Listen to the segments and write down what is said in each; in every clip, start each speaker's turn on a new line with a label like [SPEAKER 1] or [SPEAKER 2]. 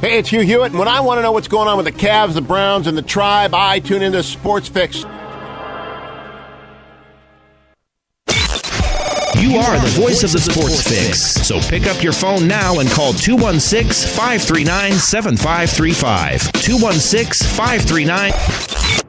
[SPEAKER 1] Hey, it's Hugh Hewitt, and when I want to know what's going on with the Cavs, the Browns, and the Tribe, I tune into Sports Fix.
[SPEAKER 2] You are the voice of the Sports Fix. So pick up your phone now and call 216-539-7535. 216-539...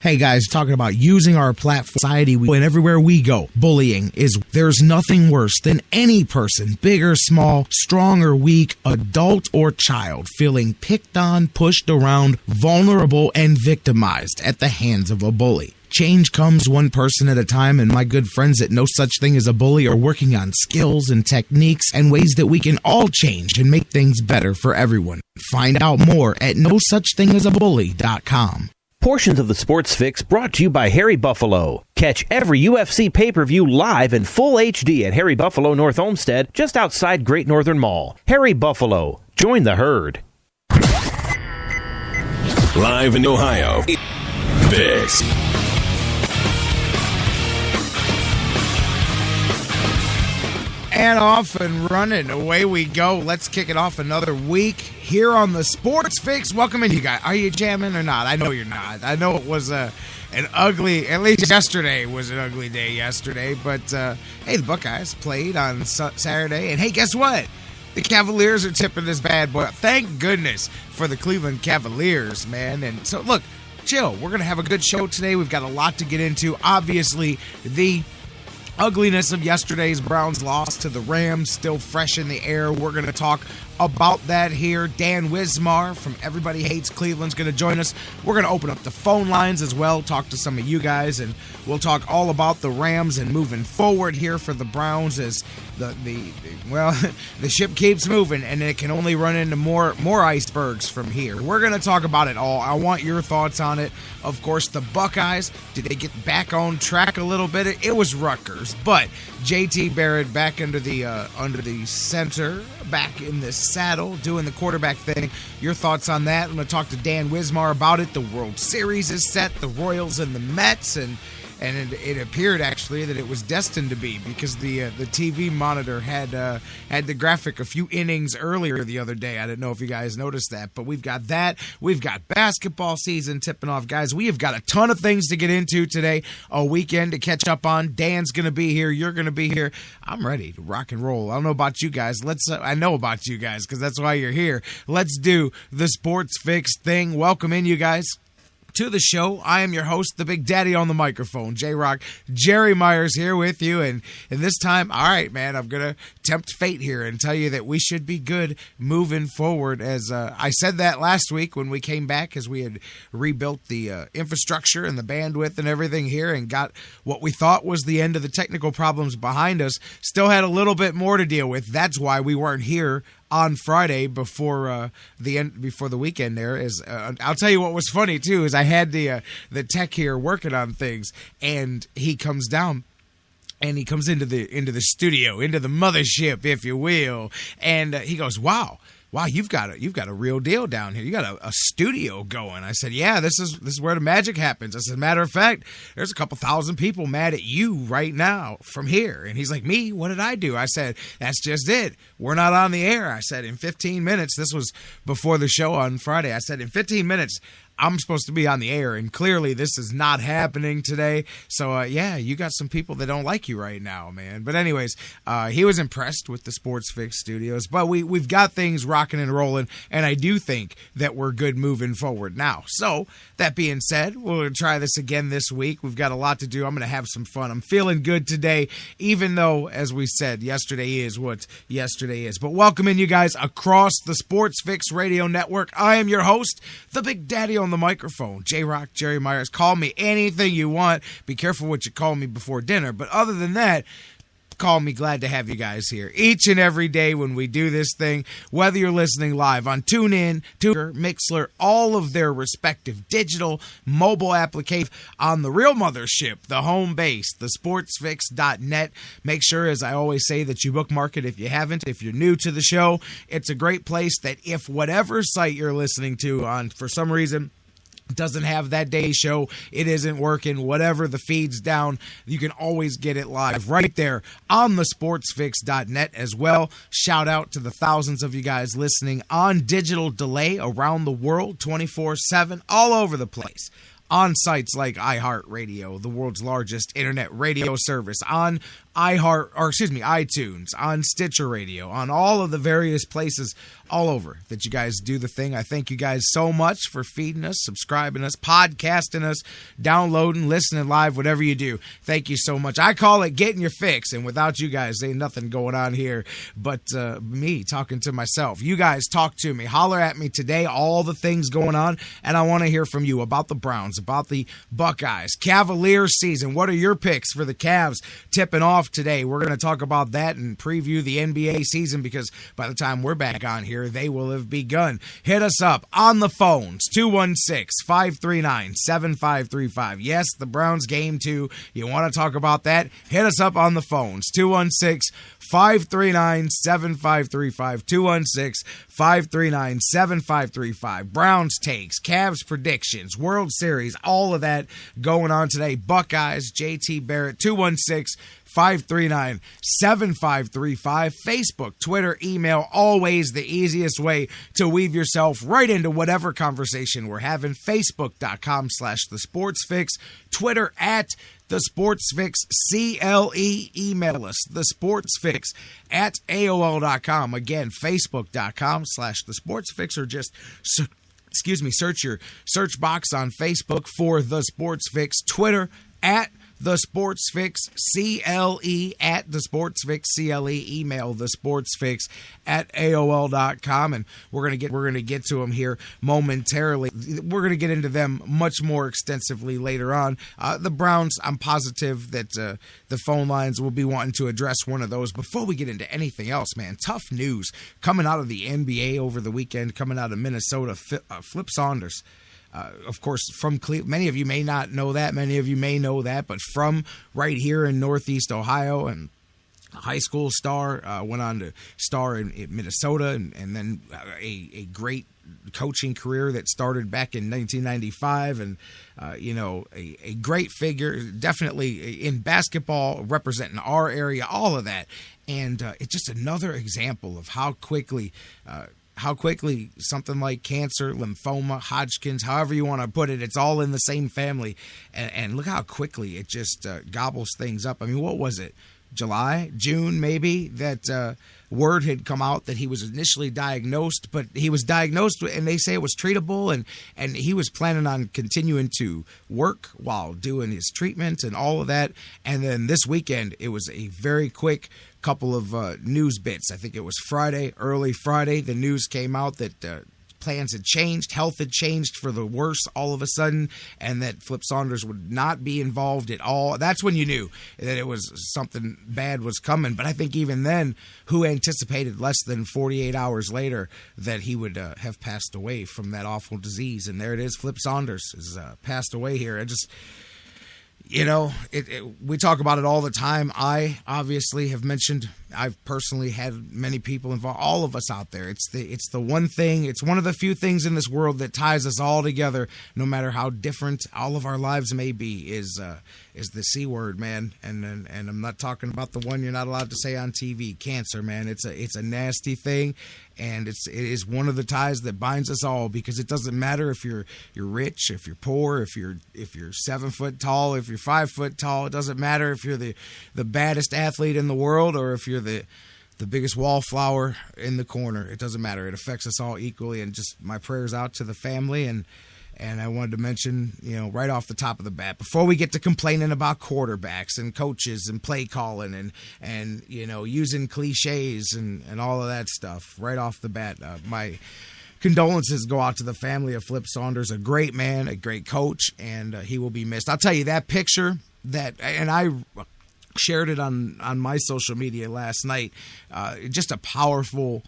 [SPEAKER 3] Hey guys, talking about using our platform, society, and everywhere we go, bullying there's nothing worse than any person, big or small, strong or weak, adult or child, feeling picked on, pushed around, vulnerable, and victimized at the hands of a bully. Change comes one person at a time, and my good friends at No Such Thing as a Bully are working on skills and techniques and ways that we can all change and make things better for everyone. Find out more at nosuchthingasabully.com.
[SPEAKER 2] Portions of the Sports Fix brought to you by Harry Buffalo. Catch every UFC pay-per-view live in full HD at Harry Buffalo North Olmsted, just outside Great Northern Mall. Harry Buffalo. Join the herd.
[SPEAKER 4] Live in Ohio, this
[SPEAKER 3] And off and running. Away we go. Let's kick it off another week here on the Sports Fix. Welcome in, you guys. Are you jamming or not? I know you're not. I know it was an ugly, at least yesterday was an ugly day yesterday. But, hey, the Buckeyes played on Saturday. And, hey, guess what? The Cavaliers are tipping this bad boy. Thank goodness for the Cleveland Cavaliers, man. And so, look, chill. We're going to have a good show today. We've got a lot to get into. Obviously, the ugliness of yesterday's Browns loss to the Rams still fresh in the air. We're going to talk about that here. Dan Wismar from Everybody Hates Cleveland's going to join us. We're going to open up the phone lines as well, talk to some of you guys, and we'll talk all about the Rams and moving forward here for the Browns as the ship keeps moving, and it can only run into more icebergs from here. We're going to talk about it all. I want your thoughts on it. Of course, the Buckeyes, did they get back on track a little bit? It was Rutgers, but JT Barrett back under the center, back in the saddle, doing the quarterback thing. Your thoughts on that? I'm going to talk to Dan Wismar about it. The World Series is set, the Royals and the Mets, and it appeared actually that it was destined to be because the TV monitor had the graphic a few innings earlier the other day. I didn't know if you guys noticed that, but we've got that. We've got basketball season tipping off, guys. We have got a ton of things to get into today. A weekend to catch up on. Dan's gonna be here. You're gonna be here. I'm ready to rock and roll. I don't know about you guys. I know about you guys because that's why you're here. Let's do the Sports Fix thing. Welcome in, you guys, to the show. I am your host, the Big Daddy on the microphone, J-Rocc. Jerry Myers here with you, and this time, all right, man, I'm going to tempt fate here and tell you that we should be good moving forward. As I said that last week when we came back, as we had rebuilt the infrastructure and the bandwidth and everything here and got what we thought was the end of the technical problems behind us. Still had a little bit more to deal with. That's why we weren't here on Friday before the weekend. There is, I'll tell you what was funny too is I had the tech here working on things, and he comes down. And he comes into the studio, into the mothership, if you will, and he goes, "Wow, you've got a real deal down here. You got a studio going." I said, "Yeah, this is where the magic happens." I said, "Matter of fact, there's a couple thousand people mad at you right now from here." And he's like, "Me? What did I do?" I said, "That's just it. We're not on the air." I said, "In 15 minutes," this was before the show on Friday. I said, "In 15 minutes, I'm supposed to be on the air, and clearly this is not happening today." So, yeah, you got some people that don't like you right now, man. But anyways, he was impressed with the Sports Fix studios. But we've got things rocking and rolling, and I do think that we're good moving forward now. So, that being said, we'll try this again this week. We've got a lot to do. I'm going to have some fun. I'm feeling good today, even though, as we said, yesterday is what yesterday is. But welcome in, you guys, across the Sports Fix Radio Network. I am your host, the Big Daddy on the microphone, J-Rocc, Jerry Myers. Call me anything you want. Be careful what you call me before dinner. But other than that, call me. Glad to have you guys here each and every day when we do this thing, whether you're listening live on TuneIn, Tuner, Mixler, all of their respective digital mobile applications on the real mothership, the home base, the sportsfix.net. Make sure, as I always say, that you bookmark it if you haven't. If you're new to the show, it's a great place that if whatever site you're listening to on, for some reason, doesn't have that day show, it isn't working, whatever, the feed's down, you can always get it live right there on the sportsfix.net as well. Shout out to the thousands of you guys listening on digital delay around the world, 24/7, all over the place. On sites like iHeartRadio, the world's largest internet radio service, on iTunes, on Stitcher Radio, on all of the various places all over that you guys do the thing. I thank you guys so much for feeding us, subscribing us, podcasting us, downloading, listening live, whatever you do. Thank you so much. I call it getting your fix, and without you guys, ain't nothing going on here but me talking to myself. You guys talk to me. Holler at me today, all the things going on, and I want to hear from you about the Browns, about the Buckeyes, Cavaliers season. What are your picks for the Cavs tipping off today? We're going to talk about that and preview the NBA season, because by the time we're back on here, they will have begun. Hit us up on the phones, 216-539-7535. Yes, the Browns game too. You want to talk about that? Hit us up on the phones, 216-539-7535, 216-539-7535. Browns takes, Cavs predictions, World Series, all of that going on today. Buckeyes, JT Barrett, 216-539-7535. Facebook, Twitter, email, always the easiest way to weave yourself right into whatever conversation we're having. Facebook.com/The Sports Fix. Twitter at The Sports Fix CLE. Email us, The Sports Fix at AOL.com. Again, Facebook.com/The Sports Fix, or just search your search box on Facebook for The Sports Fix. Twitter at The Sports Fix CLE, at The Sports Fix CLE. Email The Sports Fix at AOL.com, and we're gonna get to them here momentarily. We're gonna get into them much more extensively later on. The Browns, I'm positive that the phone lines will be wanting to address one of those. Before we get into anything else, man, tough news coming out of the NBA over the weekend, coming out of Minnesota. Flip Saunders. Of course, from Cleveland. Many of you may not know that. Many of you may know that. But from right here in Northeast Ohio, and a high school star, went on to star in Minnesota, and then a great coaching career that started back in 1995. And, a great figure, definitely in basketball, representing our area, all of that. And it's just another example of how quickly something like cancer, lymphoma, Hodgkin's, however you want to put it, it's all in the same family. And look how quickly it just gobbles things up. I mean, what was it? June, maybe, that word had come out that he was initially diagnosed, but he was diagnosed and they say it was treatable, and he was planning on continuing to work while doing his treatment and all of that. And then this weekend, it was a very quick couple of news bits. I think it was early Friday, the news came out that plans had changed, health had changed for the worse all of a sudden, and that Flip Saunders would not be involved at all. That's when you knew that it was something bad was coming. But I think even then, who anticipated less than 48 hours later that he would have passed away from that awful disease? And there it is, Flip Saunders has passed away here. I just... we talk about it all the time. I obviously have mentioned, I've personally had many people involved, all of us out there. It's the one thing, it's one of the few things in this world that ties us all together, no matter how different all of our lives may be, is the C word, man. And I'm not talking about the one you're not allowed to say on TV, cancer, man. It's a nasty thing. And it is one of the ties that binds us all, because it doesn't matter if you're rich, if you're poor, if you're 7 foot tall, if you're 5 foot tall. It doesn't matter if you're the baddest athlete in the world, or if you're the biggest wallflower in the corner. It doesn't matter. It affects us all equally. And just my prayers out to the family. And I wanted to mention, right off the top of the bat, before we get to complaining about quarterbacks and coaches and play calling and using cliches and all of that stuff, right off the bat, my condolences go out to the family of Flip Saunders, a great man, a great coach, and he will be missed. I'll tell you, that picture and I shared it on my social media last night, just a powerful,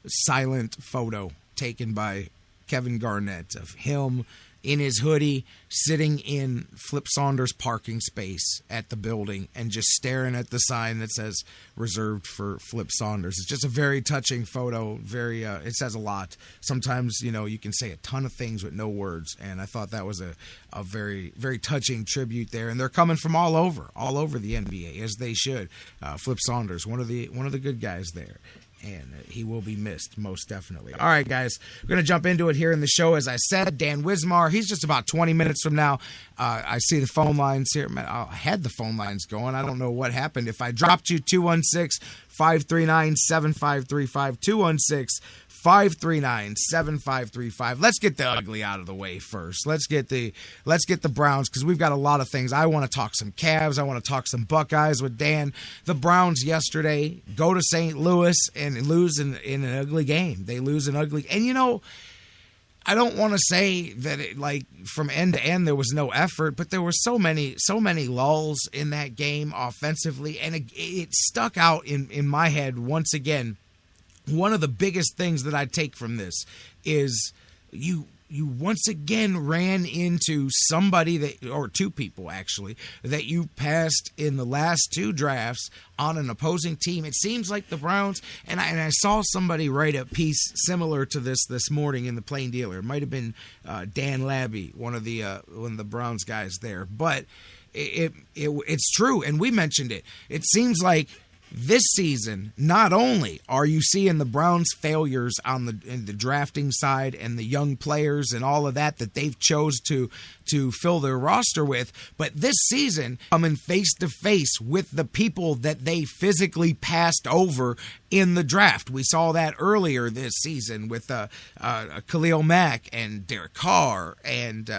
[SPEAKER 3] silent photo taken by Kevin Garnett of him in his hoodie, sitting in Flip Saunders' parking space at the building and just staring at the sign that says reserved for Flip Saunders. It's just a very touching photo. It says a lot. Sometimes, you can say a ton of things with no words, and I thought that was a very, very touching tribute there. And they're coming from all over the NBA, as they should. Flip Saunders, one of the good guys there. And he will be missed, most definitely. All right, guys, we're going to jump into it here in the show. As I said, Dan Wismar, he's just about 20 minutes from now. I see the phone lines here. Man, I had the phone lines going. I don't know what happened. If I dropped you, 216-539-7535, 216-539-7535. Let's get the ugly out of the way first. Let's get the Browns, because we've got a lot of things. I want to talk some Cavs. I want to talk some Buckeyes with Dan. The Browns yesterday go to St. Louis and lose in an ugly game. They lose an ugly, and I don't want to say that it, from end to end there was no effort, but there were so many lulls in that game offensively, and it stuck out in my head once again. One of the biggest things that I take from this is you once again ran into somebody or two people actually that you passed in the last two drafts on an opposing team. It seems like the Browns, and I saw somebody write a piece similar to this morning in the Plain Dealer. It might have been Dan Labby, one of the Browns guys there, but it's true, and we mentioned it. It seems like this season, not only are you seeing the Browns' failures in the drafting side and the young players and all of that they've chose to fill their roster with, but this season coming face to face with the people that they physically passed over in the draft. We saw that earlier this season with Khalil Mack and Derek Carr and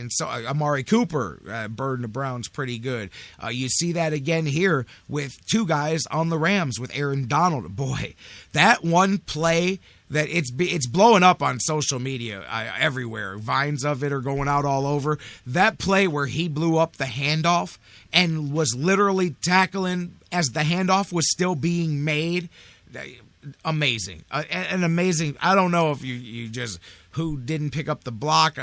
[SPEAKER 3] so Amari Cooper burdened the Browns pretty good. You see that again here with two guys on the Rams with Aaron Donald. Boy, that one play that it's blowing up on social media everywhere. Vines of it are going out all over. That play where he blew up the handoff and was literally tackling as the handoff was still being made. Amazing. An amazing. I don't know if you just who didn't pick up the block.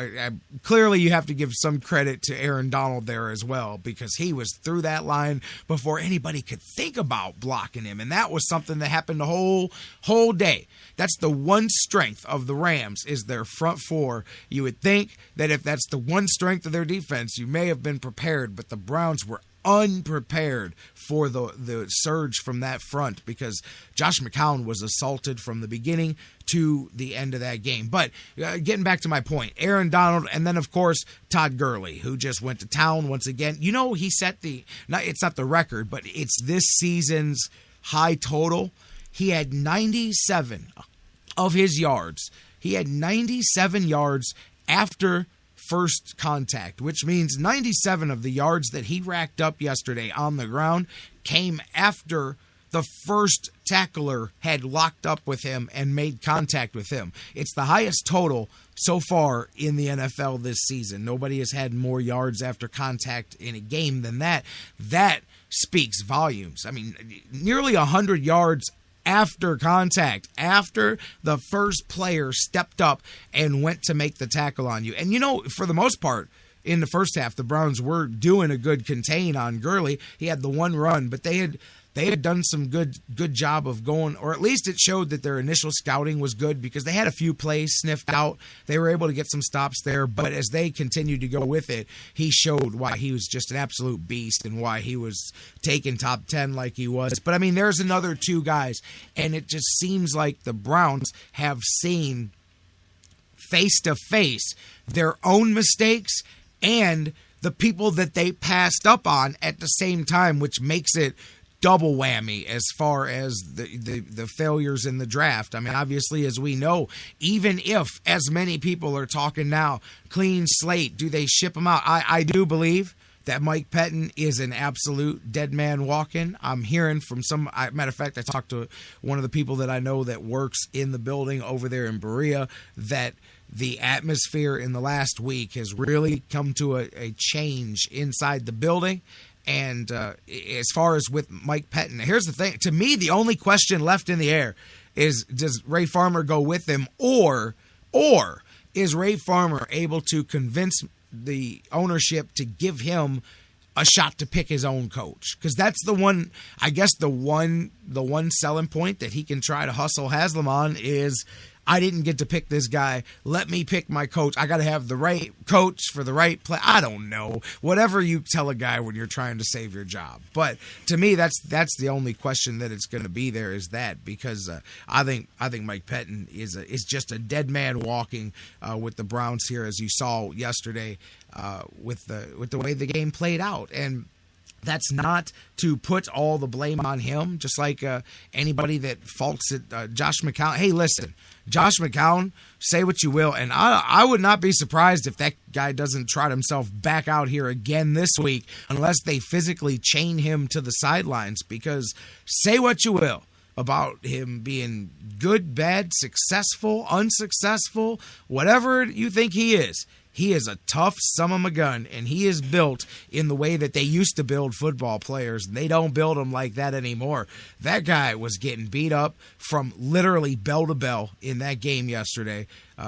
[SPEAKER 3] Clearly, you have to give some credit to Aaron Donald there as well, because he was through that line before anybody could think about blocking him, and that was something that happened the whole day. That's the one strength of the Rams is their front four. You would think that if that's the one strength of their defense, you may have been prepared, but the Browns were unprepared for the surge from that front, because Josh McCown was assaulted from the beginning to the end of that game. But getting back to my point, Aaron Donald, and then of course Todd Gurley, who just went to town once again. He set it's not the record, but it's this season's high total. He had 97 of his yards. He had 97 yards after first contact, which means 97 of the yards that he racked up yesterday on the ground came after the first tackler had locked up with him and made contact with him. It's the highest total so far in the NFL this season. Nobody has had more yards after contact in a game than that. That speaks volumes. I mean, nearly 100 yards after contact, after the first player stepped up and went to make the tackle on you. And, for the most part, in the first half, the Browns were doing a good contain on Gurley. He had the one run, but they had done some good job of going, or at least it showed that their initial scouting was good, because they had a few plays sniffed out. They were able to get some stops there, but as they continued to go with it, he showed why he was just an absolute beast and why he was taking top 10 like he was. But, there's another two guys, and it just seems like the Browns have seen face-to-face their own mistakes and the people that they passed up on at the same time, which makes it double whammy as far as the failures in the draft. Obviously, as we know, even if as many people are talking now, clean slate, do they ship him out? I do believe that Mike Pettin is an absolute dead man walking. I'm hearing from matter of fact, I talked to one of the people that I know that works in the building over there in Berea, that the atmosphere in the last week has really come to a change inside the building. And as far as with Mike Pettin, here's the thing. To me, the only question left in the air is, does Ray Farmer go with him, or is Ray Farmer able to convince the ownership to give him a shot to pick his own coach? Because that's the one, I guess the one selling point that he can try to hustle Haslam on is, I didn't get to pick this guy. Let me pick my coach. I got to have the right coach for the right play. I don't know. Whatever you tell a guy when you're trying to save your job. But to me, that's the only question that it's going to be there is that, because I think Mike Pettin is just a dead man walking with the Browns here, as you saw yesterday with the way the game played out. And that's not to put all the blame on him, just like anybody that faults it. Josh McCown. Hey, listen, Josh McCown, say what you will, and I would not be surprised if that guy doesn't trot himself back out here again this week unless they physically chain him to the sidelines, because say what you will about him being good, bad, successful, unsuccessful, whatever you think he is a tough son of a gun, and he is built in the way that they used to build football players. They don't build them like that anymore. That guy was getting beat up from literally bell to bell in that game yesterday.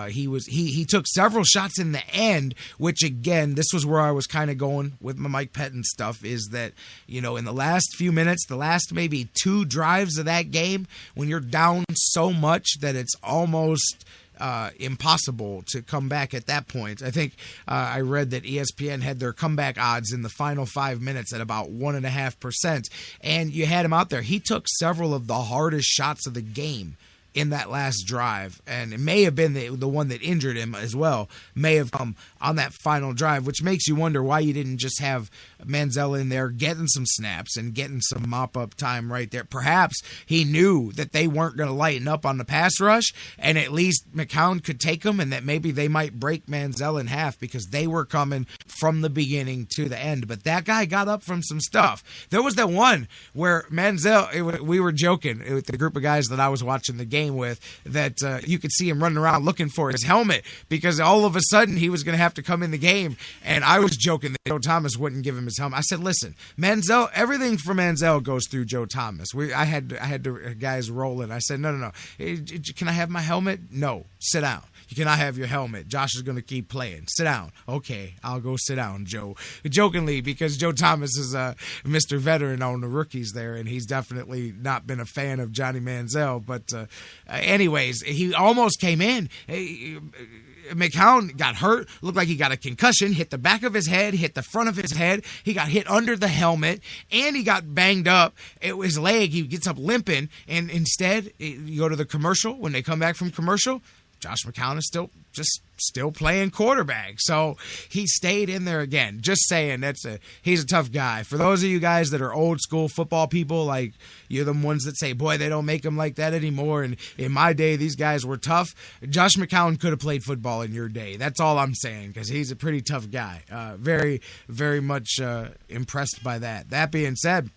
[SPEAKER 3] He took several shots in the end, which again, this was where I was kind of going with my Mike Pettin stuff, is that, in the last few minutes, the last maybe 2 drives of that game, when you're down so much that it's almost impossible to come back at that point. I think I read that ESPN had their comeback odds in the final 5 minutes at about 1.5%, and you had him out there. He took several of the hardest shots of the game in that last drive, and it may have been the one that injured him as well, may have come on that final drive, which makes you wonder why you didn't just have Manziel in there getting some snaps and getting some mop-up time right there. Perhaps he knew that they weren't going to lighten up on the pass rush, and at least McCown could take them, and that maybe they might break Manziel in half because they were coming from the beginning to the end. But that guy got up from some stuff. There was that one where Manziel, we were joking with the group of guys that I was watching the game with, that you could see him running around looking for his helmet because all of a sudden he was going to have to come in the game, and I was joking that Joe Thomas wouldn't give him his helmet. I said, listen, Manziel, everything for Manziel goes through Joe Thomas. I had the guys rolling. I said, no. Can I have my helmet? No. Sit down. You cannot have your helmet. Josh is going to keep playing. Sit down. Okay, I'll go sit down, Joe. Jokingly, because Joe Thomas is Mr. Veteran on the rookies there, and he's definitely not been a fan of Johnny Manziel. But anyways, he almost came in. McCown got hurt, looked like he got a concussion, hit the back of his head, hit the front of his head. He got hit under the helmet, and he got banged up. His leg, he gets up limping, and instead, you go to the commercial. When they come back from commercial, Josh McCown is still playing quarterback. So he stayed in there again. Just saying, he's a tough guy. For those of you guys that are old school football people, like you're the ones that say, boy, they don't make them like that anymore. And in my day, these guys were tough. Josh McCown could have played football in your day. That's all I'm saying, because he's a pretty tough guy. Very, very much impressed by that. That being said,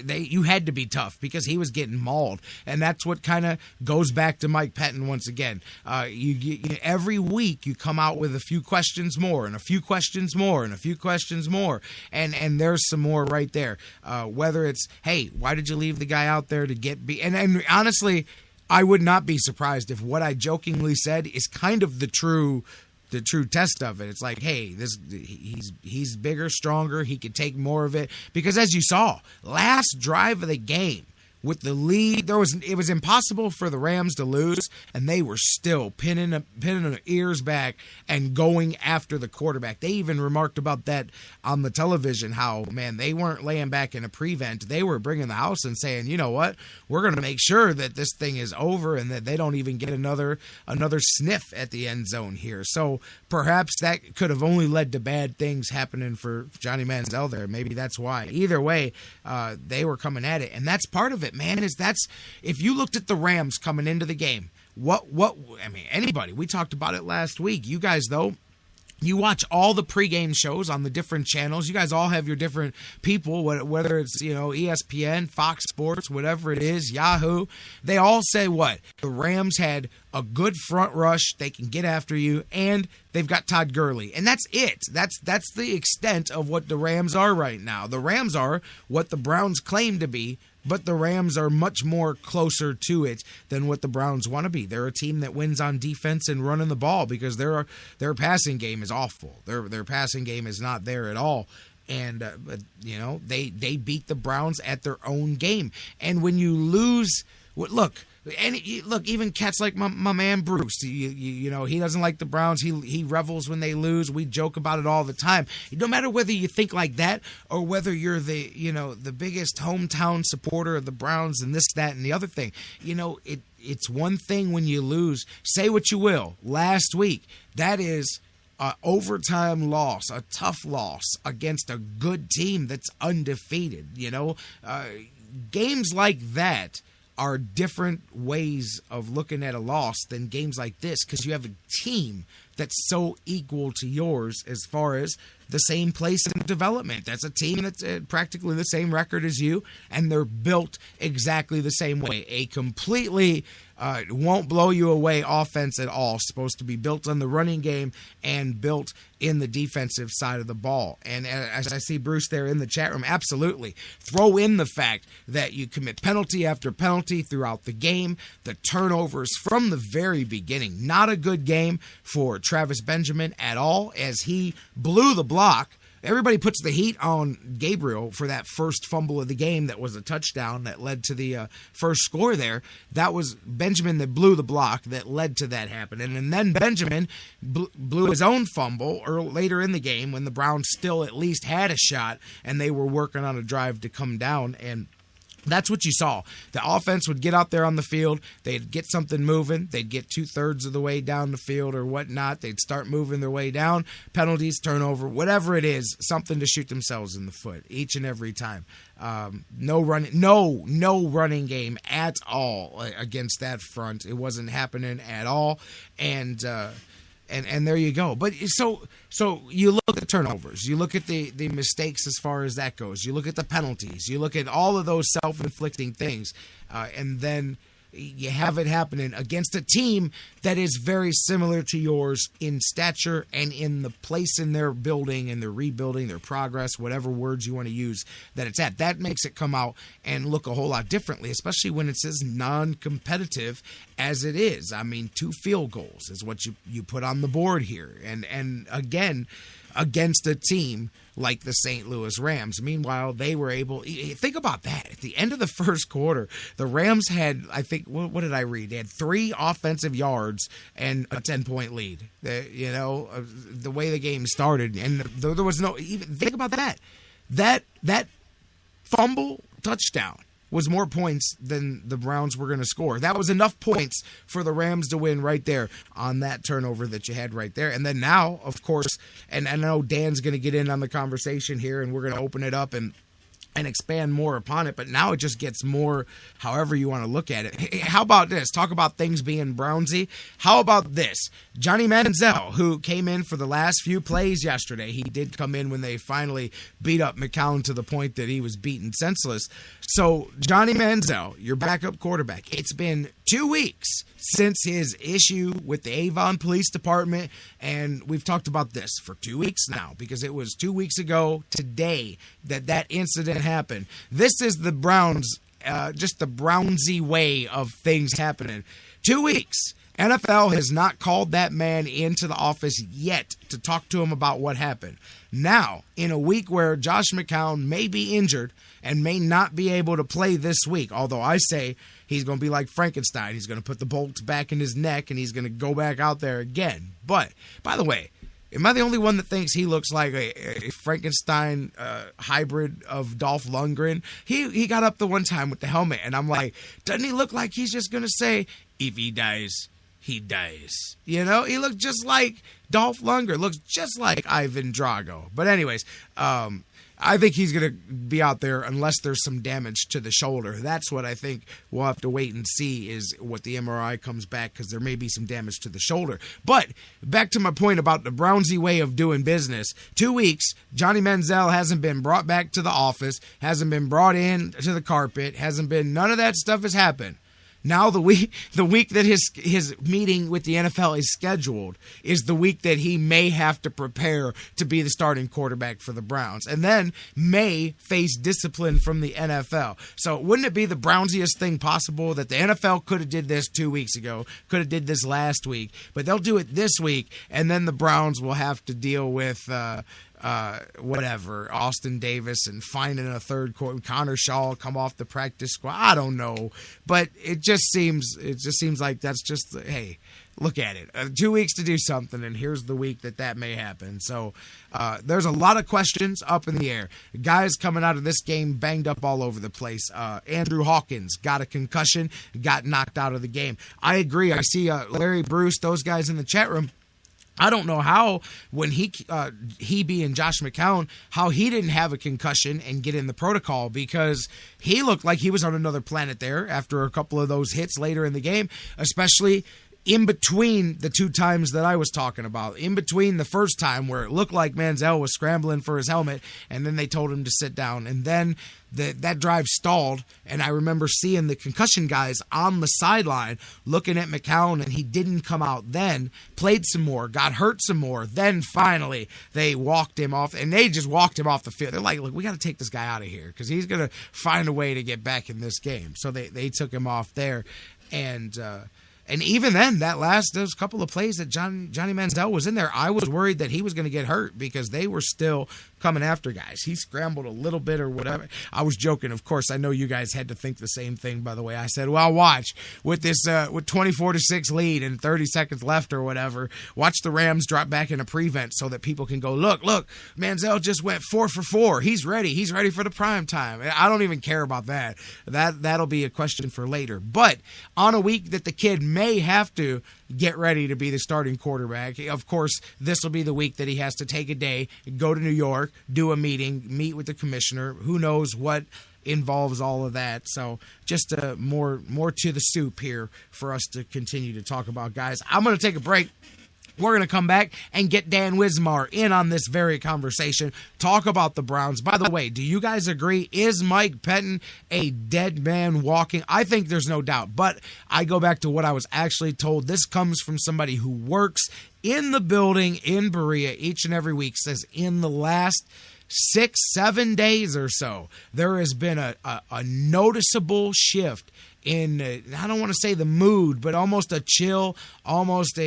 [SPEAKER 3] you had to be tough because he was getting mauled, and that's what kind of goes back to Mike Pettin once again. Every week you come out with a few questions more and a few questions more and a few questions more, and there's some more right there. Whether it's, hey, why did you leave the guy out there to get beat? And honestly, I would not be surprised if what I jokingly said is kind of the true test of it. It's like, hey, he's bigger, stronger. He could take more of it, because as you saw, last drive of the game with the lead, it was impossible for the Rams to lose, and they were still pinning their ears back and going after the quarterback. They even remarked about that on the television, how, man, they weren't laying back in a prevent. They were bringing the house and saying, you know what, we're going to make sure that this thing is over and that they don't even get another sniff at the end zone here. So perhaps that could have only led to bad things happening for Johnny Manziel there. Maybe that's why. Either way, they were coming at it, and that's part of it, man. If you looked at the Rams coming into the game, anybody, we talked about it last week. You guys, though, you watch all the pregame shows on the different channels. You guys all have your different people, whether it's, ESPN, Fox Sports, whatever it is, Yahoo. They all say what? The Rams had a good front rush. They can get after you, and they've got Todd Gurley. And that's it. That's the extent of what the Rams are right now. The Rams are what the Browns claim to be but the Rams are much more closer to it than what the Browns want to be. They're a team that wins on defense and running the ball because their passing game is awful. Their passing game is not there at all. And, they beat the Browns at their own game. And when you lose, look, even cats like my man Bruce, he doesn't like the Browns. He revels when they lose. We joke about it all the time. No matter whether you think like that or whether you're the biggest hometown supporter of the Browns and this, that, and the other thing, it's one thing when you lose. Say what you will. Last week, that is an overtime loss, a tough loss against a good team that's undefeated. Games like that are different ways of looking at a loss than games like this because you have a team that's so equal to yours as far as the same place in development. That's a team that's practically the same record as you, and they're built exactly the same way. A completely won't blow you away offense at all. Supposed to be built on the running game and built in the defensive side of the ball. And as I see Bruce there in the chat room, absolutely. Throw in the fact that you commit penalty after penalty throughout the game, the turnovers from the very beginning. Not a good game for Travis Benjamin at all as he blew the block. Everybody puts the heat on Gabriel for that first fumble of the game that was a touchdown that led to the first score there. That was Benjamin that blew the block that led to that happening. And then Benjamin blew his own fumble later in the game when the Browns still at least had a shot and they were working on a drive to come down. And that's what you saw. The offense would get out there on the field. They'd get something moving. They'd get 2/3 of the way down the field or whatnot. They'd start moving their way down. Penalties, turnover, whatever it is, something to shoot themselves in the foot each and every time. No running game at all against that front. It wasn't happening at all. And there you go. But so you look at the turnovers. You look at the mistakes as far as that goes. You look at the penalties. You look at all of those self-inflicting things. And then you have it happening against a team that is very similar to yours in stature and in the place in their building and their rebuilding, their progress, whatever words you want to use that it's at. That makes it come out and look a whole lot differently, especially when it's as non-competitive as it is. I mean, 2 field goals is what you put on the board here. And again, against a team like the St. Louis Rams. Meanwhile, they were able... Think about that. At the end of the first quarter, the Rams had, I think... What did I read? They had 3 offensive yards and a 10-point lead. The way the game started. And there was no... Even think about that. That fumble touchdown was more points than the Browns were going to score. That was enough points for the Rams to win right there on that turnover that you had right there. And then now, of course, and I know Dan's going to get in on the conversation here, and we're going to open it up and expand more upon it, but now it just gets more however you want to look at it. Hey, how about this? Talk about things being Brownsy. How about this? Johnny Manziel, who came in for the last few plays yesterday, he did come in when they finally beat up McCown to the point that he was beaten senseless. So, Johnny Manziel, your backup quarterback, it's been 2 weeks since his issue with the Avon Police Department, and we've talked about this for 2 weeks now because it was 2 weeks ago today that incident happened. This is the Browns, just the Brownsy way of things happening. 2 weeks. NFL has not called that man into the office yet to talk to him about what happened. Now, in a week where Josh McCown may be injured and may not be able to play this week, although I say he's going to be like Frankenstein. He's going to put the bolts back in his neck and he's going to go back out there again. But, by the way, am I the only one that thinks he looks like a Frankenstein hybrid of Dolph Lundgren? He got up the one time with the helmet, and I'm like, doesn't he look like he's just going to say, if he dies, he dies? He looked just like Dolph Lundgren. Looks just like Ivan Drago. But anyways, I think he's going to be out there unless there's some damage to the shoulder. That's what I think we'll have to wait and see is what the MRI comes back, because there may be some damage to the shoulder. But back to my point about the Brownsy way of doing business. 2 weeks, Johnny Manziel hasn't been brought back to the office, hasn't been brought in to the carpet, none of that stuff has happened. Now the week that his meeting with the NFL is scheduled is the week that he may have to prepare to be the starting quarterback for the Browns, and then may face discipline from the NFL. So wouldn't it be the Brownsiest thing possible that the NFL could have did this 2 weeks ago, could have did this last week, but they'll do it this week, and then the Browns will have to deal with whatever, Austin Davis and finding a third quarter, Connor Shaw come off the practice squad. I don't know, but it just seems like that's just, hey, look at it. 2 weeks to do something, and here's the week that may happen. So there's a lot of questions up in the air. Guys coming out of this game banged up all over the place. Andrew Hawkins got a concussion, got knocked out of the game. I agree. I see Larry Bruce, those guys in the chat room. I don't know how, when Hebe and Josh McCown, how he didn't have a concussion and get in the protocol, because he looked like he was on another planet there after a couple of those hits later in the game, especially in between the two times that I was talking about. In between the first time where it looked like Manziel was scrambling for his helmet, and then they told him to sit down, and then that drive stalled, and I remember seeing the concussion guys on the sideline looking at McCown, and he didn't come out then, played some more, got hurt some more, then finally they walked him off, and they just walked him off the field. They're like, look, we got to take this guy out of here because he's going to find a way to get back in this game. So they took him off there, and even then, those couple of plays that Johnny Manziel was in there, I was worried that he was going to get hurt because they were still coming after guys. He scrambled a little bit or whatever. I was joking, of course. I know you guys had to think the same thing, by the way. I said, well, watch, with this with 24-6 lead and 30 seconds left or whatever, watch the Rams drop back in a prevent so that people can go, look, Manziel just went 4 for 4. He's ready for the prime time. I don't even care about that. That'll be a question for later. But on a week that the kid may have to get ready to be the starting quarterback, of course, this will be the week that he has to take a day, go to New York, do a meeting, meet with the commissioner. Who knows what involves all of that. So just more to the soup here for us to continue to talk about, guys. I'm going to take a break. We're going to come back and get Dan Wismar in on this very conversation, talk about the Browns. By the way, do you guys agree? Is Mike Pettin a dead man walking? I think there's no doubt, but I go back to what I was actually told. This comes from somebody who works in the building in Berea each and every week, says in the last 6-7 days or so, there has been a noticeable shift in, I don't want to say the mood, but almost a chill, almost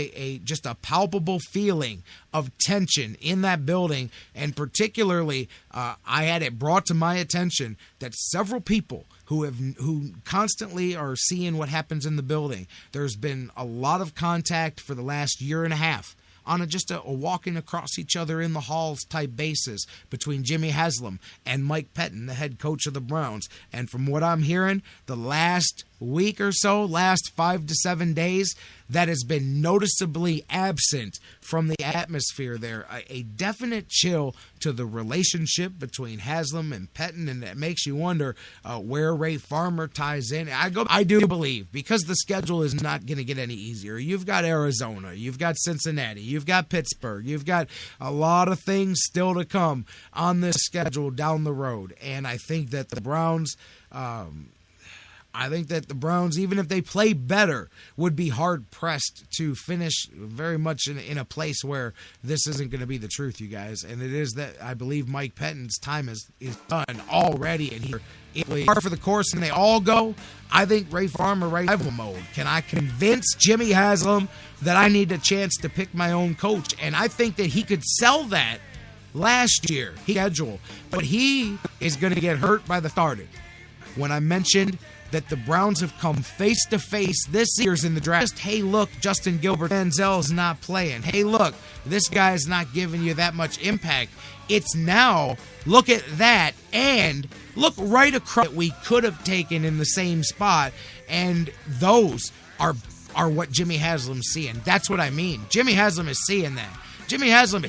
[SPEAKER 3] just a palpable feeling of tension in that building. And particularly, I had it brought to my attention that several people who constantly are seeing what happens in the building, there's been a lot of contact for the last year and a half on just a walking across each other in the halls type basis between Jimmy Haslam and Mike Pettin, the head coach of the Browns. And from what I'm hearing, the last week or so, last 5 to 7 days, that has been noticeably absent from the atmosphere there. A definite chill to the relationship between Haslam and Pettin, and that makes you wonder where Ray Farmer ties in. I do believe, because the schedule is not going to get any easier. You've got Arizona, you've got Cincinnati, you've got Pittsburgh, you've got a lot of things still to come on this schedule down the road. And I think that the Browns... even if they play better, would be hard-pressed to finish very much in a place where this isn't going to be the truth, you guys. And it is that I believe Mike Pettin's time is done already, and he's par for the course, and they all go. I think Ray Farmer rival mode. Can I convince Jimmy Haslam that I need a chance to pick my own coach? And I think that he could sell that last year. He scheduled, but he is going to get hurt by the started. When I mentioned that the Browns have come face-to-face this year's in the draft. Hey, look, Justin Gilbert Manziel's not playing. Hey, look, this guy's not giving you that much impact. It's now, look at that, and look right across that we could have taken in the same spot, and those are what Jimmy Haslam's seeing. That's what I mean. Jimmy Haslam is seeing that. Jimmy Haslam,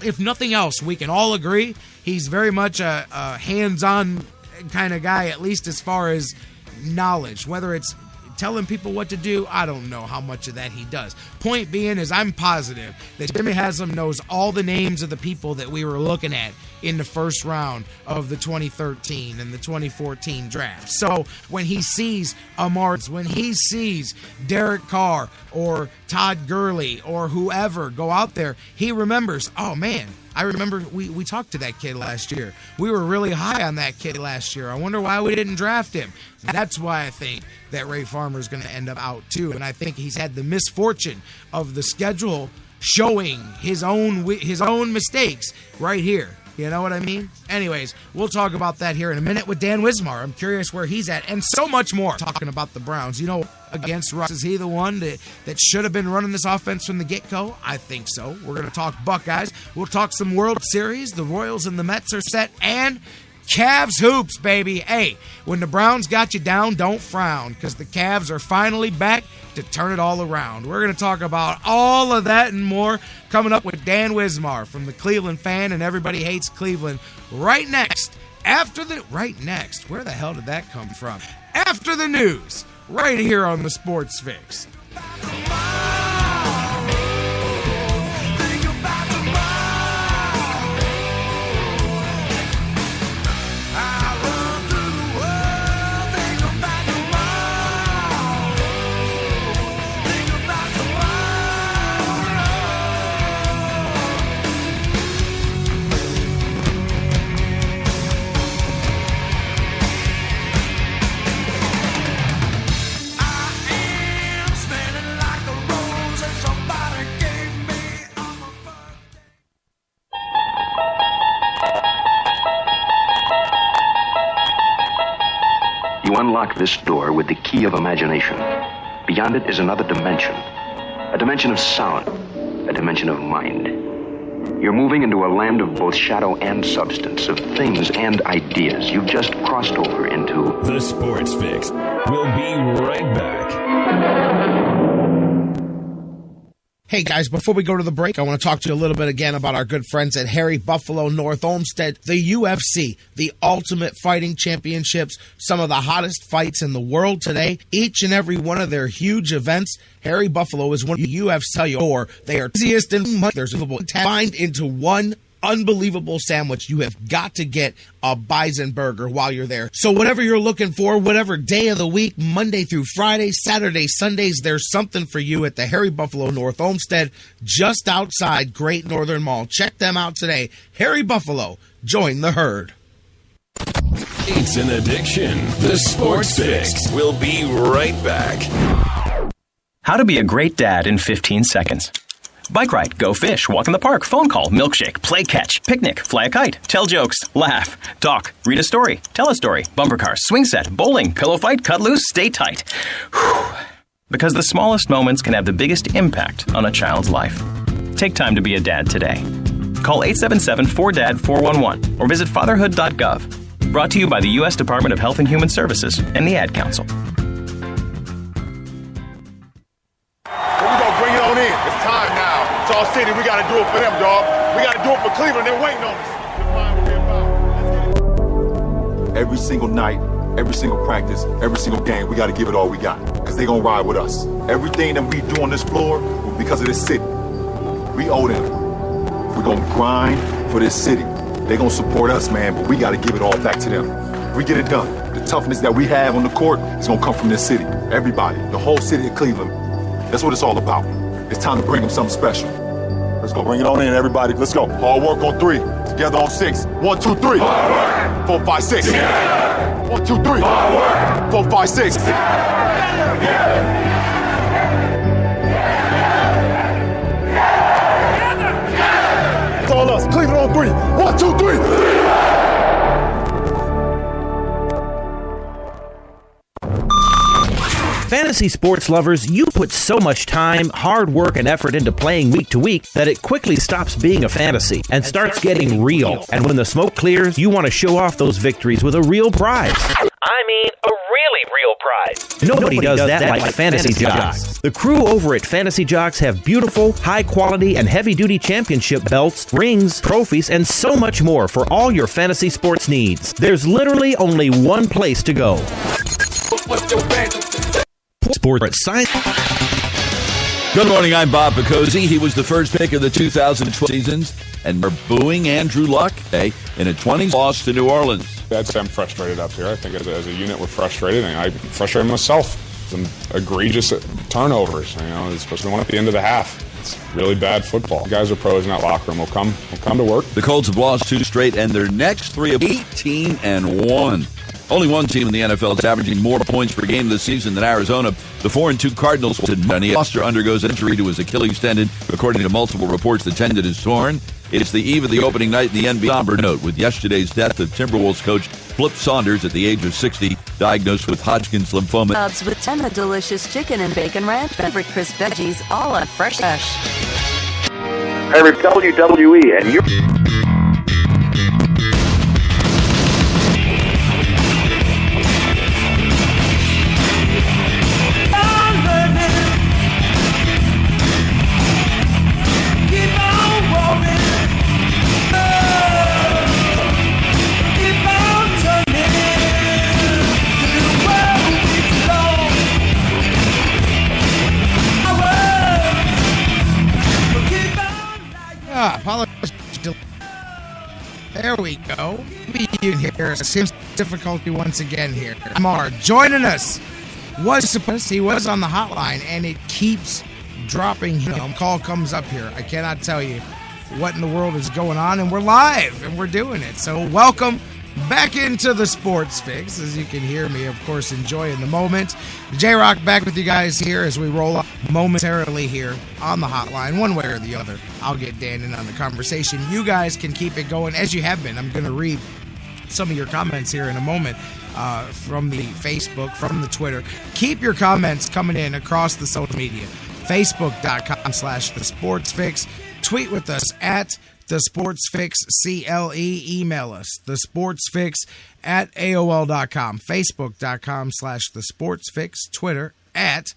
[SPEAKER 3] if nothing else, we can all agree, he's very much a hands-on kind of guy, at least as far as knowledge, whether it's telling people what to do, I don't know how much of that he does. Point being is I'm positive that Jimmy Haslam knows all the names of the people that we were looking at in the first round of the 2013 and the 2014 draft. So when he sees Amar, when he sees Derek Carr or Todd Gurley or whoever go out there, he remembers, oh man, I remember we talked to that kid last year. We were really high on that kid last year. I wonder why we didn't draft him. That's why I think that Ray Farmer is going to end up out too. And I think he's had the misfortune of the schedule showing his own mistakes right here. You know what I mean? Anyways, we'll talk about that here in a minute with Dan Wismar. I'm curious where he's at and so much more. Talking about the Browns. You know, against Russ, is he the one that should have been running this offense from the get-go? I think so. We're going to talk Buckeyes. We'll talk some World Series. The Royals and the Mets are set. And Cavs hoops, baby. Hey, when the Browns got you down, don't frown, because the Cavs are finally back to turn it all around. We're going to talk about all of that and more coming up with Dan Wismar from the Cleveland Fan and Everybody Hates Cleveland right next. Right next. Where the hell did that come from? After the news, right here on the Sports Fix.
[SPEAKER 5] You unlock this door with the key of imagination. Beyond it is another dimension. A dimension of sound. A dimension of mind. You're moving into a land of both shadow and substance, of things and ideas. You've just crossed over into
[SPEAKER 4] The Sports Fix. We'll be right back.
[SPEAKER 3] Hey guys, before we go to the break, I want to talk to you a little bit again about our good friends at Harry Buffalo North Olmsted, the UFC, the Ultimate Fighting Championships, some of the hottest fights in the world today. Each and every one of their huge events, Harry Buffalo is one of the UFC or they are easiest and much. There's combined into one unbelievable sandwich. You have got to get a bison burger while you're there. So whatever you're looking for, whatever day of the week, Monday through Friday, Saturday, Sundays, there's something for you at the Harry Buffalo North Olmsted, just outside Great Northern Mall. Check them out today. Harry Buffalo, join the herd.
[SPEAKER 4] It's an addiction. The Sports Fix. We'll be right back.
[SPEAKER 6] How to be a great dad in 15 seconds. Bike ride, go fish, walk in the park, phone call, milkshake, play catch, picnic, fly a kite, tell jokes, laugh, talk, read a story, tell a story, bumper car, swing set, bowling, pillow fight, cut loose, stay tight. Whew. Because the smallest moments can have the biggest impact on a child's life. Take time to be a dad today. Call 877-4DAD-411 or visit fatherhood.gov. Brought to you by the U.S. Department of Health and Human Services and the Ad Council.
[SPEAKER 7] All City, we got to do it for them, dog. We got to do it for Cleveland. They're waiting on us.
[SPEAKER 8] Every single night, every single practice, every single game, we got to give it all we got because they're going to ride with us. Everything that we do on this floor will because of this city. We owe them. We're going to grind for this city. They're going to support us, man, but we got to give it all back to them. We get it done. The toughness that we have on the court is going to come from this city. Everybody, the whole city of Cleveland. That's what it's all about. It's time to bring them something special. Let's go. Bring it on in, everybody. Let's go. Hard work on 3. Together on 6. 1, 2, 3. 4, 5, 6. 1, 2, 3. 4, 5, 6. It's all us. Cleveland on 3. 1, 2, 3.
[SPEAKER 2] Fantasy sports lovers, you put so much time, hard work, and effort into playing week to week that it quickly stops being a fantasy and starts getting real. And when the smoke clears, you want to show off those victories with a real prize.
[SPEAKER 9] I mean, a really real prize.
[SPEAKER 2] Nobody does that like Fantasy Jocks. The crew over at Fantasy Jocks have beautiful, high-quality, and heavy-duty championship belts, rings, trophies, and so much more for all your fantasy sports needs. There's literally only one place to go. Sports at Science.
[SPEAKER 10] Good morning, I'm Bob Picozzi. He was the first pick of the 2012 seasons, and we're booing Andrew Luck in a 20 loss to New Orleans.
[SPEAKER 11] I'm frustrated up here. I think as a unit we're frustrated, and I'm frustrated myself. Some egregious turnovers, especially one at the end of the half. It's really bad football. The guys are pros in that locker room. We'll come to work.
[SPEAKER 10] The Colts have lost 2 straight, and their next 3 of 18-1. Only one team in the NFL is averaging more points per game this season than Arizona. The 4-2 Cardinals. Foster undergoes an injury to his Achilles tendon. According to multiple reports, the tendon is torn. It's the eve of the opening night in the NBA. Somber note with yesterday's death of Timberwolves coach Flip Saunders at the age of 60, diagnosed with Hodgkin's lymphoma.
[SPEAKER 12] Clubs with 10 delicious chicken and bacon ranch, favorite crisp veggies, all on fresh.
[SPEAKER 13] Every WWE and you.
[SPEAKER 3] There we go. Maybe you can hear us. Seems difficulty once again here. Amar joining us. He was on the hotline, and it keeps dropping. Call comes up here. I cannot tell you what in the world is going on, and we're live, and we're doing it. So welcome back into the Sports Fix. As you can hear me, of course, enjoying the moment. J-Rocc back with you guys here as we roll up momentarily here on the hotline, one way or the other. I'll get Dan in on the conversation. You guys can keep it going as you have been. I'm going to read some of your comments here in a moment from the Facebook, from the Twitter. Keep your comments coming in across the social media. Facebook.com/The Sports Fix. Tweet with us at The Sports Fix CLE. Email us, The Sports Fix at AOL.com. Facebook.com/The Sports Fix. Twitter at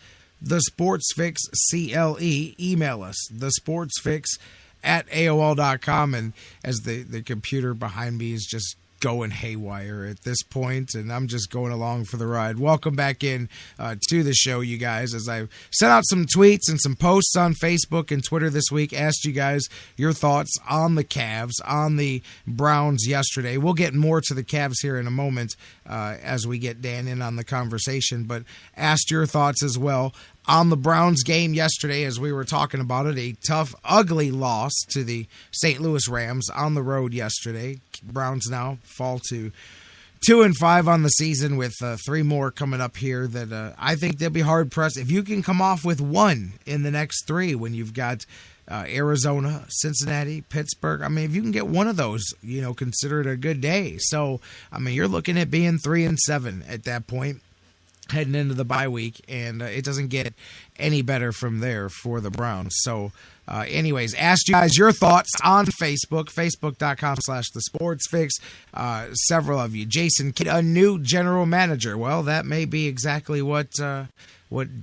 [SPEAKER 3] The Sports Fix CLE. Email us, The Sports Fix at AOL.com. And as the computer behind me is just going haywire at this point, and I'm just going along for the ride. Welcome back in to the show, you guys, as I sent out some tweets and some posts on Facebook and Twitter this week, asked you guys your thoughts on the Cavs, on the Browns yesterday. We'll get more to the Cavs here in a moment as we get Dan in on the conversation, but asked your thoughts as well on the Browns game yesterday, as we were talking about it. A tough, ugly loss to the St. Louis Rams on the road yesterday. Browns now fall to 2-5 on the season, with 3 more coming up here that I think they'll be hard-pressed. If you can come off with 1 in the next 3 when you've got Arizona, Cincinnati, Pittsburgh. I mean, if you can get one of those, consider it a good day. So, I mean, you're looking at being 3-7 at that point, heading into the bye week, and it doesn't get any better from there for the Browns. So, anyways, asked you guys your thoughts on Facebook, Facebook.com/The Sports Fix. Several of you. Jason Kidd, a new general manager. Well, that may be exactly what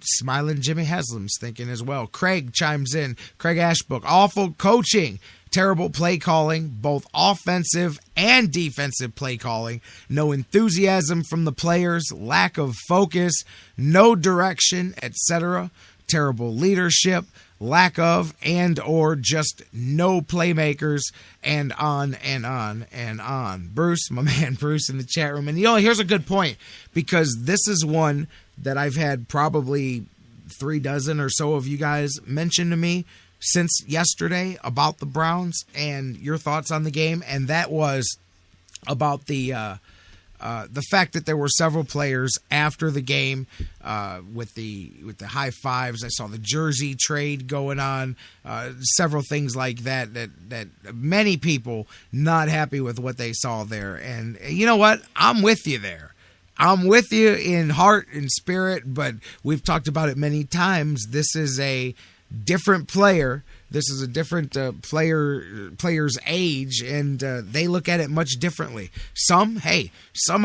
[SPEAKER 3] Smiling Jimmy Haslam's thinking as well. Craig chimes in. Craig Ashbrook, awful coaching. Terrible play calling, both offensive and defensive play calling. No enthusiasm from the players, lack of focus, no direction, etc. Terrible leadership, lack of and or just no playmakers, and on and on and on. Bruce, my man Bruce in the chat room. And here's a good point, because this is one that I've had probably 3 dozen or so of you guys mention to me since yesterday about the Browns and your thoughts on the game, and that was about the fact that there were several players after the game with the high fives. I saw the jersey trade going on, several things like that many people not happy with what they saw there. And you know what? I'm with you there. I'm with you in heart and spirit, but we've talked about it many times. This is a different player This is a different player's age, and they look at it much differently. Some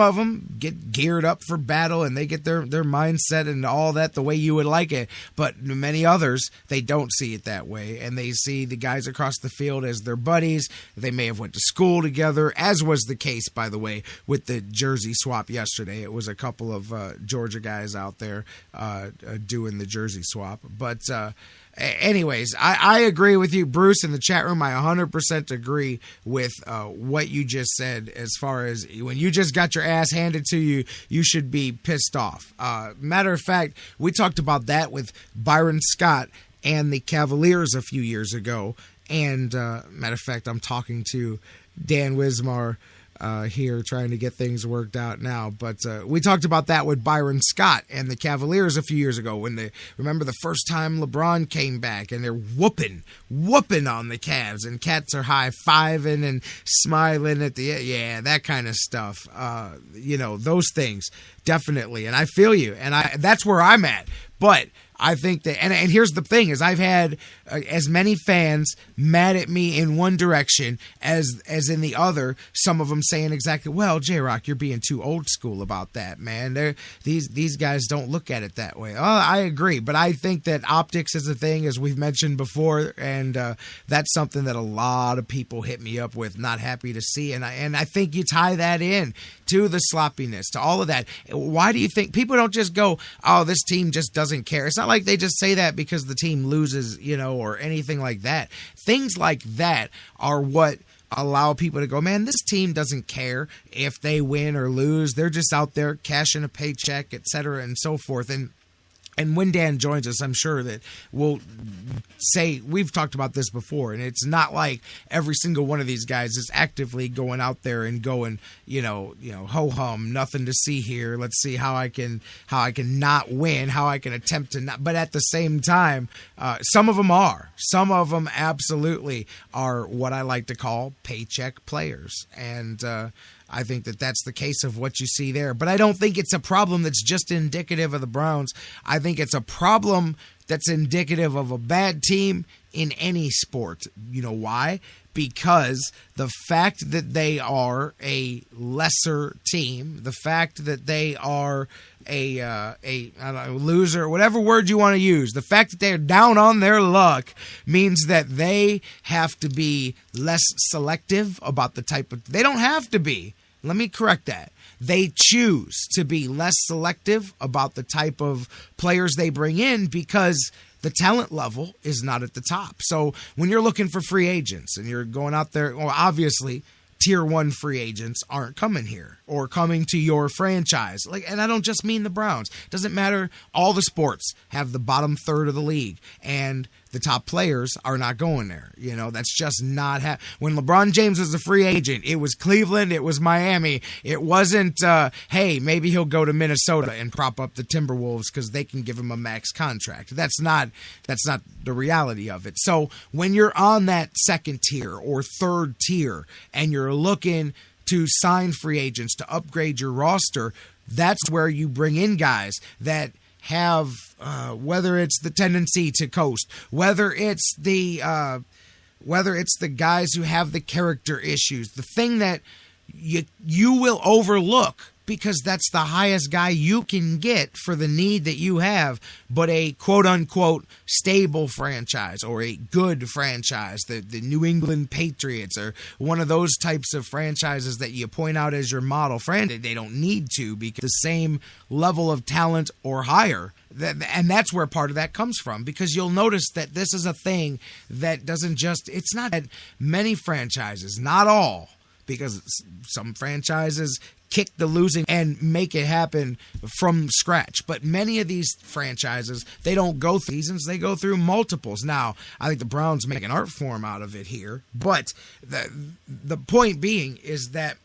[SPEAKER 3] of them get geared up for battle, and they get their mindset and all that the way you would like it. But many others, they don't see it that way, and they see the guys across the field as their buddies. They may have went to school together, as was the case, by the way, with the jersey swap yesterday. It was a couple of Georgia guys out there doing the jersey swap. But anyways, I agree with you, Bruce, in the chat room. I 100% agree with what you just said as far as when you just got your ass handed to you, you should be pissed off. Matter of fact, we talked about that with Byron Scott and the Cavaliers a few years ago. And matter of fact, I'm talking to Dan Wismar here trying to get things worked out now. But we talked about that with Byron Scott and the Cavaliers a few years ago when remember the first time LeBron came back and they're whooping on the Cavs and cats are high-fiving and smiling at that kind of stuff. Those things, definitely. And I feel you. And that's where I'm at. But I think that, and here's the thing, is I've had as many fans mad at me in one direction as in the other. Some of them saying exactly, well, J-Rocc, you're being too old school about that, man. These guys don't look at it that way. Oh, I agree, but I think that optics is a thing, as we've mentioned before, and that's something that a lot of people hit me up with, not happy to see, and I think you tie that in to the sloppiness, to all of that. Why do you think people don't just go, oh, this team just doesn't care? It's not like they just say that because the team loses, or anything like that. Things like that are what allow people to go, man, this team doesn't care if they win or lose. They're just out there cashing a paycheck, et cetera, and so forth. And when Dan joins us, I'm sure that we'll say, we've talked about this before, and it's not like every single one of these guys is actively going out there and going, ho-hum, nothing to see here. Let's see how I can not win, how I can attempt to not. But at the same time, some of them are. Some of them absolutely are what I like to call paycheck players. And I think that that's the case of what you see there. But I don't think it's a problem that's just indicative of the Browns. I think it's a problem that's indicative of a bad team in any sport. You know why? Because the fact that they are a lesser team, the fact that they are a loser, whatever word you want to use, the fact that they're down on their luck means that they have to be less selective about the type of... They don't have to be. Let me correct that. They choose to be less selective about the type of players they bring in because the talent level is not at the top. So when you're looking for free agents and you're going out there, well, obviously tier 1 free agents aren't coming here or coming to your franchise. And I don't just mean the Browns. It doesn't matter. All the sports have the bottom third of the league, and the top players are not going there. That's just not when LeBron James was a free agent, it was Cleveland, it was Miami. It wasn't, hey, maybe he'll go to Minnesota and prop up the Timberwolves because they can give him a max contract. That's not the reality of it. So when you're on that second tier or third tier and you're looking to sign free agents to upgrade your roster, that's where you bring in guys that have whether it's the tendency to coast, whether it's the guys who have the character issues, the thing that you will overlook because that's the highest guy you can get for the need that you have, but a quote-unquote stable franchise or a good franchise, the New England Patriots or one of those types of franchises that you point out as your model franchise. They don't need to because the same level of talent or higher. And that's where part of that comes from, because you'll notice that this is a thing that it's not that many franchises, not all, because some franchises kick the losing and make it happen from scratch. But many of these franchises, they don't go through seasons, they go through multiples. Now, I think the Browns make an art form out of it here, but the point being is that,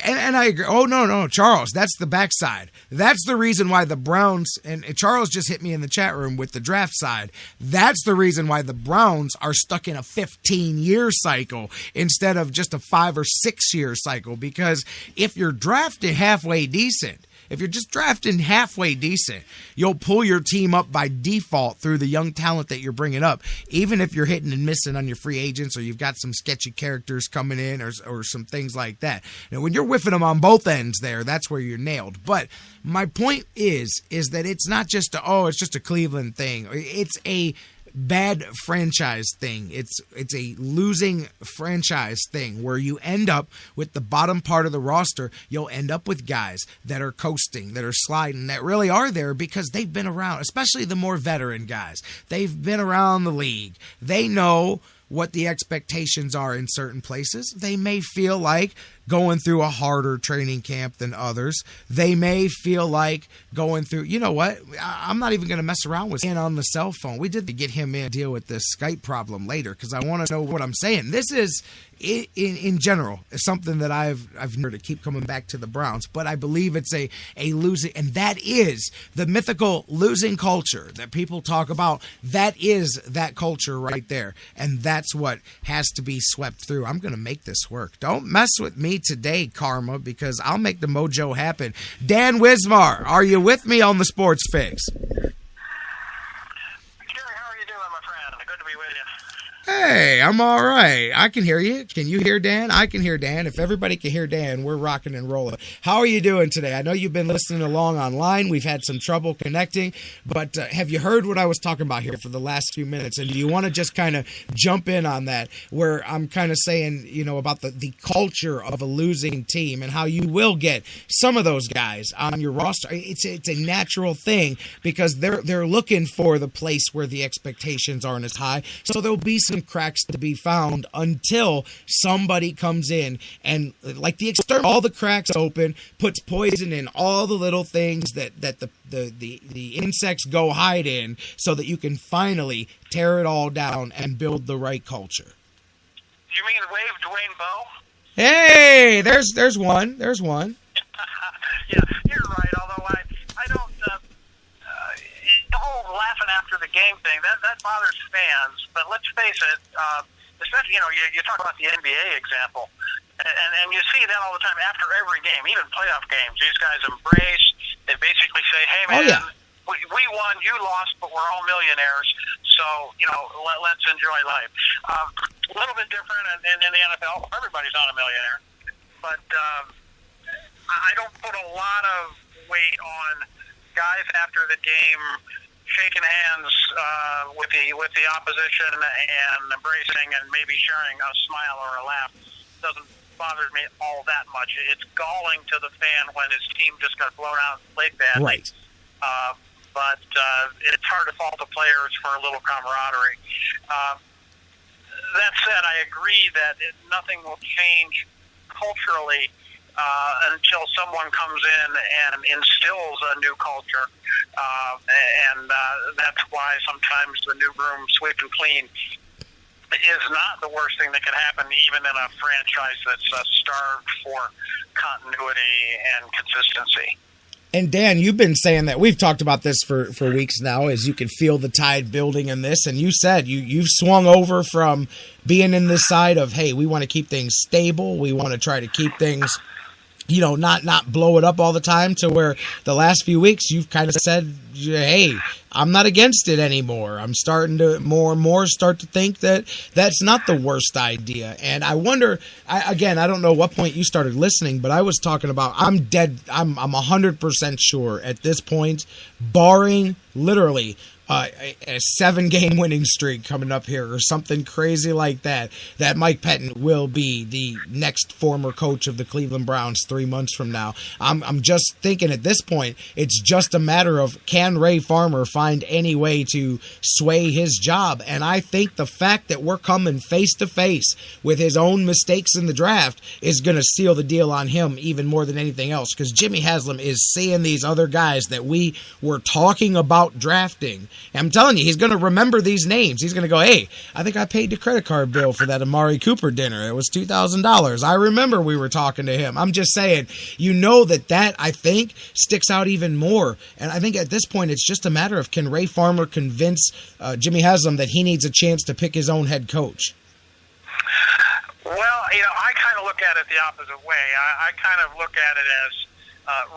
[SPEAKER 3] and I agree. Oh, no, Charles, that's the backside. That's the reason why the Browns, and Charles just hit me in the chat room with the draft side. That's the reason why the Browns are stuck in a 15-year cycle instead of just a 5 or 6 year cycle. Because if you're drafted halfway decent, if you're just drafting halfway decent, you'll pull your team up by default through the young talent that you're bringing up, even if you're hitting and missing on your free agents or you've got some sketchy characters coming in or some things like that. And when you're whiffing them on both ends there, that's where you're nailed. But my point is that it's not just it's just a Cleveland thing. It's a bad franchise thing. It's a losing franchise thing where you end up with the bottom part of the roster. You'll end up with guys that are coasting, that are sliding, that really are there because they've been around, especially the more veteran guys. They've been around the league. They know what the expectations are in certain places. They may feel like going through a harder training camp than others. They may feel like going through, you know what, I'm not even going to mess around with him on the cell phone. We did to get him in, deal with this Skype problem later because I want to know what I'm saying. This is, in general, something that I've heard to keep coming back to the Browns, but I believe it's a losing, and that is the mythical losing culture that people talk about. That is that culture right there, and that's what has to be swept through. I'm going to make this work. Don't mess with me today, Karma, because I'll make the mojo happen. Dan Wismar, are you with me on the Sports Fix? Hey, I'm all right. I can hear you. Can you hear Dan? I can hear Dan. If everybody can hear Dan, we're rocking and rolling. How are you doing today? I know you've been listening along online. We've had some trouble connecting, but have you heard what I was talking about here for the last few minutes? And do you want to just kind of jump in on that, where I'm kind of saying, about the culture of a losing team and how you will get some of those guys on your roster? It's a natural thing because they're looking for the place where the expectations aren't as high. So there'll be some cracks to be found until somebody comes in and, like the external, all the cracks open, puts poison in all the little things that the insects go hide in, so that you can finally tear it all down and build the right culture.
[SPEAKER 14] You mean wave Dwayne Bowe?
[SPEAKER 3] Hey, there's one. There's one.
[SPEAKER 14] Yeah, you're right. Although I don't. The whole laughing after the game thing that bothers fans. But let's face it, especially you talk about the NBA example, and you see that all the time after every game, even playoff games. These guys embrace. They basically say, "Hey man, we won, you lost, but we're all millionaires. So let's enjoy life." A little bit different in the NFL. Everybody's not a millionaire, but I don't put a lot of weight on guys after the game shaking hands with the opposition and embracing and maybe sharing a smile or a laugh. Doesn't bother me all that much. It's galling to the fan when his team just got blown out and played badly.
[SPEAKER 3] Right.
[SPEAKER 14] But it's hard to fault the players for a little camaraderie. That said, I agree that nothing will change culturally until someone comes in and instills a new culture. And that's why sometimes the new broom sweeping clean is not the worst thing that can happen, even in a franchise that's starved for continuity and consistency.
[SPEAKER 3] And Dan, you've been saying that, we've talked about this for weeks now, as you can feel the tide building in this. And you said you've swung over from being in this side of, hey, we want to keep things stable. We want to try to keep things, not blow it up all the time, to where the last few weeks you've kind of said, hey, I'm not against it anymore. I'm starting to more and more start to think that that's not the worst idea. And I wonder, I don't know what point you started listening, but I was talking about, I'm 100% sure at this point, barring literally a 7-game winning streak coming up here or something crazy like that Mike Pettin will be the next former coach of the Cleveland Browns 3 months from now. I'm just thinking at this point, it's just a matter of, can Ray Farmer find any way to sway his job? And I think the fact that we're coming face to face with his own mistakes in the draft is going to seal the deal on him even more than anything else, because Jimmy Haslam is seeing these other guys that we were talking about drafting. I'm telling you, he's going to remember these names. He's going to go, hey, I think I paid the credit card bill for that Amari Cooper dinner. It was $2,000. I remember we were talking to him. I'm just saying, that I think sticks out even more. And I think at this point, it's just a matter of, can Ray Farmer convince Jimmy Haslam that he needs a chance to pick his own head coach?
[SPEAKER 14] Well, I kind of look at it the opposite way. I kind of look at it as,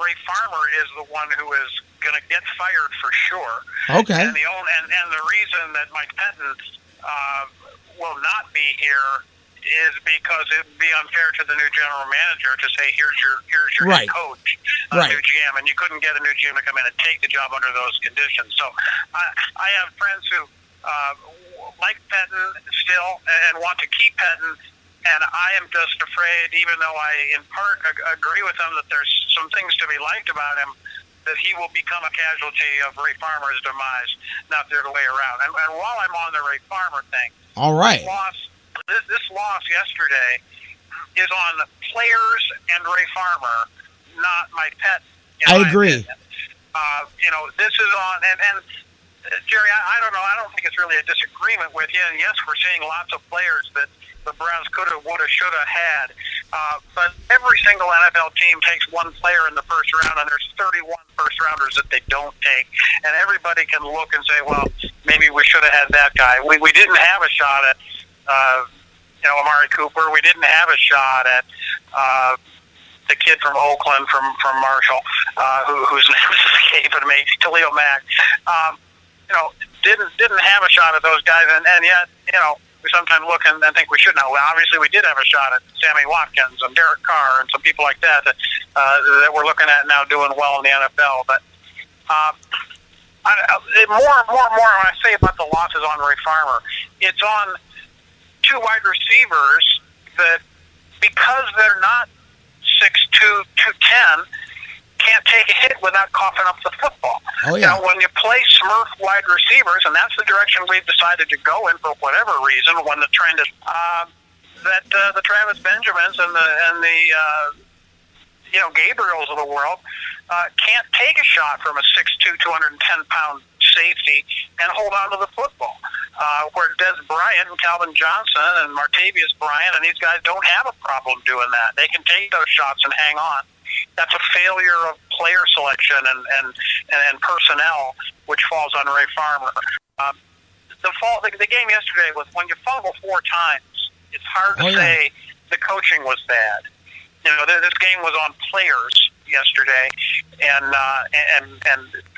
[SPEAKER 14] Ray Farmer is the one who is going to get fired for sure.
[SPEAKER 3] Okay.
[SPEAKER 14] And the reason that Mike Pettin will not be here is because it would be unfair to the new general manager to say, here's your
[SPEAKER 3] Right.
[SPEAKER 14] head coach,
[SPEAKER 3] Right.
[SPEAKER 14] new GM, and you couldn't get a new GM to come in and take the job under those conditions. So I have friends who like Pettin still and want to keep Pettin, and I am just afraid, even though I in part agree with them that there's some things to be liked about him, that he will become a casualty of Ray Farmer's demise, not the other way around. And while I'm on the Ray Farmer thing,
[SPEAKER 3] all right,
[SPEAKER 14] this loss yesterday is on players and Ray Farmer, not Mike Pettin.
[SPEAKER 3] I agree.
[SPEAKER 14] This is on, and Jerry, I don't know. I don't think it's really a disagreement with you. And yes, we're seeing lots of players that the Browns could have, would have, should have had. But every single NFL team takes one player in the first round, and there's 31 first-rounders that they don't take. And everybody can look and say, well, maybe we should have had that guy. We didn't have a shot at, Amari Cooper. We didn't have a shot at the kid from Oakland, from Marshall, whose name is escaping me, Khalil Mack. Didn't have a shot at those guys, and yet, we sometimes look and think we should know. Well, obviously, we did have a shot at Sammy Watkins and Derek Carr and some people like that we're looking at now doing well in the NFL. But more when I say about the losses on Ray Farmer, it's on two wide receivers that, because they're not 6'2", 210, can't take a hit without coughing up the football.
[SPEAKER 3] Oh, yeah.
[SPEAKER 14] When you play Smurf wide receivers, and that's the direction we've decided to go in for whatever reason, when the trend is that the Travis Benjamins and the Gabriels of the world can't take a shot from a 6'2", 210-pound safety and hold on to the football. Where Des Bryant and Calvin Johnson and Martavius Bryant and these guys don't have a problem doing that. They can take those shots and hang on. That's a failure of player selection and personnel, which falls on Ray Farmer. The game yesterday was when you fumble 4 times, it's hard to say the coaching was bad. This game was on players yesterday, and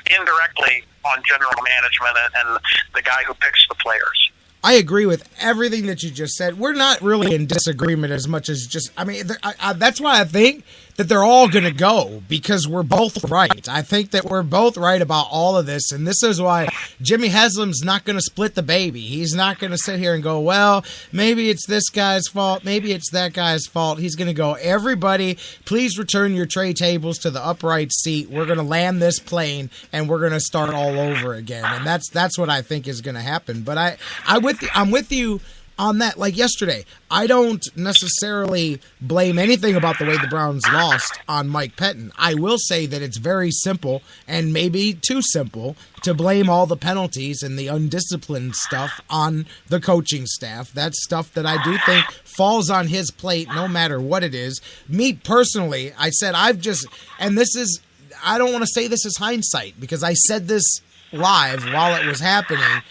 [SPEAKER 14] indirectly on general management and the guy who picks the players.
[SPEAKER 3] I agree with everything that you just said. We're not really in disagreement as much as just, that's why I think that they're all going to go, because we're both right. I think that we're both right about all of this, and this is why Jimmy Haslam's not going to split the baby. He's not going to sit here and go, well, maybe it's this guy's fault, maybe it's that guy's fault. He's going to go, everybody, please return your tray tables to the upright seat. We're going to land this plane, and we're going to start all over again, and that's what I think is going to happen. But I'm with you on that. Like yesterday, I don't necessarily blame anything about the way the Browns lost on Mike Pettin. I will say that it's very simple, and maybe too simple, to blame all the penalties and the undisciplined stuff on the coaching staff. That's stuff that I do think falls on his plate no matter what it is. Me personally, I said I don't want to say this is hindsight, because I said this live while it was happening.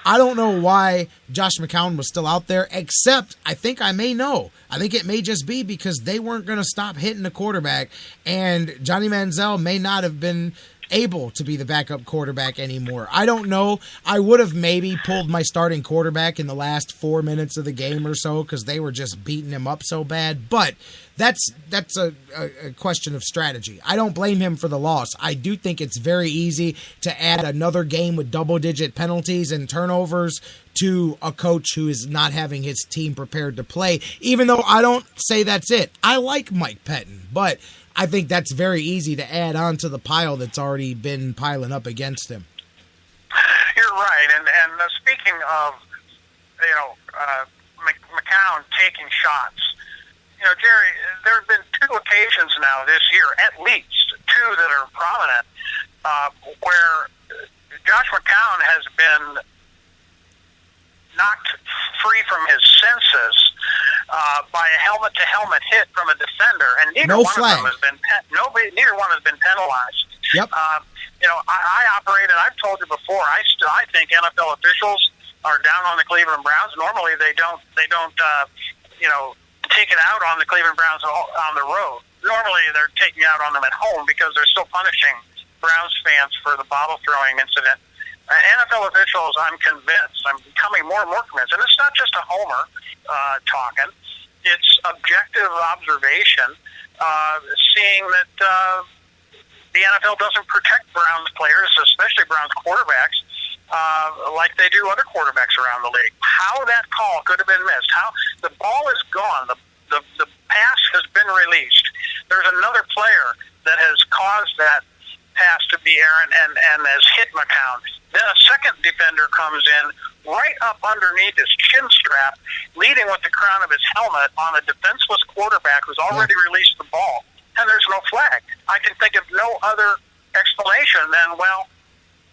[SPEAKER 3] I don't know why Josh McCown was still out there, except I think I may know. I think it may just be because they weren't going to stop hitting the quarterback, and Johnny Manziel may not have been able to be the backup quarterback anymore. I don't know. I would have maybe pulled my starting quarterback in the last 4 minutes of the game or so, because they were just beating him up so bad. But that's a question of strategy. I don't blame him for the loss. I do think it's very easy to add another game with double-digit penalties and turnovers to a coach who is not having his team prepared to play, even though I don't say that's it. I like Mike Pettin, but I think that's very easy to add on to the pile that's already been piling up against him.
[SPEAKER 14] You're right, and speaking of, McCown taking shots, Jerry, there have been 2 occasions now this year, at least 2 that are prominent, where Josh McCown has been knocked free from his senses by a helmet-to-helmet hit from a defender, and neither one has been penalized.
[SPEAKER 3] Yep.
[SPEAKER 14] I operate, and I've told you before, I think NFL officials are down on the Cleveland Browns. Normally, they don't take it out on the Cleveland Browns on the road. normally they're taking out on them at home because they're still punishing Browns fans for the bottle throwing incident. NFL officials, I'm convinced, I'm becoming more and more convinced, and it's not just a homer talking, it's objective observation, seeing that the NFL doesn't protect Browns players, especially Browns quarterbacks, like they do other quarterbacks around the league. How that call could have been missed, how the ball is gone, the pass has been released. There's another player that has caused that pass to be errant and has hit McCown. Then a second defender comes in right up underneath his chin strap, leading with the crown of his helmet on a defenseless quarterback who's already released the ball, and there's no flag. I can think of no other explanation than, well,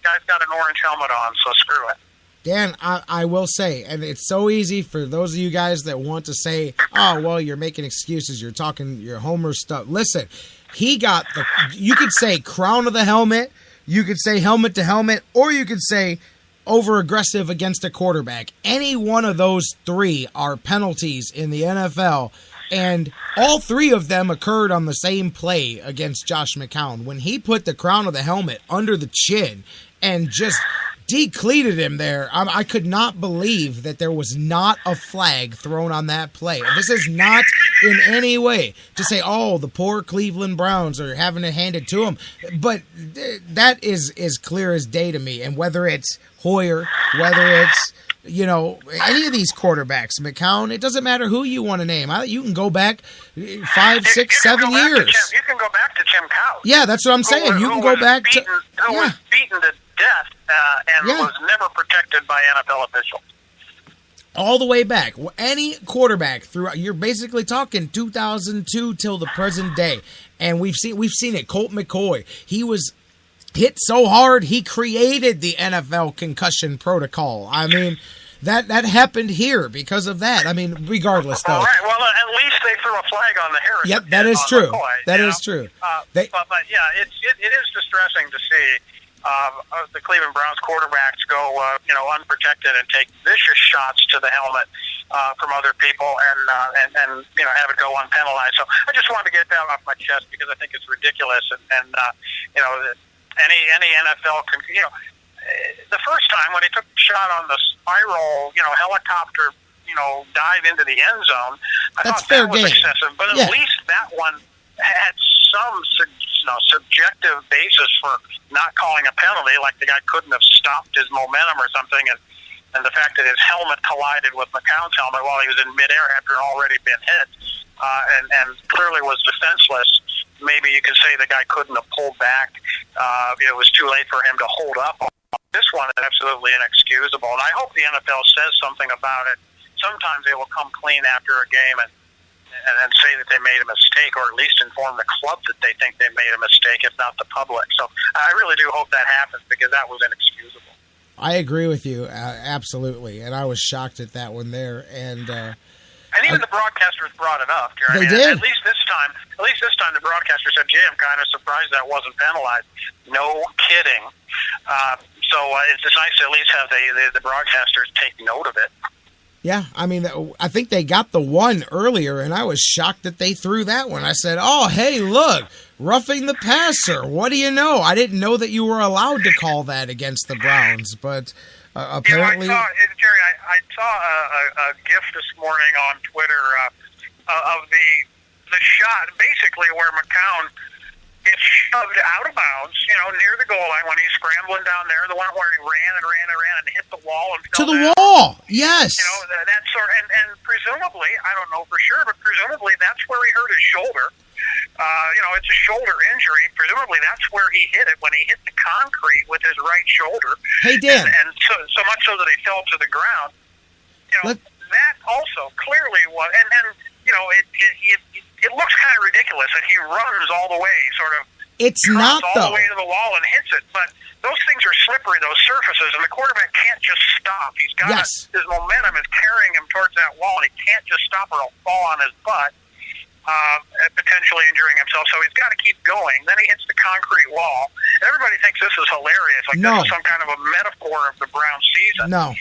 [SPEAKER 14] guy's got an orange helmet on, so screw it.
[SPEAKER 3] Dan, I will say, and it's so easy for those of you guys that want to say, oh, well, you're making excuses, you're talking your homer stuff. Listen, he got you could say crown of the helmet, you could say helmet to helmet, or you could say over-aggressive against a quarterback. Any one of those three are penalties in the NFL, and all three of them occurred on the same play against Josh McCown. When he put the crown of the helmet under the chin and just decleated him there, I could not believe that there was not a flag thrown on that play. This is not in any way to say, oh, the poor Cleveland Browns are having it handed to them. But that is as clear as day to me. And whether it's Hoyer, whether it's, any of these quarterbacks, McCown, it doesn't matter who you want to name. You can go back 5, 6, 7 years.
[SPEAKER 14] You can go back to Tim Couch.
[SPEAKER 3] Yeah, that's what I'm saying. You can go back to...
[SPEAKER 14] Who was beaten to death and was never protected by NFL officials.
[SPEAKER 3] All the way back. Any quarterback throughout, you're basically talking 2002 till the present day. And we've seen it. Colt McCoy, he was hit so hard, he created the NFL concussion protocol. I mean, that happened here because of that. I mean, regardless, though.
[SPEAKER 14] All right. Well, at least they threw a flag on the Harris.
[SPEAKER 3] Yep, that is true. McCoy, that is true.
[SPEAKER 14] But yeah, it is distressing to see the Cleveland Browns quarterbacks go, unprotected and take vicious shots to the helmet from other people and have it go unpenalized. So I just wanted to get that off my chest because I think it's ridiculous and any NFL can, the first time when he took the shot on the spiral, helicopter, dive into the end zone, I thought that was excessive. But at least that one had some subjective basis for not calling a penalty, like the guy couldn't have stopped his momentum or something, and the fact that his helmet collided with McCown's helmet while he was in midair after already been hit, and clearly was defenseless. Maybe you could say the guy couldn't have pulled back. It was too late for him to hold up. This one is absolutely inexcusable, and I hope the NFL says something about it. Sometimes they will come clean after a game and say that they made a mistake, or at least inform the club that they think they made a mistake, if not the public. So I really do hope that happens because that was inexcusable.
[SPEAKER 3] I agree with you, absolutely, and I was shocked at that one there. And
[SPEAKER 14] even the broadcasters brought it up, Jerry.
[SPEAKER 3] They did.
[SPEAKER 14] At least this time, the broadcaster said, "Gee, I'm kind of surprised that wasn't penalized." No kidding. So it's just nice to at least have the broadcasters take note of it.
[SPEAKER 3] Yeah, I mean, I think they got the one earlier, and I was shocked that they threw that one. I said, oh, hey, look, roughing the passer. What do you know? I didn't know that you were allowed to call that against the Browns, but apparently...
[SPEAKER 14] Jerry, I saw a GIF this morning on Twitter of the shot, basically where McCown gets shoved out of bounds, near the goal line when he's scrambling down there, the one where he ran and hit the wall and fell
[SPEAKER 3] to the
[SPEAKER 14] down.
[SPEAKER 3] wall. Yes.
[SPEAKER 14] That sort of, and presumably, I don't know for sure, but presumably that's where he hurt his shoulder. It's a shoulder injury. Presumably that's where he hit it when he hit the concrete with his right shoulder.
[SPEAKER 3] Hey, Dan.
[SPEAKER 14] And so much so that he fell to the ground. That also clearly was, and it looks kind of ridiculous that he runs all the way, sort of.
[SPEAKER 3] It's not,
[SPEAKER 14] all the way to the wall and hits it, but those things are slippery, those surfaces, and the quarterback can't just stop. He's got his momentum is carrying him towards that wall, and he can't just stop or he'll fall on his butt, potentially injuring himself. So he's got to keep going. Then he hits the concrete wall. And everybody thinks this is hilarious, like this is some kind of a metaphor of the Browns season.
[SPEAKER 3] No.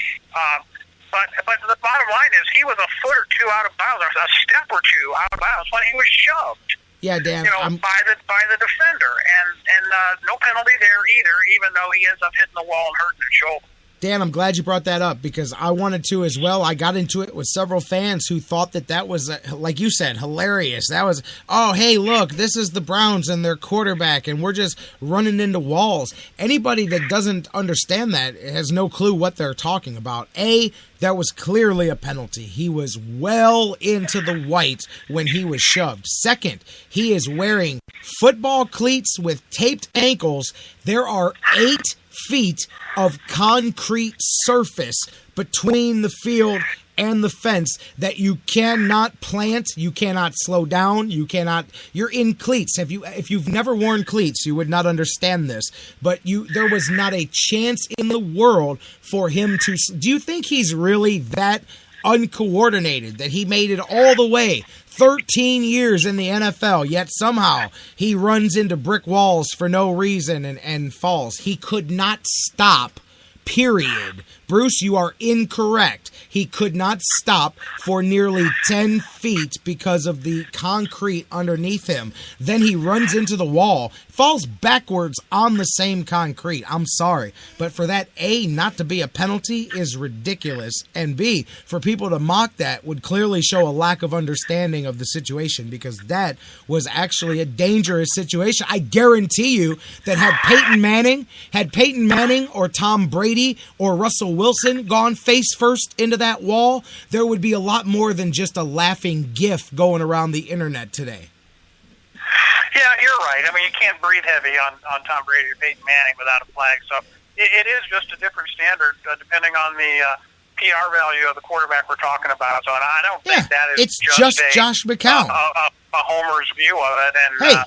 [SPEAKER 14] But the bottom line is he was a foot or two out of bounds, or a step or two out of bounds when he was shoved.
[SPEAKER 3] Yeah, Dan.
[SPEAKER 14] By the defender, and no penalty there either, even though he ends up hitting the wall and hurting his shoulder.
[SPEAKER 3] Dan, I'm glad you brought that up because I wanted to as well. I got into it with several fans who thought that was, like you said, hilarious. That was, oh, hey, look, this is the Browns and their quarterback, and we're just running into walls. Anybody that doesn't understand that has no clue what they're talking about. That was clearly a penalty. He was well into the white when he was shoved. Second, he is wearing football cleats with taped ankles. There are 8 feet of concrete surface between the field and the fence that you cannot plant, you cannot slow down, you're in cleats. If you've never worn cleats, you would not understand this, but there was not a chance in the world for him to. Do you think he's really that uncoordinated that he made it all the way 13 years in the NFL, yet somehow he runs into brick walls for no reason and falls? He could not stop, period. Bruce, you are incorrect. He could not stop for nearly 10 feet because of the concrete underneath him. Then he runs into the wall, falls backwards on the same concrete. I'm sorry, but for that, A, not to be a penalty is ridiculous, and B, for people to mock that would clearly show a lack of understanding of the situation because that was actually a dangerous situation. I guarantee you that had Peyton Manning or Tom Brady or Russell Wilson gone face first into that wall, there would be a lot more than just a laughing gif going around the internet today.
[SPEAKER 14] Yeah, you're right. I mean, you can't breathe heavy on Tom Brady or Peyton Manning without a flag. So it is just a different standard depending on the PR value of the quarterback we're talking about. So I don't think that is
[SPEAKER 3] just Josh McCown.
[SPEAKER 14] A homer's view of it. And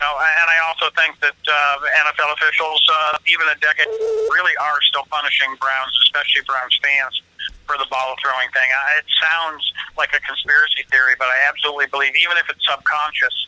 [SPEAKER 14] and I also think that NFL officials, even a decade, really are still punishing Browns, especially Browns fans, for the ball throwing thing. It sounds like a conspiracy theory, but I absolutely believe, even if it's subconscious,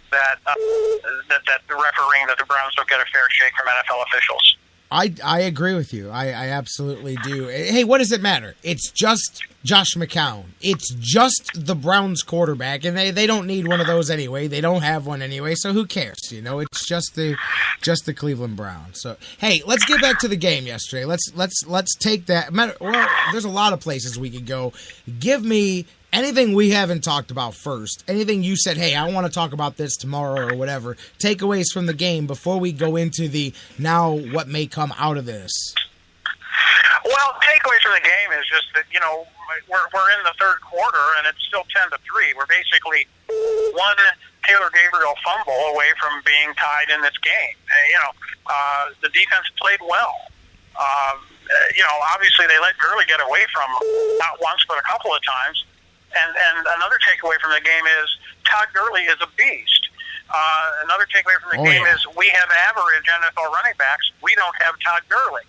[SPEAKER 14] that the refereeing, that the Browns don't get a fair shake from NFL officials.
[SPEAKER 3] I agree with you. I absolutely do. Hey, what does it matter? It's just Josh McCown. It's just the Browns quarterback, and they don't need one of those anyway. They don't have one anyway, so who cares? It's just the Cleveland Browns. So hey, let's get back to the game yesterday. Let's take that. Well, there's a lot of places we could go. Give me anything we haven't talked about first. Anything you said, hey, I want to talk about this tomorrow or whatever. Takeaways from the game before we go into the now what may come out of this.
[SPEAKER 14] Well, takeaways from the game is just that, we're in the third quarter and it's still 10-3. We're basically one Taylor Gabriel fumble away from being tied in this game. The defense played well. Obviously they let Gurley get away from him, not once but a couple of times. And another takeaway from the game is Todd Gurley is a beast. Another takeaway from the game is we have average NFL running backs. We don't have Todd Gurley.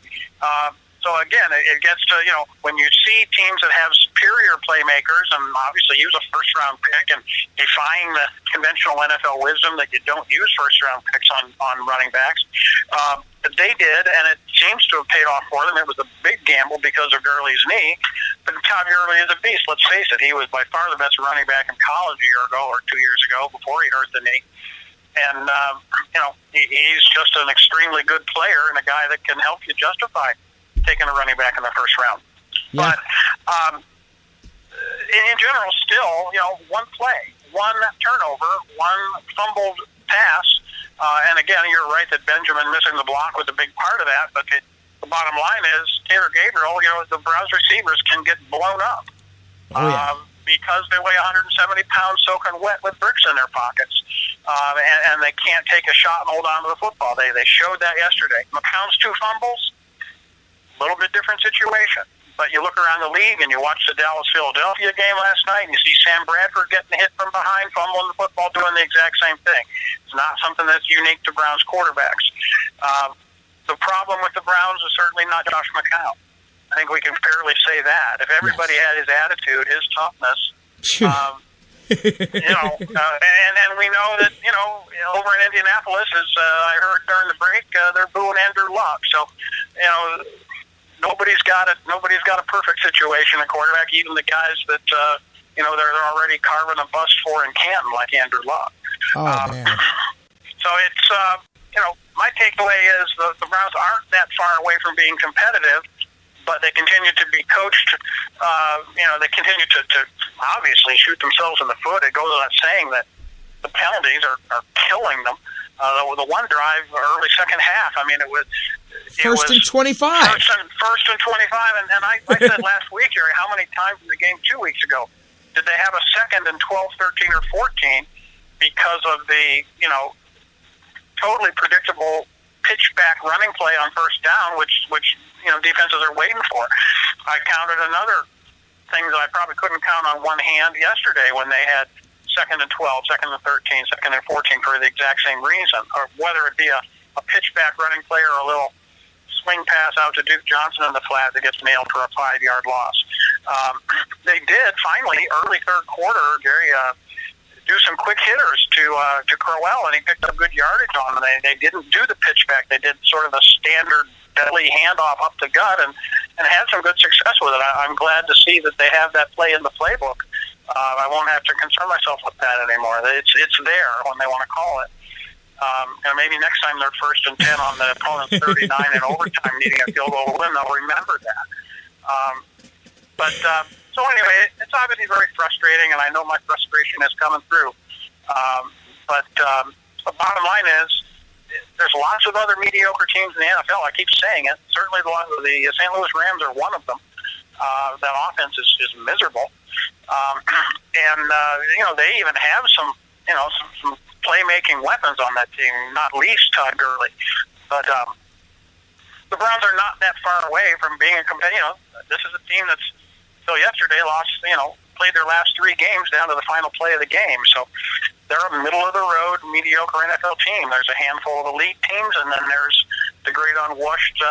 [SPEAKER 14] So again, it gets to, when you see teams that have superior playmakers, and obviously he was a first-round pick, and defying the conventional NFL wisdom that you don't use first-round picks on running backs, they did, and it seems to have paid off for them. It was a big gamble because of Gurley's knee, but Todd Gurley is a beast. Let's face it, he was by far the best running back in college a year ago or 2 years ago before he hurt the knee. And, he's just an extremely good player and a guy that can help you justify taking a running back in the first round. Yeah. But in general, still, one play, one turnover, one fumbled pass. And again, you're right that Benjamin missing the block was a big part of that. But the bottom line is Taylor Gabriel, the Browns receivers can get blown up because they weigh 170 pounds soaking wet with bricks in their pockets. And they can't take a shot and hold on to the football. They showed that yesterday. McCown's 2 fumbles, a little bit different situation. But you look around the league and you watch the Dallas-Philadelphia game last night and you see Sam Bradford getting hit from behind, fumbling the football, doing the exact same thing. It's not something that's unique to Browns quarterbacks. The problem with the Browns is certainly not Josh McCown. I think we can fairly say that. If everybody had his attitude, his toughness, and we know that, over in Indianapolis, as I heard during the break, they're booing Andrew Luck. So, nobody's got a perfect situation at quarterback, even the guys that, they're already carving a bust for in Canton, like Andrew Luck.
[SPEAKER 3] Oh, man.
[SPEAKER 14] So it's, my takeaway is the Browns aren't that far away from being competitive, but they continue to be coached. They continue to obviously shoot themselves in the foot. It goes without saying that the penalties are killing them. The one drive early second half, I mean, it was
[SPEAKER 3] First and 25.
[SPEAKER 14] First and 25, and I said last week, Jerry, how many times in the game 2 weeks ago did they have a second and 12, 13, or 14 because of the, totally predictable pitch-back running play on first down, which defenses are waiting for. I counted another thing that I probably couldn't count on one hand yesterday when they had second and 12, second and 13, second and 14 for the exact same reason, or whether it be a pitch-back running play or a little swing pass out to Duke Johnson in the flat that gets nailed for a 5-yard loss. They did finally, early third quarter, Jerry, do some quick hitters to Crowell, and he picked up good yardage on them. They didn't do the pitchback. They did sort of a standard belly handoff up the gut and had some good success with it. I'm glad to see that they have that play in the playbook. I won't have to concern myself with that anymore. It's there when they want to call it. And maybe next time they're 1st and 10 on the opponent's 39 in overtime, needing a field goal to win, they'll remember that. So anyway, it's obviously very frustrating, and I know my frustration is coming through. But the bottom line is, there's lots of other mediocre teams in the NFL. I keep saying it. Certainly the St. Louis Rams are one of them. That offense is miserable. They even have some playmaking weapons on that team, not least Todd Gurley. But the Browns are not that far away from being a competitor. This is a team that's, till yesterday, played their last 3 games down to the final play of the game. So they're a middle-of-the-road, mediocre NFL team. There's a handful of elite teams, and then there's the great unwashed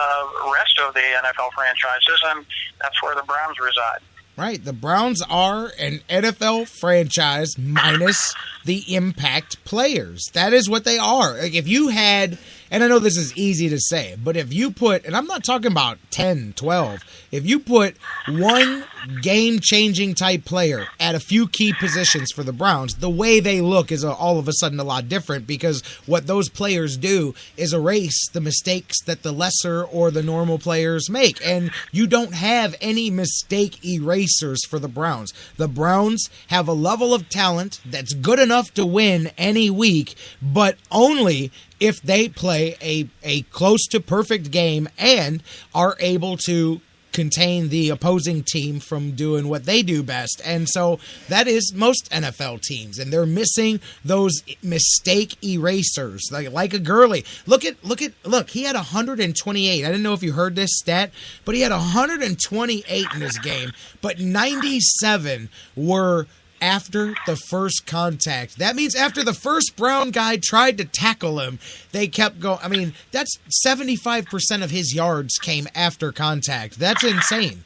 [SPEAKER 14] rest of the NFL franchises, and that's where the Browns reside.
[SPEAKER 3] Right. The Browns are an NFL franchise minus the impact players. That is what they are. Like if you had, and I know this is easy to say, but if you put, and I'm not talking about 10, 12, if you put one game-changing type player at a few key positions for the Browns, the way they look is all of a sudden a lot different, because what those players do is erase the mistakes that the lesser or the normal players make. And you don't have any mistake erasers for the Browns. The Browns have a level of talent that's good enough to win any week, but only if they play a close to perfect game and are able to contain the opposing team from doing what they do best. And so that is most NFL teams, and they're missing those mistake erasers like a Gurley. Look, he had 128. I didn't know if you heard this stat, but he had 128 in this game, but 97 were after the first contact. That means after the first Brown guy tried to tackle him, they kept going. I mean, that's 75% of his yards came after contact. That's insane.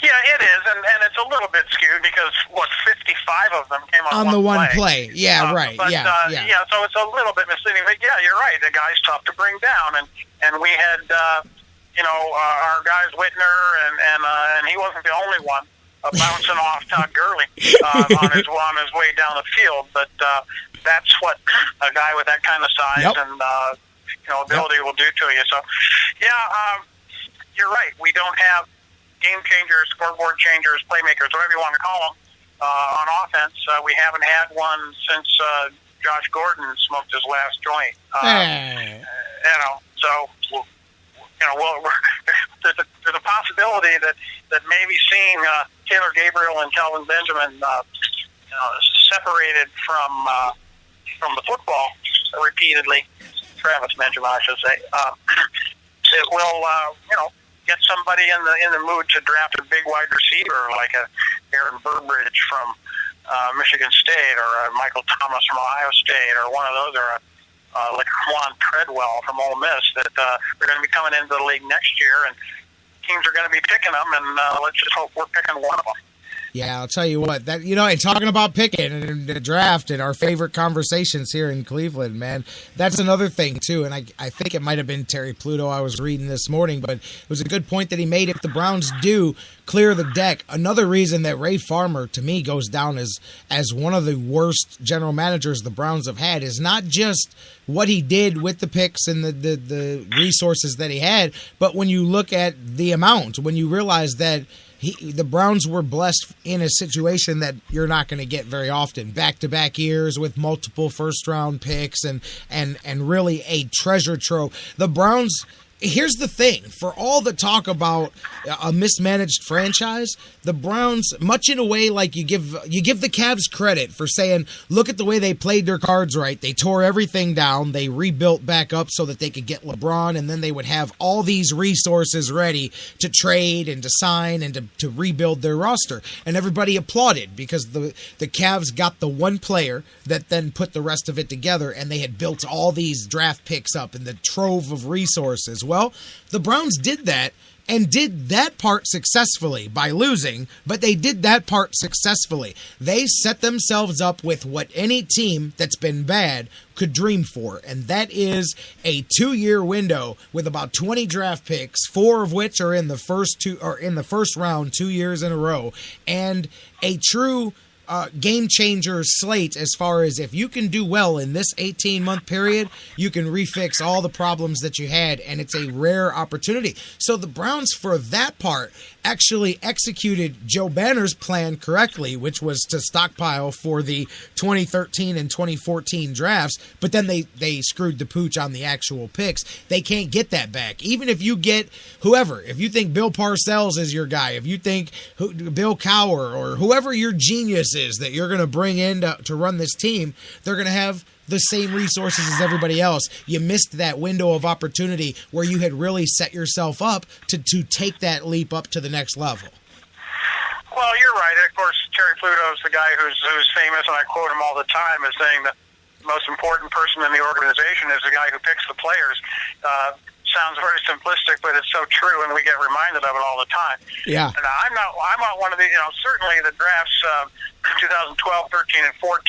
[SPEAKER 14] Yeah, it is, and it's a little bit skewed because, 55 of them came on
[SPEAKER 3] the one play. Yeah, right.
[SPEAKER 14] So it's a little bit misleading. But yeah, you're right. The guy's tough to bring down, and we had, our guys Whitner, and he wasn't the only one bouncing off Todd Gurley on his way down the field. But that's what a guy with that kind of size and ability will do to you. So, you're right. We don't have game changers, scoreboard changers, playmakers, whatever you want to call them, on offense. We haven't had one since Josh Gordon smoked his last joint. There's a possibility that maybe seeing Taylor Gabriel and Calvin Benjamin separated from the football repeatedly, Travis Benjamin, I should say, it will get somebody in the mood to draft a big wide receiver like a Aaron Burbridge from Michigan State, or a Michael Thomas from Ohio State, or one of those, or like Juan Treadwell from Ole Miss, that are going to be coming into the league next year, and teams are going to be picking them, and let's just hope we're picking one of them.
[SPEAKER 3] Yeah, I'll tell you what, that and talking about picking and the draft and our favorite conversations here in Cleveland, man, that's another thing too. And I think it might have been Terry Pluto I was reading this morning, but it was a good point that he made. If the Browns do clear the deck, another reason that Ray Farmer to me goes down as one of the worst general managers the Browns have had is not just what he did with the picks and the resources that he had, but when you look at the amount, when you realize that the Browns were blessed in a situation that you're not going to get very often. Back-to-back years with multiple first-round picks and really a treasure trove. The Browns, here's the thing. For all the talk about a mismanaged franchise, the Browns, much in a way like you give the Cavs credit for saying, look at the way they played their cards right. They tore everything down. They rebuilt back up so that they could get LeBron, and then they would have all these resources ready to trade and to sign and to rebuild their roster. And everybody applauded because the Cavs got the one player that then put the rest of it together, and they had built all these draft picks up and the trove of resources. Well, the Browns did that and did that part successfully by losing, but they did that part successfully. They set themselves up with what any team that's been bad could dream for, and that is a 2-year window with about 20 draft picks, 4 of which are in the first round 2 years in a row, and a true game changer slate as far as if you can do well in this 18-month period, you can refix all the problems that you had, and it's a rare opportunity. So the Browns, for that part, actually executed Joe Banner's plan correctly, which was to stockpile for the 2013 and 2014 drafts, but then they screwed the pooch on the actual picks. They can't get that back. Even if you get whoever, if you think Bill Parcells is your guy, if you think Bill Cowher or whoever your genius is that you're going to bring in to run this team, they're going to have the same resources as everybody else. You missed that window of opportunity where you had really set yourself up to take that leap up to the next level.
[SPEAKER 14] Well, you're right. Of course, Terry Pluto's the guy who's famous, and I quote him all the time, as saying that the most important person in the organization is the guy who picks the players. Sounds very simplistic, but it's so true, and we get reminded of it all the time.
[SPEAKER 3] Yeah.
[SPEAKER 14] And I'm not one of the, certainly the drafts 2012, 13, and 14,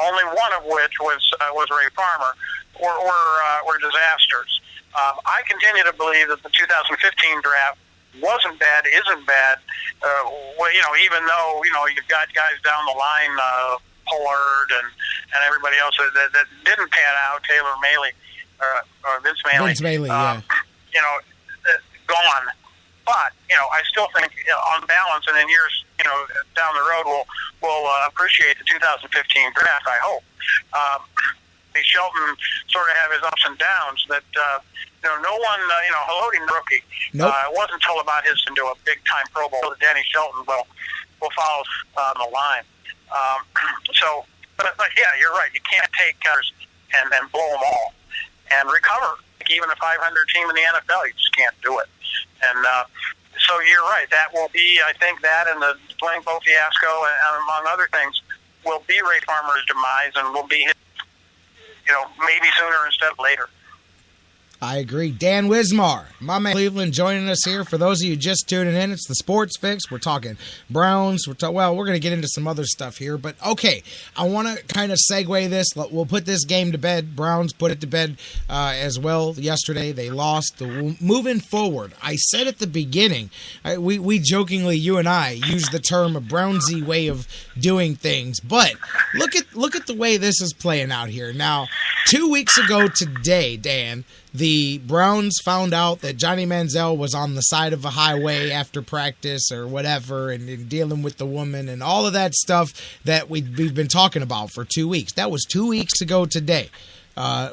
[SPEAKER 14] only one of which was Ray Farmer, were disasters. I continue to believe that the 2015 draft wasn't bad, isn't bad. Even though you've got guys down the line, Pollard and everybody else that didn't pan out, Taylor Maley. Or Vince Maley.
[SPEAKER 3] Yeah.
[SPEAKER 14] Gone. But, I still think on balance and in years, down the road, we'll appreciate the 2015 draft, I hope. Shelton sort of have his ups and downs that, no one, Haloti rookie.
[SPEAKER 3] Nope.
[SPEAKER 14] It wasn't until about his into a big-time Pro Bowl that Danny Shelton will follow the line. But yeah, you're right. You can't take guys and blow them all and recover. Even a 500 team in the NFL, you just can't do it. And so you're right. That will be, I think, that and the Blaine Bowe fiasco, and among other things, will be Ray Farmer's demise and will be his, maybe sooner instead of later.
[SPEAKER 3] I agree. Dan Wismar, my man Cleveland, joining us here. For those of you just tuning in, it's the Sports Fix. We're talking Browns. We're going to get into some other stuff here. But, okay, I want to kind of segue this. We'll put this game to bed. Browns put it to bed as well yesterday. They lost. Moving forward, I said at the beginning, we jokingly, you and I, used the term a Brownsy way of doing things. But look at the way this is playing out here. Now, 2 weeks ago today, Dan, the Browns found out that Johnny Manziel was on the side of a highway after practice or whatever and dealing with the woman and all of that stuff that we've been talking about for 2 weeks. That was 2 weeks ago today.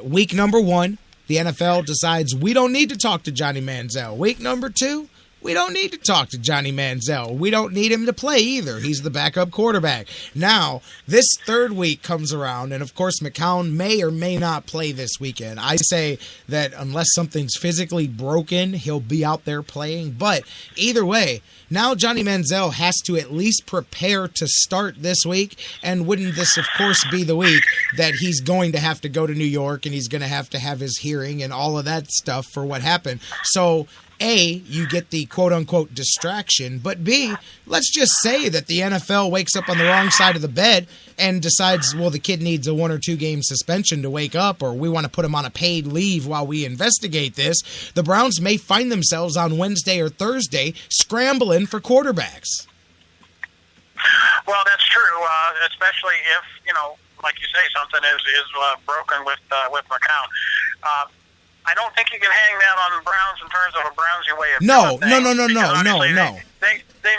[SPEAKER 3] Week number 1, the NFL decides we don't need to talk to Johnny Manziel. Week number 2, we don't need to talk to Johnny Manziel. We don't need him to play either. He's the backup quarterback. Now, this third week comes around, and of course, McCown may or may not play this weekend. I say that unless something's physically broken, he'll be out there playing. But either way, now Johnny Manziel has to at least prepare to start this week, and wouldn't this, of course, be the week that he's going to have to go to New York, and he's going to have his hearing and all of that stuff for what happened. So A, you get the quote-unquote distraction, but B, let's just say that the NFL wakes up on the wrong side of the bed and decides, well, the kid needs a 1 or 2 game suspension to wake up, or we want to put him on a paid leave while we investigate this. The Browns may find themselves on Wednesday or Thursday scrambling for quarterbacks.
[SPEAKER 14] Well, that's true, especially if, like you say, something is broken with McCown. I don't think you can hang that on the Browns in terms of a Brownsy way of
[SPEAKER 3] No.
[SPEAKER 14] They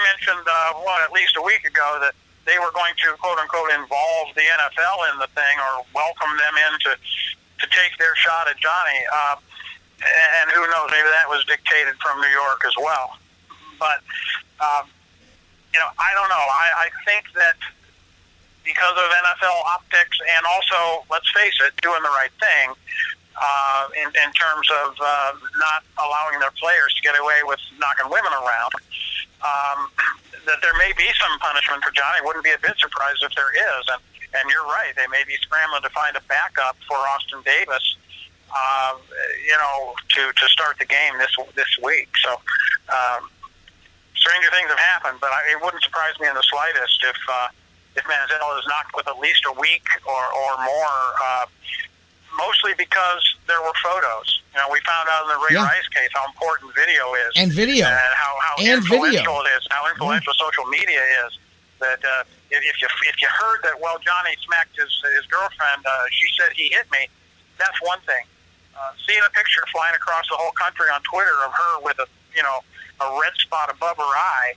[SPEAKER 14] mentioned, at least a week ago that they were going to, quote-unquote, involve the NFL in the thing or welcome them in to take their shot at Johnny. And who knows, maybe that was dictated from New York as well. But, I don't know. I think that because of NFL optics and also, let's face it, doing the right thing, in terms of not allowing their players to get away with knocking women around, that there may be some punishment for Johnny. Wouldn't be a bit surprised if there is. And you're right, they may be scrambling to find a backup for Austin Davis, to start the game this week. So stranger things have happened, but it wouldn't surprise me in the slightest if Manziel is knocked with at least a week or more. Mostly because there were photos. We found out in the Ray Rice case how important video is.
[SPEAKER 3] And video.
[SPEAKER 14] And how influential it is, how influential social media is. That if you heard that, Johnny smacked his girlfriend, she said he hit me, that's one thing. Seeing a picture flying across the whole country on Twitter of her with a red spot above her eye,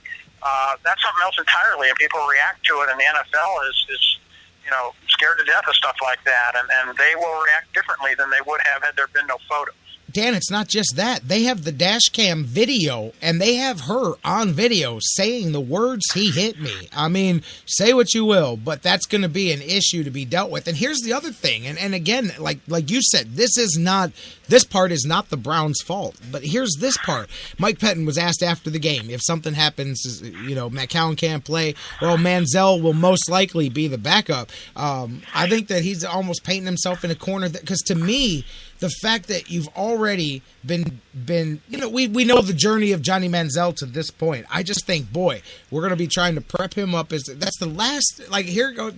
[SPEAKER 14] that's something else entirely, and people react to it, and the NFL is scared to death of stuff like that, and they will react differently than they would have had there been no photos.
[SPEAKER 3] Dan, it's not just that. They have the dash cam video, and they have her on video saying the words, he hit me. I mean, say what you will, but that's going to be an issue to be dealt with. And here's the other thing, and again, like you said, this part is not the Browns' fault. But here's this part. Mike Pettin was asked after the game, if something happens, McCown can't play, well, Manziel will most likely be the backup. I think that he's almost painting himself in a corner, because to me, the fact that you've already been we know the journey of Johnny Manziel to this point. I just think, boy, we're going to be trying to prep him up. That's the last, here it goes,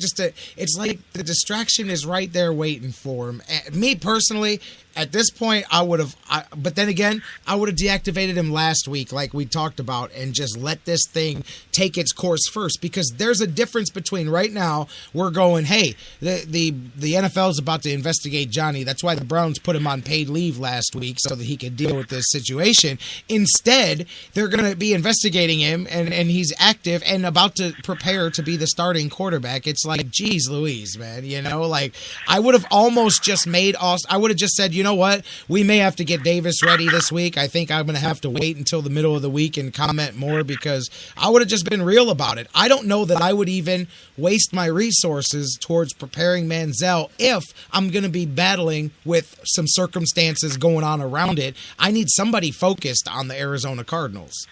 [SPEAKER 3] it's like the distraction is right there waiting for him. Me personally, at this point, but then again, I would have deactivated him last week, like we talked about, and just let this thing take its course first, because there's a difference between right now, we're going, hey, the NFL is about to investigate Johnny. That's why the Browns put him on paid leave last week so that he could deal with this situation. Instead, they're going to be investigating him, and he's active and about to prepare to be the starting quarterback. It's like, geez Louise, man, I would have almost just I would have just said, you know what, we may have to get Davis ready this week. I think I'm going to have to wait until the middle of the week and comment more, because I would have just been real about it. I don't know that I would even waste my resources towards preparing Manziel if I'm going to be battling with some circumstances going on around it. I need somebody focused on the Arizona Cardinals.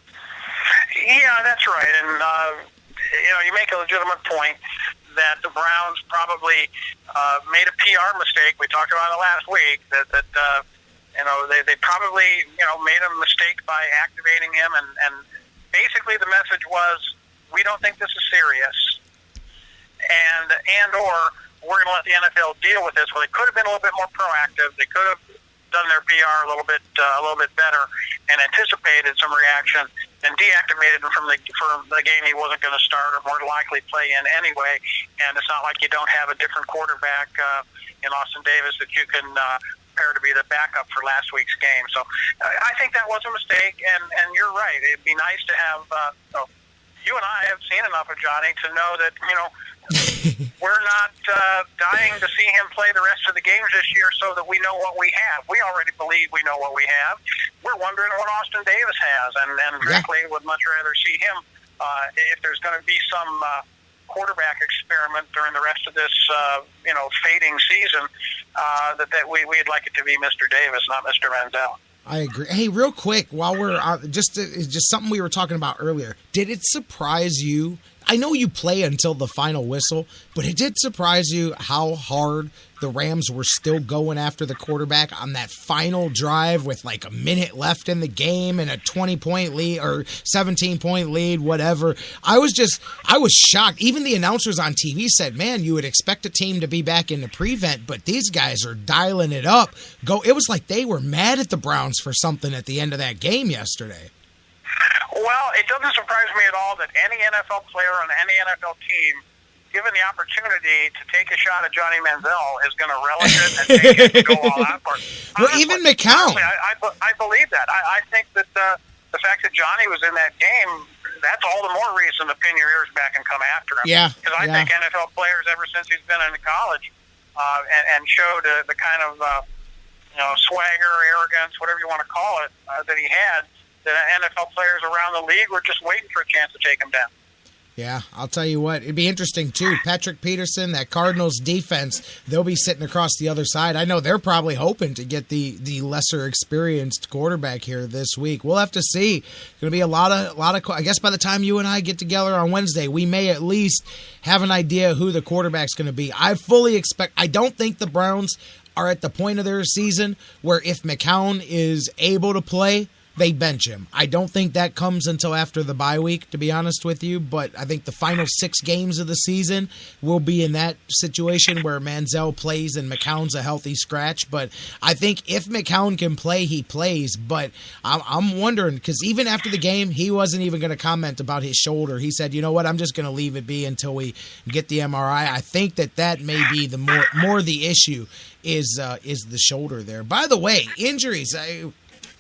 [SPEAKER 14] Yeah, that's right. And, you make a legitimate point that the Browns probably made a PR mistake. We talked about it last week, that they probably, made a mistake by activating him. And basically the message was, we don't think this is serious. Or we're going to let the NFL deal with this. Well, they could have been a little bit more proactive. They could have done their PR a little bit better and anticipated some reaction and deactivated him from the game he wasn't going to start or more likely play in anyway. And it's not like you don't have a different quarterback in Austin Davis that you can prepare to be the backup for last week's game. So I think that was a mistake, and you're right. It'd be nice to have you and I have seen enough of Johnny to know that, we're not dying to see him play the rest of the games this year so that we know what we have. We already believe we know what we have. We're wondering what Austin Davis has, and frankly, would much rather see him if there's going to be some quarterback experiment during the rest of this, fading season, that we'd like it to be Mr. Davis, not Mr. Manziel.
[SPEAKER 3] I agree. Hey, real quick, while we're just something we were talking about earlier, did it surprise you I know you play until the final whistle, but it did surprise you how hard the Rams were still going after the quarterback on that final drive with like a minute left in the game and a 20-point lead or 17-point lead, whatever. I was shocked. Even the announcers on TV said, man, you would expect a team to be back in the prevent, but these guys are dialing it up. It was like they were mad at the Browns for something at the end of that game yesterday.
[SPEAKER 14] Well, it doesn't surprise me at all that any NFL player on any NFL team, given the opportunity to take a shot at Johnny Manziel, is going to relish it and take it and go all out for it.
[SPEAKER 3] Well, even McCown.
[SPEAKER 14] I believe that. I think that the fact that Johnny was in that game, that's all the more reason to pin your ears back and come after him.
[SPEAKER 3] Yeah.
[SPEAKER 14] Because I think NFL players, ever since he's been in college, and showed the kind of swagger, arrogance, whatever you want to call it, that he had, the NFL players around the league were just waiting for a chance to take him down.
[SPEAKER 3] Yeah, I'll tell you what, it'd be interesting too. Patrick Peterson, that Cardinals defense, they'll be sitting across the other side. I know they're probably hoping to get the lesser experienced quarterback here this week. We'll have to see. Going to be a lot of. I guess by the time you and I get together on Wednesday, we may at least have an idea who the quarterback's going to be. I fully expect. I don't think the Browns are at the point of their season where if McCown is able to play, they bench him. I don't think that comes until after the bye week, to be honest with you, but I think the final 6 games of the season will be in that situation where Manziel plays and McCown's a healthy scratch. But I think if McCown can play, he plays. But I'm wondering, because even after the game, he wasn't even going to comment about his shoulder. He said, you know what, I'm just going to leave it be until we get the MRI. I think that may be the more the issue is the shoulder there. By the way, injuries.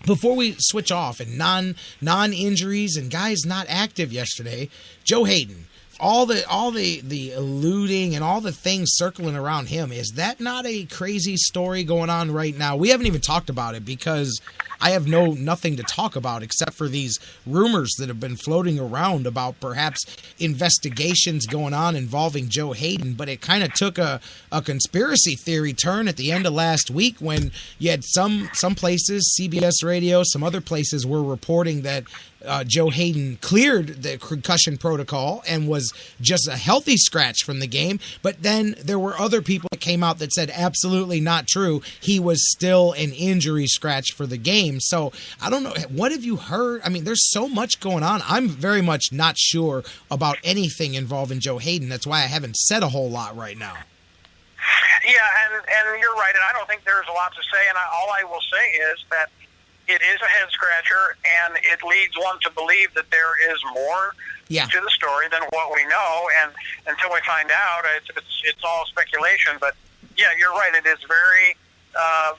[SPEAKER 3] Before we switch off and non-injuries and guys not active yesterday, Joe Hayden, all the eluding and all the things circling around him, is that not a crazy story going on right now? We haven't even talked about it because I have nothing to talk about except for these rumors that have been floating around about perhaps investigations going on involving Joe Hayden. But it kind of took a conspiracy theory turn at the end of last week when you had some places, CBS Radio, some other places were reporting that Joe Hayden cleared the concussion protocol and was just a healthy scratch from the game. But then there were other people that came out that said absolutely not true. He was still an injury scratch for the game. So I don't know. What have you heard? I mean, there's so much going on. I'm very much not sure about anything involving Joe Hayden. That's why I haven't said a whole lot right now.
[SPEAKER 14] Yeah, and you're right. And I don't think there's a lot to say. And all I will say is that it is a head-scratcher, and it leads one to believe that there is more to the story than what we know. And until we find out, it's all speculation. But, yeah, you're right. It is very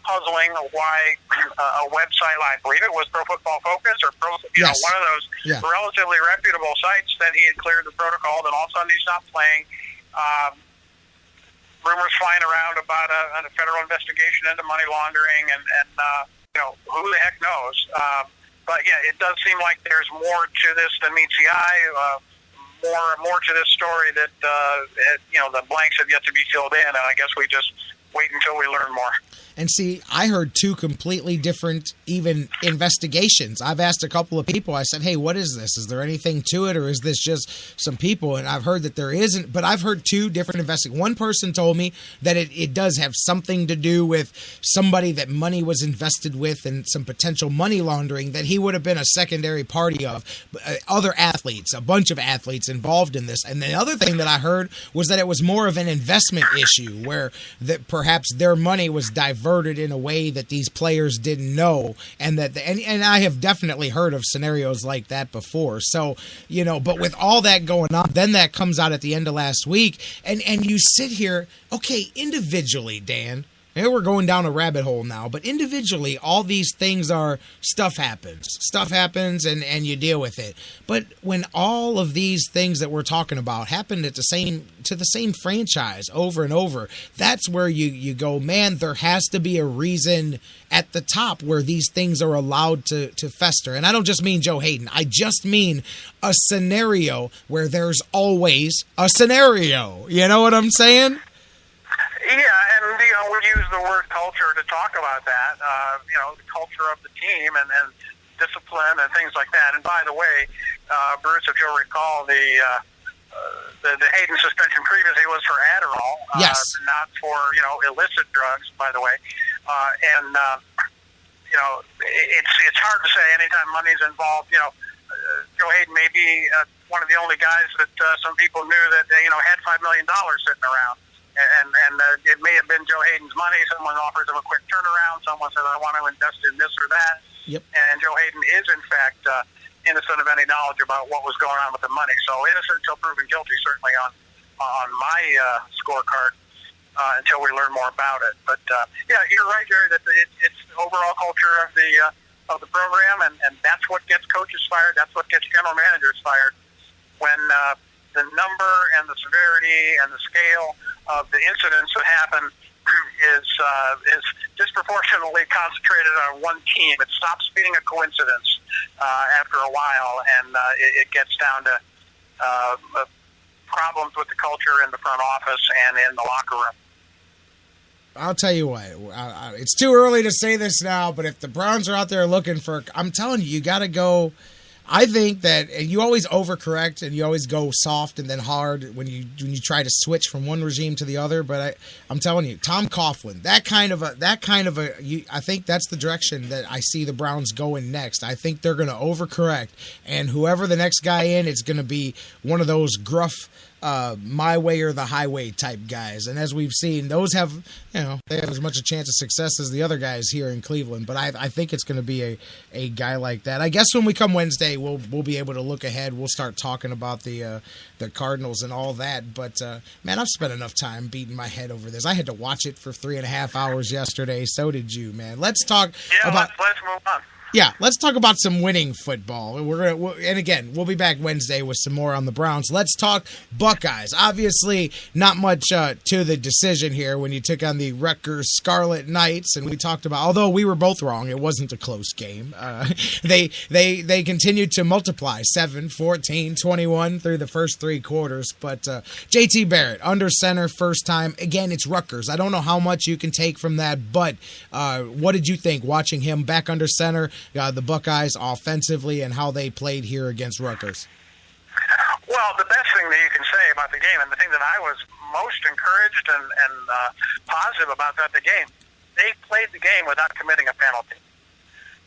[SPEAKER 14] puzzling why a website, I believe it was Pro Football Focus or one of those relatively reputable sites, that he had cleared the protocol, then all of a sudden he stopped playing. Rumors flying around about a federal investigation into money laundering and who the heck knows? But yeah, it does seem like there's more to this than meets the eye. More to this story that the blanks have yet to be filled in, and I guess we just wait until we learn more.
[SPEAKER 3] And see, I heard 2 completely different even investigations. I've asked a couple of people, I said, hey, what is this? Is there anything to it, or is this just some people? And I've heard that there isn't, but I've heard 2 different investigations. One person told me that it does have something to do with somebody that money was invested with and some potential money laundering that he would have been a secondary party of. Other athletes, a bunch of athletes involved in this. And the other thing that I heard was that it was more of an investment issue where that perhaps their money was diverted in a way that these players didn't know, and and I have definitely heard of scenarios like that before. So, but with all that going on, then that comes out at the end of last week, and you sit here, okay, individually, Dan, Here we're going down a rabbit hole now, but individually, all these things are stuff happens. Stuff happens and you deal with it. But when all of these things that we're talking about happen at the same franchise over and over, that's where you go, man, there has to be a reason at the top where these things are allowed to fester. And I don't just mean Joe Hayden. I just mean a scenario where there's always a scenario. You know what I'm saying?
[SPEAKER 14] Yeah, and we use the word culture to talk about that. The culture of the team and discipline and things like that. And by the way, Bruce, if you'll recall, the the Hayden suspension previously was for Adderall,
[SPEAKER 3] yes,
[SPEAKER 14] not for illicit drugs, by the way. It's hard to say anytime money's involved. Joe Hayden may be one of the only guys that some people knew that had $5 million sitting around, and it may have been Joe Hayden's money. Someone offers him a quick turnaround. Someone says, "I want to invest in this or that."
[SPEAKER 3] Yep.
[SPEAKER 14] And Joe Hayden is in fact innocent of any knowledge about what was going on with the money. So innocent until proven guilty, certainly on my scorecard, until we learn more about it. But yeah, you're right, Jerry, that it's the overall culture of the program, and that's what gets coaches fired. That's what gets general managers fired. When the number and the severity and the scale of the incidents that happen is disproportionately concentrated on one team, it stops being a coincidence after a while, and it gets down to problems with the culture in the front office and in the locker room.
[SPEAKER 3] I'll tell you what, it's too early to say this now, but if the Browns are out there looking for, I'm telling you, you got to go. I think that you always overcorrect and you always go soft and then hard when you try to switch from one regime to the other. But I'm telling you, Tom Coughlin, that kind of a. I think that's the direction that I see the Browns going next. I think they're going to overcorrect, and whoever the next guy in, it's going to be one of those gruff, my way or the highway type guys. And as we've seen, those have, they have as much a chance of success as the other guys here in Cleveland. But I think it's going to be a guy like that. I guess when we come Wednesday, we'll be able to look ahead. We'll start talking about the Cardinals and all that. But man, I've spent enough time beating my head over this. I had to watch it for 3.5 hours yesterday. So did you, man. Let's talk about.
[SPEAKER 14] Let's move on.
[SPEAKER 3] Yeah, let's talk about some winning football. And again, we'll be back Wednesday with some more on the Browns. Let's talk Buckeyes. Obviously, not much to the decision here when you took on the Rutgers Scarlet Knights, and we talked about, although we were both wrong, it wasn't a close game. They continued to multiply 7, 14, 21 through the first 3 quarters. But JT Barrett under center first time. Again, it's Rutgers. I don't know how much you can take from that, but what did you think watching him back under center? The Buckeyes offensively and how they played here against Rutgers?
[SPEAKER 14] Well, the best thing that you can say about the game, and the thing that I was most encouraged and positive about the game, they played the game without committing a penalty.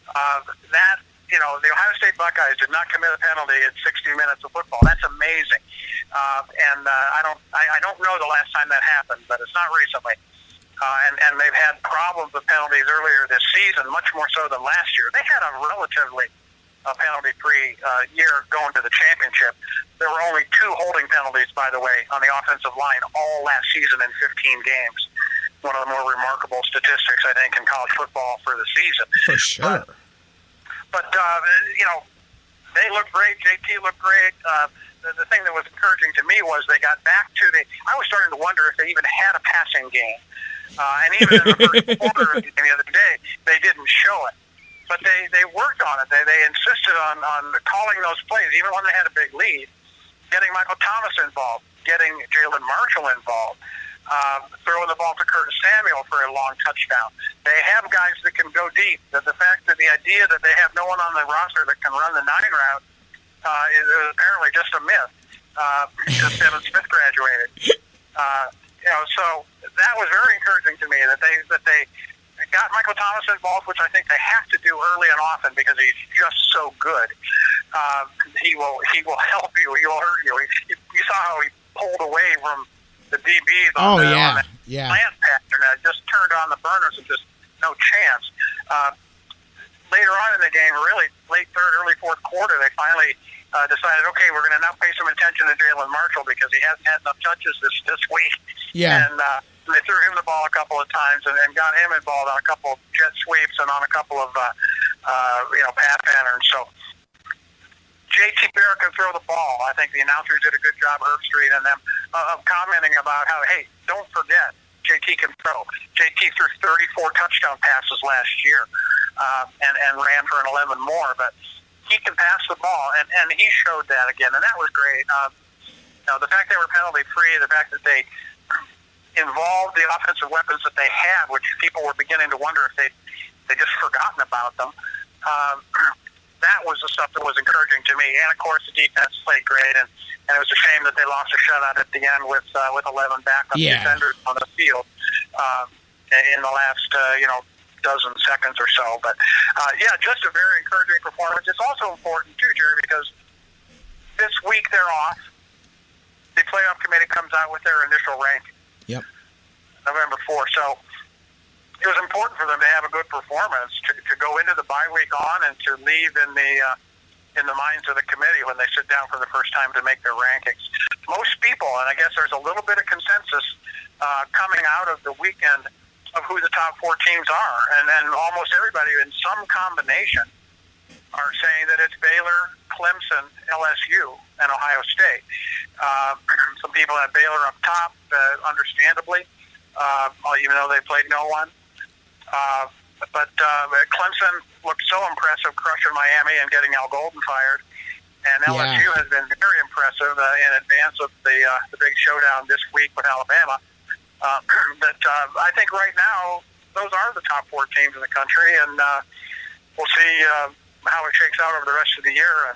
[SPEAKER 14] The Ohio State Buckeyes did not commit a penalty in 60 minutes of football. That's amazing. I don't know the last time that happened, but it's not recently. And they've had problems with penalties earlier this season, much more so than last year. They had a relatively penalty-free year going to the championship. There were only 2 holding penalties, by the way, on the offensive line all last season in 15 games. One of the more remarkable statistics, I think, in college football for the season.
[SPEAKER 3] For sure.
[SPEAKER 14] But they looked great. JT looked great. The thing that was encouraging to me was they got back to I was starting to wonder if they even had a passing game. And even in the first quarter the other day, they didn't show it. But they worked on it. They insisted on calling those plays, even when they had a big lead, getting Michael Thomas involved, getting Jalen Marshall involved, throwing the ball to Curtis Samuel for a long touchdown. They have guys that can go deep. The fact that the idea that they have no one on the roster that can run the 9 route is apparently just a myth. Because Devin Smith graduated. So that was very encouraging to me that they got Michael Thomas involved, which I think they have to do early and often because he's just so good. He will help you. He will hurt you. You saw how he pulled away from the DBs on the slant pattern. It just turned on the burners and just no chance. Later on in the game, really late third, early fourth quarter, they finally decided, okay, we're going to now pay some attention to Jalen Marshall because he hasn't had enough touches this week.
[SPEAKER 3] Yeah.
[SPEAKER 14] And they threw him the ball a couple of times and got him involved on a couple of jet sweeps and on a couple of pass patterns. So JT Barrett can throw the ball. I think the announcers did a good job, Herb Street and them, of commenting about how, hey, don't forget, JT can throw. JT threw 34 touchdown passes last year and ran for an 11 more, but he can pass the ball, and he showed that again, and that was great. The fact they were penalty-free, the fact that they involved the offensive weapons that they had, which people were beginning to wonder if they just forgotten about them. that was the stuff that was encouraging to me. And, of course, the defense played great, and it was a shame that they lost a shutout at the end with 11 backup defenders on the field in the last, dozen seconds or so. But, just a very encouraging performance. It's also important, too, Jerry, because this week they're off. The playoff committee comes out with their initial ranking.
[SPEAKER 3] Yep.
[SPEAKER 14] November 4th. So it was important for them to have a good performance to go into the bye week on and to leave in the minds of the committee when they sit down for the first time to make their rankings. Most people, and I guess there's a little bit of consensus coming out of the weekend of who the top 4 teams are, and then almost everybody in some combination are saying that it's Baylor, Clemson, LSU, and Ohio State. Some people have Baylor up top, understandably, even though they played no one. But Clemson looked so impressive crushing Miami and getting Al Golden fired. And LSU has been very impressive in advance of the big showdown this week with Alabama. But I think right now those are the top 4 teams in the country, and we'll see how it shakes out over the rest of the year.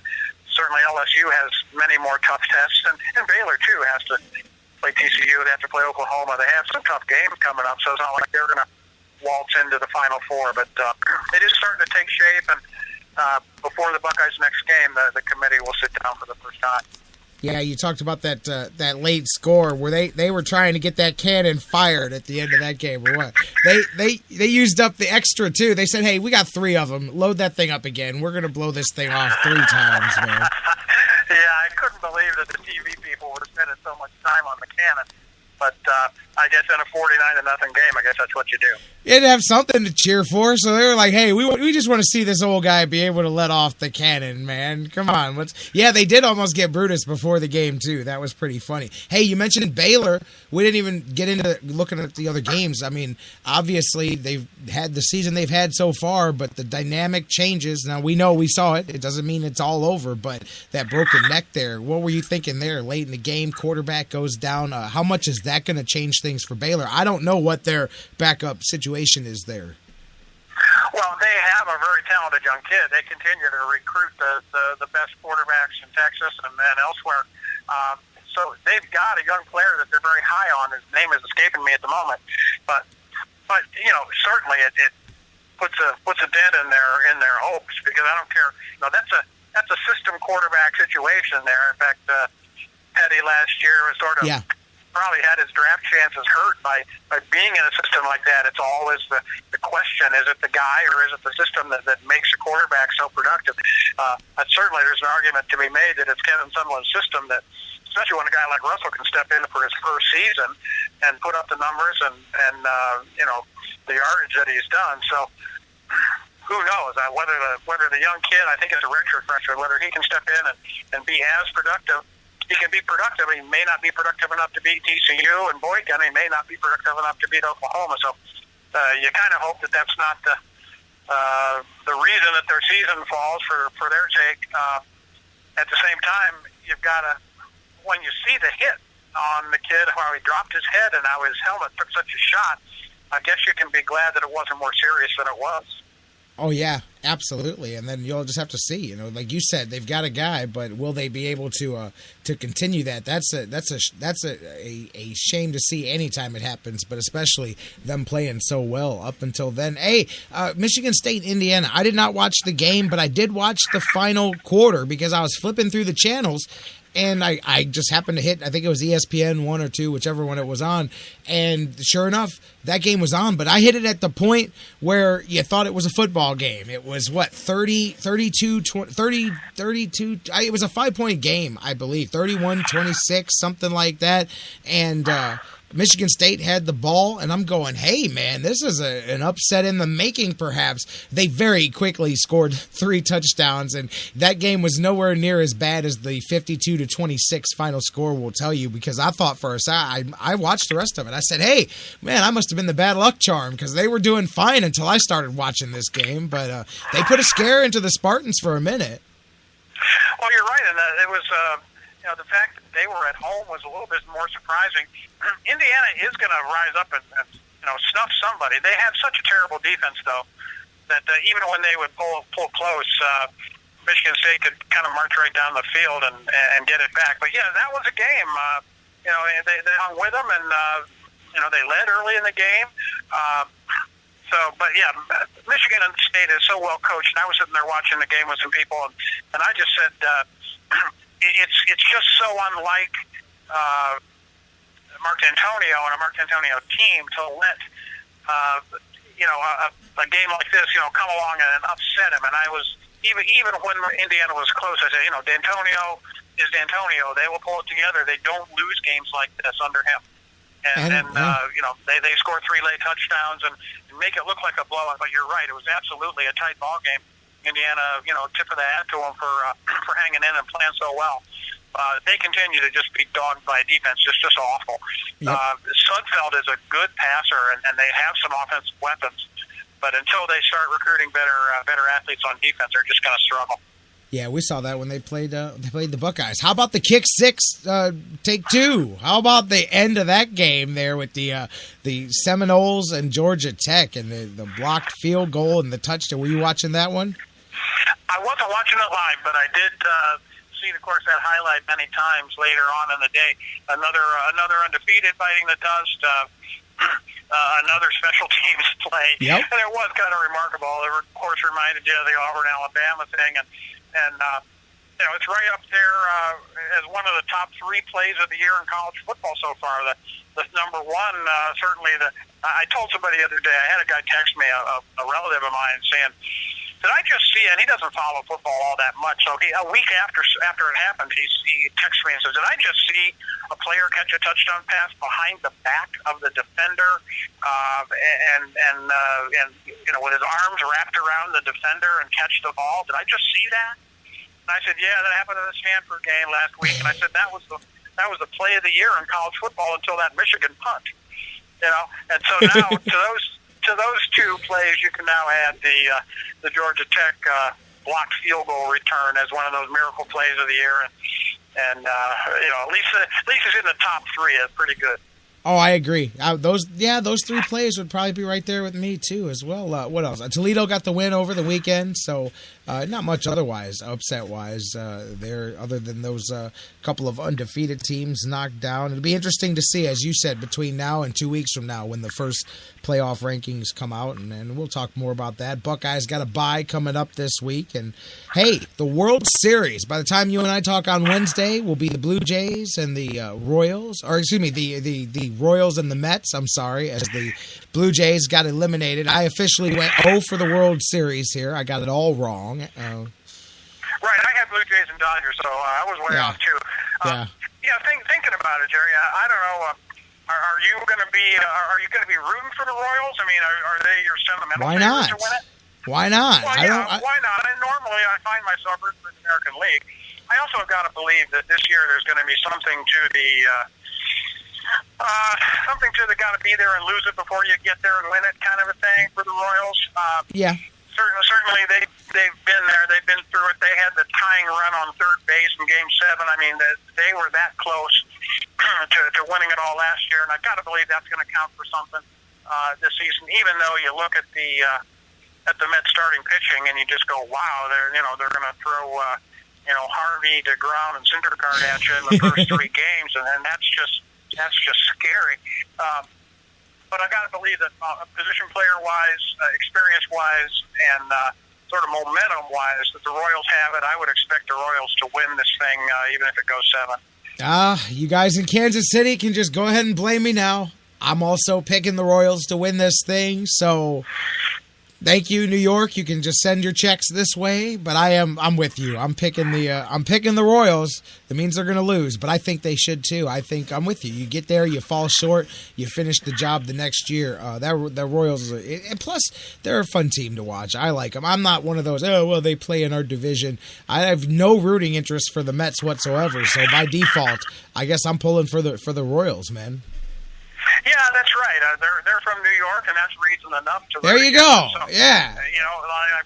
[SPEAKER 14] Certainly LSU has many more tough tests, and Baylor, too, has to play TCU. They have to play Oklahoma. They have some tough games coming up, so it's not like they're going to waltz into the Final Four. But it is starting to take shape, and before the Buckeyes' next game, the committee will sit down for the first time.
[SPEAKER 3] Yeah, you talked about that late score where they were trying to get that cannon fired at the end of that game, or what? They used up the extra too. They said, "Hey, we got 3 of them. Load that thing up again. We're gonna blow this thing off 3 times, man."
[SPEAKER 14] Yeah, I couldn't believe that the TV people were spending so much time on the cannon. But I guess in a 49-0 game, I guess that's what you do.
[SPEAKER 3] It'd have something to cheer for, so they were like, hey, we just want to see this old guy be able to let off the cannon, man. Come on. Yeah, they did almost get Brutus before the game, too. That was pretty funny. Hey, you mentioned Baylor. We didn't even get into looking at the other games. I mean, obviously, they've had the season they've had so far, but the dynamic changes. Now, we know we saw it. It doesn't mean it's all over, but that broken neck there, what were you thinking there? Late in the game, quarterback goes down. How much is that going to change things for Baylor? I don't know what their backup situation is there.
[SPEAKER 14] Well, they have a very talented young kid. They continue to recruit the best quarterbacks in Texas and elsewhere. So they've got a young player that they're very high on. His name is escaping me at the moment, but certainly it puts a dent in their hopes, because I don't care. That's a system quarterback situation there. In fact, Petty last year was sort of probably had his draft chances hurt by being in a system like that. It's always the question, is it the guy or is it the system that makes a quarterback so productive? Certainly there's an argument to be made that it's Kevin Sumlin's system that, especially when a guy like Russell can step in for his first season and put up the numbers and the yardage that he's done. So who knows whether the young kid, I think it's a redshirt freshman, whether he can step in and be as productive. He can be productive. He may not be productive enough to beat TCU and Boykin. He may not be productive enough to beat Oklahoma. So you kind of hope that that's not the reason that their season falls for their sake. At the same time, you've got to, when you see the hit on the kid, how he dropped his head and how his helmet took such a shot, I guess you can be glad that it wasn't more serious than it was.
[SPEAKER 3] Oh, yeah, absolutely. And then you'll just have to see, like you said, they've got a guy, but will they be able to continue that? That's a shame to see anytime it happens, but especially them playing so well up until then. Hey, Michigan State, Indiana, I did not watch the game, but I did watch the final quarter because I was flipping through the channels. And I just happened to hit, I think it was ESPN 1 or 2, whichever one it was on. And sure enough, that game was on. But I hit it at the point where you thought it was a football game. It was, 32, it was a 5-point game, I believe. 31-26, something like that. And Michigan State had the ball, and I'm going, hey, man, this is an upset in the making, perhaps. They very quickly scored 3 touchdowns, and that game was nowhere near as bad as the 52-26 final score will tell you, because I thought for a second, I watched the rest of it. I said, hey, man, I must have been the bad luck charm, because they were doing fine until I started watching this game, but they put a scare into the Spartans for a minute.
[SPEAKER 14] Well, you're right, and it was... the fact that they were at home was a little bit more surprising. Indiana is going to rise up and snuff somebody. They have such a terrible defense, though, that even when they would pull close, Michigan State could kind of march right down the field and get it back. But yeah, that was a game. They hung with them, and they led early in the game. But yeah, Michigan State is so well coached. And I was sitting there watching the game with some people, and I just said, it's just so unlike Mark D'Antonio and a Mark D'Antonio team to let a game like this come along and upset him. And I was even when Indiana was close, I said, D'Antonio is D'Antonio. They will pull it together. They don't lose games like this under him. And then they score 3 late touchdowns and make it look like a blowout. But you're right; it was absolutely a tight ball game. Indiana, tip of the hat to them for hanging in and playing so well. They continue to just be dogged by defense. It's just awful. Yep. Sudfeld is a good passer, and they have some offensive weapons. But until they start recruiting better athletes on defense, they're just going to struggle.
[SPEAKER 3] Yeah, we saw that when they played the Buckeyes. How about the kick six, take two? How about the end of that game there with the Seminoles and Georgia Tech and the blocked field goal and the touchdown? Were you watching that one?
[SPEAKER 14] I wasn't watching it live, but I did see, of course, that highlight many times later on in the day. Another undefeated biting the dust. Another special teams play. Yep. And it was kind of remarkable. It, of course, reminded you of the Auburn-Alabama thing. And it's right up there as one of the top 3 plays of the year in college football so far. The number one, certainly, I told somebody the other day, I had a guy text me, a relative of mine, saying, did I just see, and he doesn't follow football all that much, so a week after it happened, he texted me and says, did I just see a player catch a touchdown pass behind the back of the defender, and with his arms wrapped around the defender and catch the ball? Did I just see that? And I said, yeah, that happened in the Stanford game last week, and I said that was the play of the year in college football until that Michigan punt. And so now to those 2 plays, you can now add the Georgia Tech blocked field goal return as one of those miracle plays of the year, and at least it's in the top 3. It's pretty good.
[SPEAKER 3] Oh, I agree. Those 3 plays would probably be right there with me too as well. What else? Toledo got the win over the weekend, so not much otherwise upset-wise there, other than those couple of undefeated teams knocked down. It'll be interesting to see, as you said, between now and 2 weeks from now when the first playoff rankings come out, and we'll talk more about that. Buckeyes got a bye coming up this week, and hey, the World Series. By the time you and I talk on Wednesday, will be the Blue Jays and the Royals, or excuse me, the Royals and the Mets. I'm sorry, as the Blue Jays got eliminated. I officially went 0 for the World Series here. I got it all wrong.
[SPEAKER 14] Right, I had Blue Jays and Dodgers, so I was way off too. Thinking about it, Jerry, I don't know. Are you going to be rooting for the Royals? I mean, are they your sentimental favorites to win it?
[SPEAKER 3] Why not?
[SPEAKER 14] Well, why not? And normally I find myself rooting for the American League. I also have got to believe that this year there's going to be something to the got to be there and lose it before you get there and win it kind of a thing for the Royals. Certainly they've been there. They've been through it. They had the tying run on third base in Game 7. I mean, they were that close to winning it all last year, and I've got to believe that's going to count for something this season. Even though you look at the Mets starting pitching and you just go, wow, they're going to throw Harvey, DeGrom, and Syndergaard at you in the first 3 games, and that's just scary. But I got to believe that position player-wise, experience-wise, and sort of momentum-wise, that the Royals have it. I would expect the Royals to win this thing, even if it goes 7.
[SPEAKER 3] You guys in Kansas City can just go ahead and blame me now. I'm also picking the Royals to win this thing, so thank you, New York. You can just send your checks this way, but I'm with you. I'm picking the Royals. That means they're going to lose, but I think they should too. I think I'm with you. You get there, you fall short, you finish the job the next year. The Royals, and plus they're a fun team to watch. I like them. I'm not one of those. Oh well, they play in our division. I have no rooting interest for the Mets whatsoever. So by default, I guess I'm pulling for the Royals, man.
[SPEAKER 14] Yeah, that's right. They're from New York, and that's reason enough to.
[SPEAKER 3] There you go. So, yeah.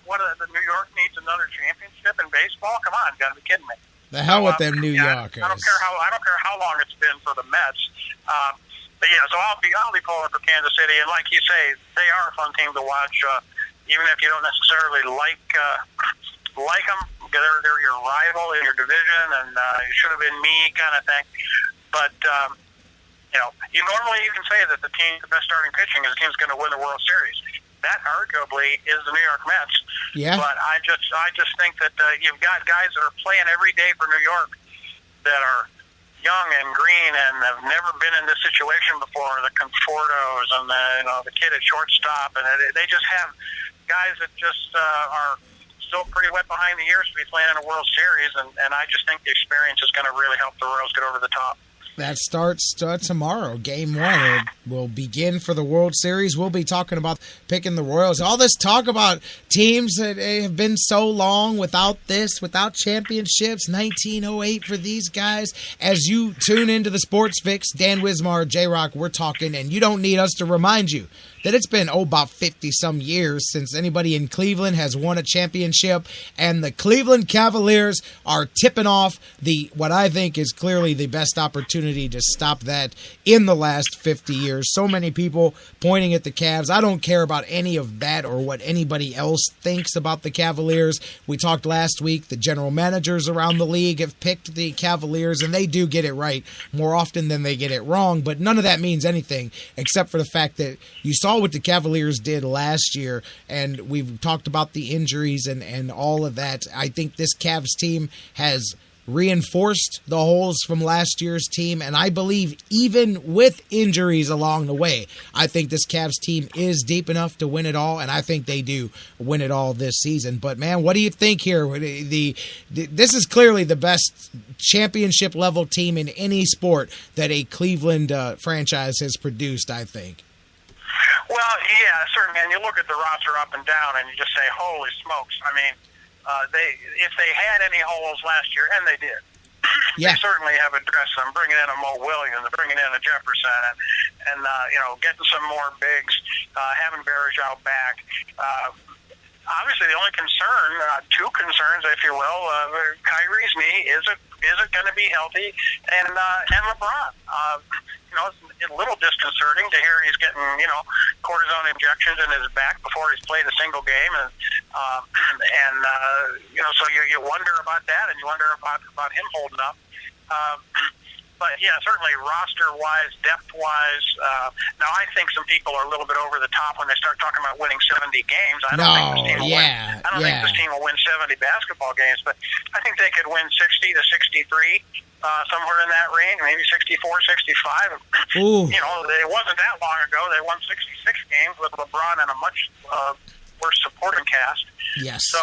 [SPEAKER 14] What the New York needs another championship in baseball? Come on, you got to be kidding me.
[SPEAKER 3] The hell with them New Yorkers.
[SPEAKER 14] I don't care how long it's been for the Mets. But yeah, so I'll be pulling for Kansas City, and like you say, they are a fun team to watch. Even if you don't necessarily like them, they're your rival in your division, and it should have been me kind of thing. But you normally you can say that the best starting pitching is the team's going to win the World Series. That arguably is the New York Mets.
[SPEAKER 3] Yeah.
[SPEAKER 14] But I just think that you've got guys that are playing every day for New York that are young and green and have never been in this situation before. The Confortos and the kid at shortstop, and they just have guys that just are still pretty wet behind the ears to be playing in a World Series, and I just think the experience is going to really help the Royals get over the top.
[SPEAKER 3] That starts tomorrow. Game 1 it will begin for the World Series. We'll be talking about picking the Royals. All this talk about teams that have been so long without championships, 1908 for these guys. As you tune into the Sports Fix, Dan Wismar, J-Rocc, we're talking, and you don't need us to remind you that it's been about 50-some years since anybody in Cleveland has won a championship, and the Cleveland Cavaliers are tipping off what I think is clearly the best opportunity to stop that in the last 50 years. So many people pointing at the Cavs. I don't care about any of that or what anybody else thinks about the Cavaliers. We talked last week, the general managers around the league have picked the Cavaliers, and they do get it right more often than they get it wrong, but none of that means anything except for the fact that you saw what the Cavaliers did last year, and we've talked about the injuries and all of that. I think this Cavs team has reinforced the holes from last year's team, and I believe even with injuries along the way, I think this Cavs team is deep enough to win it all, and I think they do win it all this season. But man, what do you think here? This is clearly the best championship level team in any sport that a Cleveland franchise has produced, I think.
[SPEAKER 14] Well, yeah, certainly. And you look at the roster up and down, and you just say, "Holy smokes!" I mean, if they had any holes last year, and they did, they certainly have addressed them. Bringing in a Mo Williams, bringing in a Jefferson, and getting some more bigs, having Bergeau back. Obviously, the only concern, two concerns, if you will, Kyrie's knee. Is it going to be healthy? And LeBron. It's a little disconcerting to hear he's getting, cortisone injections in his back before he's played a single game, and so you wonder about that, and you wonder about him holding up. But yeah, certainly roster-wise, depth-wise. Now I think some people are a little bit over the top when they start talking about winning 70 games. I don't think this team will win. I don't think this team will win 70 basketball games, but I think they could win 60 to 63. Somewhere in that range, maybe 64, 65.
[SPEAKER 3] Ooh.
[SPEAKER 14] It wasn't that long ago. They won 66 games with LeBron and a much worse supporting cast.
[SPEAKER 3] Yes.
[SPEAKER 14] So,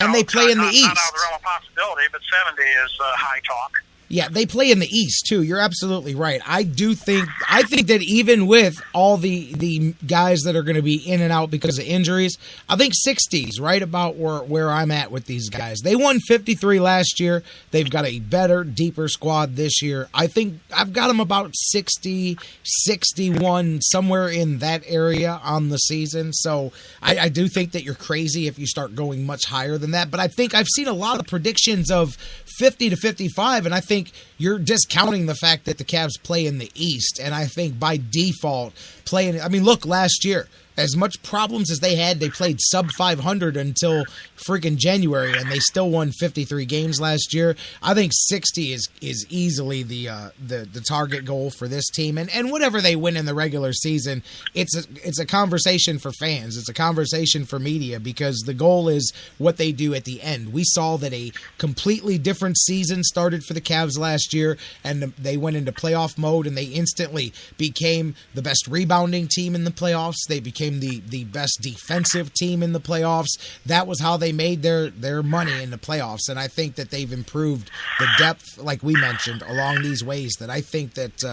[SPEAKER 3] and they play in the East.
[SPEAKER 14] Not out of the realm of possibility, but 70 is high talk.
[SPEAKER 3] Yeah, they play in the East too. You're absolutely right. I think that even with all the guys that are going to be in and out because of injuries, I think 60's right about where I'm at with these guys. They won 53 last year. They've got a better, deeper squad this year. I think I've got them about 60, 61, somewhere in that area on the season. So I do think that you're crazy if you start going much higher than that. But I think I've seen a lot of predictions of 50 to 55, and I think you're discounting the fact that the Cavs play in the East, and I think by default look, last year, as much problems as they had, they played sub 500 until freaking January, and they still won 53 games last year. I think 60 is easily the target goal for this team, and whatever they win in the regular season, it's a conversation for fans. It's a conversation for media, because the goal is what they do at the end. We saw that a completely different season started for the Cavs last year, and they went into playoff mode, and they instantly became the best rebounding team in the playoffs. They became the best defensive team in the playoffs. That was how they made their money in the playoffs, and I think that they've improved the depth, like we mentioned, along these ways, that I think that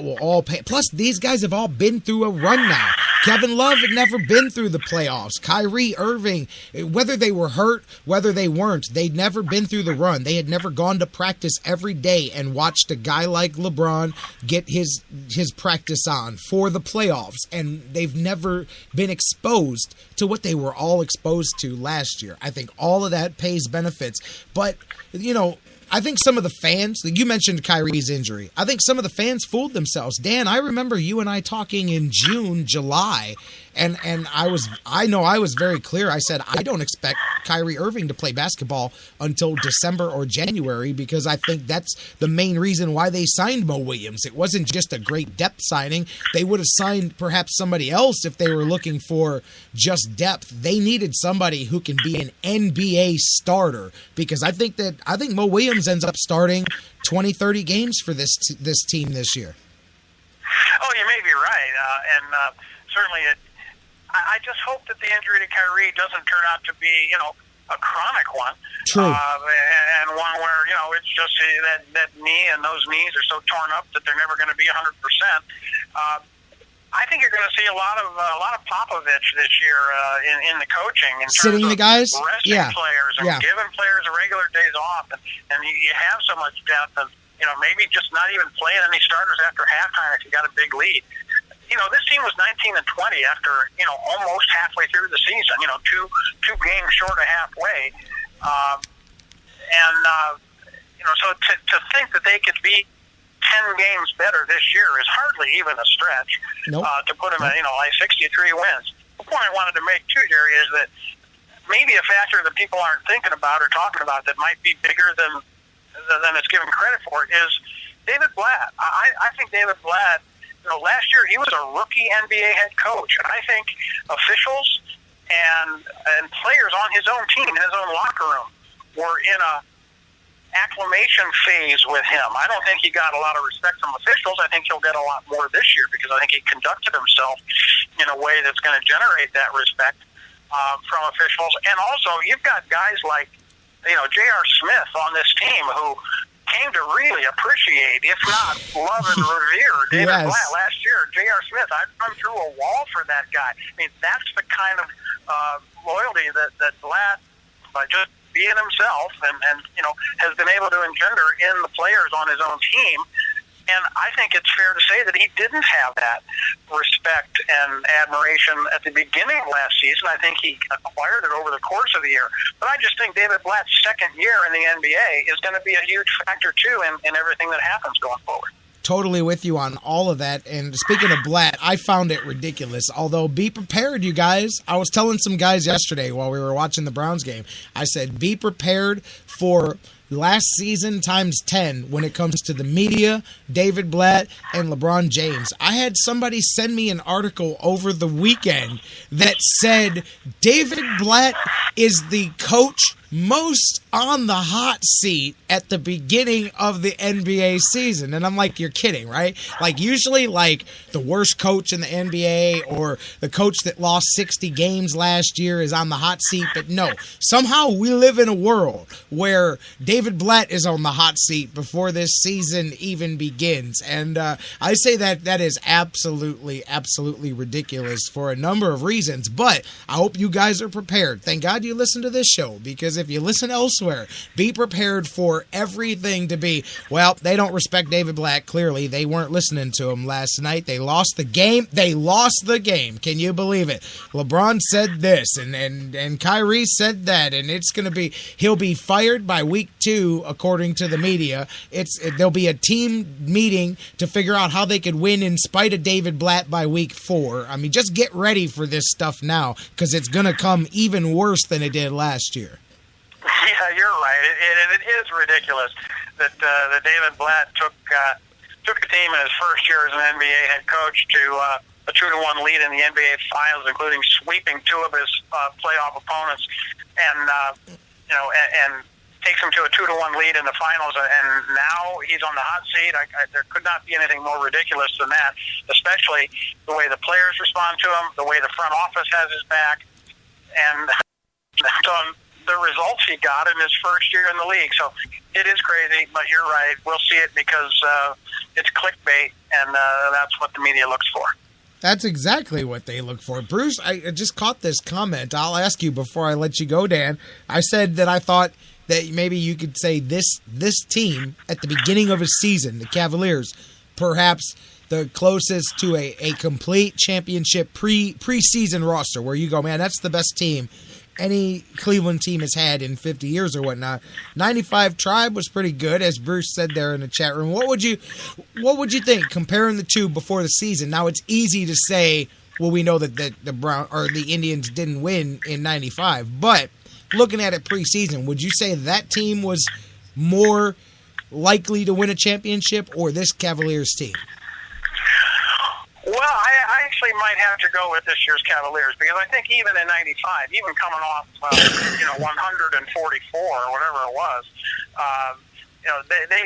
[SPEAKER 3] will all pay. Plus, these guys have all been through a run now. Kevin Love had never been through the playoffs. Kyrie Irving, whether they were hurt, whether they weren't, they'd never been through the run. They had never gone to practice every day and watched a guy like LeBron get his practice on for the playoffs, and they've never been exposed to what they were all exposed to last year. I think all of that pays benefits, but I think some of the fans, you mentioned Kyrie's injury, I think some of the fans fooled themselves. Dan, I remember you and I talking in June, July, why. And I was very clear. I said I don't expect Kyrie Irving to play basketball until December or January, because I think that's the main reason why they signed Mo Williams. It wasn't just a great depth signing. They would have signed perhaps somebody else if they were looking for just depth. They needed somebody who can be an NBA starter, because I think Mo Williams ends up starting 20, 30 games for this team this year.
[SPEAKER 14] Oh, you may be right, and certainly I just hope that the injury to Kyrie doesn't turn out to be, a chronic one.
[SPEAKER 3] True.
[SPEAKER 14] And one where, it's just that knee and those knees are so torn up that they're never going to be 100%. I think you're going to see a lot of Popovich this year in the coaching, in
[SPEAKER 3] sitting
[SPEAKER 14] terms
[SPEAKER 3] the guys,
[SPEAKER 14] of resting players and giving players a regular days off, and you have so much depth of, maybe just not even playing any starters after halftime if you got a big lead. This team was 19-20 after, almost halfway through the season, two games short of halfway. So to think that they could be 10 games better this year is hardly even a stretch.
[SPEAKER 3] Nope.
[SPEAKER 14] To put them at, like 63 wins. The point I wanted to make, too, Jerry, is that maybe a factor that people aren't thinking about or talking about that might be bigger than it's given credit for is David Blatt. I think David Blatt, last year he was a rookie NBA head coach, and I think officials and players on his own team, in his own locker room, were in a acclimation phase with him. I don't think he got a lot of respect from officials. I think he'll get a lot more this year, because I think he conducted himself in a way that's going to generate that respect from officials. And also, you've got guys like, J.R. Smith on this team who came to really appreciate, if not love and revere, David Blatt last year. J.R. Smith, I'd run through a wall for that guy. I mean, that's the kind of loyalty that Blatt, by just being himself and has been able to engender in the players on his own team. And I think it's fair to say that he didn't have that respect and admiration at the beginning of last season. I think he acquired it over the course of the year. But I just think David Blatt's second year in the NBA is going to be a huge factor, too, in everything that happens going forward.
[SPEAKER 3] Totally with you on all of that. And speaking of Blatt, I found it ridiculous. Although, be prepared, you guys. I was telling some guys yesterday while we were watching the Browns game, I said, be prepared for last season times 10 when it comes to the media, David Blatt, and LeBron James. I had somebody send me an article over the weekend that said David Blatt is the coach most on the hot seat at the beginning of the NBA season. And I'm like, you're kidding, right? Like, usually, like, the worst coach in the NBA or the coach that lost 60 games last year is on the hot seat. But no, somehow we live in a world where David Blatt is on the hot seat before this season even begins. And I say that is absolutely ridiculous for a number of reasons. But I hope you guys are prepared. Thank God you listen to this show, because if you listen elsewhere, be prepared for everything to be, well, they don't respect David Blatt. Clearly, they weren't listening to him last night. They lost the game. Can you believe it? LeBron said this, and Kyrie said that, and it's going to be, he'll be fired by week 2, according to the media. There'll be a team meeting to figure out how they could win in spite of David Blatt by week 4. I mean, just get ready for this stuff now, because it's going to come even worse than it did last year.
[SPEAKER 14] Yeah, you're right. It is ridiculous that David Blatt took a team in his first year as an NBA head coach to a 2-1 lead in the NBA Finals, including sweeping 2 of his playoff opponents, and takes him to a 2-1 lead in the finals. And now he's on the hot seat. There could not be anything more ridiculous than that, especially the way the players respond to him, the way the front office has his back, and the results he got in his first year in the league. So it is crazy, but you're right. We'll see it because it's clickbait, and that's what the media looks for.
[SPEAKER 3] That's exactly what they look for. Bruce, I just caught this comment. I'll ask you before I let you go, Dan. I said that I thought that maybe you could say this team at the beginning of a season, the Cavaliers, perhaps the closest to a complete championship preseason roster where you go, man, that's the best team any Cleveland team has had in 50 years or whatnot. 95 Tribe was pretty good, as Bruce said there in the chat room. What would you think comparing the two before the season? Now, it's easy to say well, we know that the Indians didn't win in '95, but looking at it preseason, would you say that team was more likely to win a championship or this Cavaliers team?
[SPEAKER 14] Well, I actually might have to go with this year's Cavaliers because I think even in '95, even coming off 144 or whatever it was,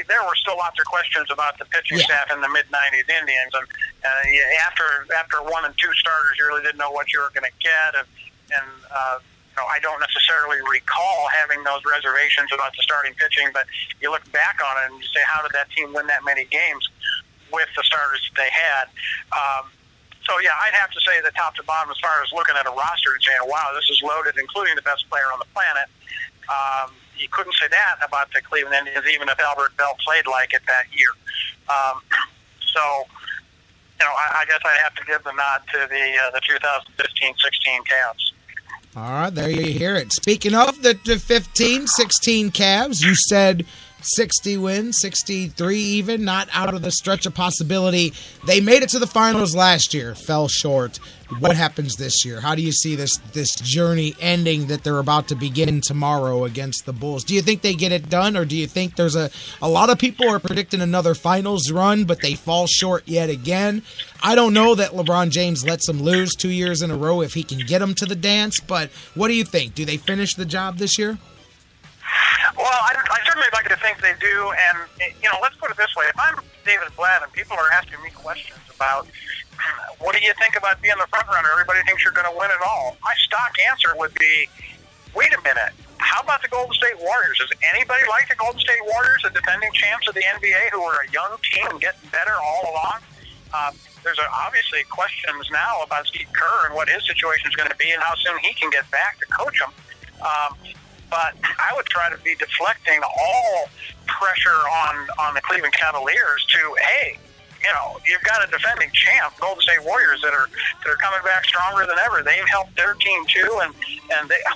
[SPEAKER 14] there were still lots of questions about the pitching staff in the mid-'90s Indians, and after 1 and 2 starters, you really didn't know what you were going to get, and I don't necessarily recall having those reservations about the starting pitching, but you look back on it and you say, how did that team win that many games with the starters that they had? I'd have to say that top to bottom, as far as looking at a roster and saying, wow, this is loaded, including the best player on the planet. You couldn't say that about the Cleveland Indians, even if Albert Bell played like it that year. I guess I'd have to give the nod to the 2015-16 Cavs.
[SPEAKER 3] All right, there you hear it. Speaking of the 15-16 Cavs, you said 60 wins, 63 even, not out of the stretch of possibility. They made it to the finals last year, fell short. What happens this year? How do you see this journey ending that they're about to begin tomorrow against the Bulls? Do you think they get it done, or do you think there's a lot of people are predicting another finals run, but they fall short yet again? I don't know that LeBron James lets them lose 2 years in a row if he can get them to the dance, but what do you think? Do they finish the job this year?
[SPEAKER 14] Well, I certainly like to think they do, and let's put it this way: if I'm David Blatt and people are asking me questions about what do you think about being the front runner, everybody thinks you're going to win it all, my stock answer would be, wait a minute, how about the Golden State Warriors? Does anybody like the Golden State Warriors, the defending champs of the NBA, who are a young team getting better all along? There's obviously questions now about Steve Kerr and what his situation is going to be and how soon he can get back to coach them. But I would try to be deflecting all pressure on the Cleveland Cavaliers to, hey, you've got a defending champ, Golden State Warriors, that are coming back stronger than ever. They've helped their team too, and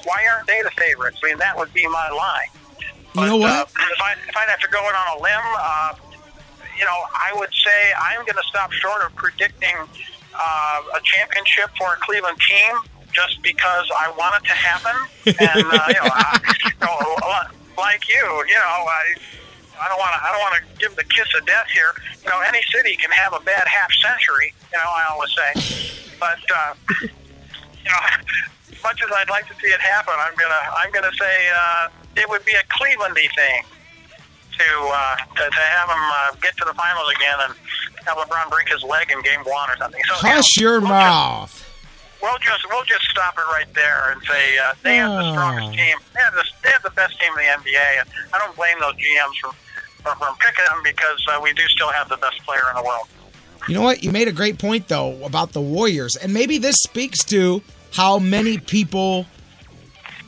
[SPEAKER 14] why aren't they the favorites? I mean, that would be my line. But,
[SPEAKER 3] you know what?
[SPEAKER 14] If I'd have to go in on a limb, I would say I'm going to stop short of predicting a championship for a Cleveland team, just because I want it to happen, and like I don't want to give the kiss of death here. Any city can have a bad half century. I always say, but as much as I'd like to see it happen, I'm gonna say it would be a Clevelandy thing to have them get to the finals again and have LeBron break his leg in Game 1 or something. So,
[SPEAKER 3] hush your mouth.
[SPEAKER 14] We'll just stop it right there and say they have the strongest team. They have the best team in the NBA, and I don't blame those GMs from picking them because we do still have the best player in the world.
[SPEAKER 3] You know what? You made a great point though about the Warriors, and maybe this speaks to how many people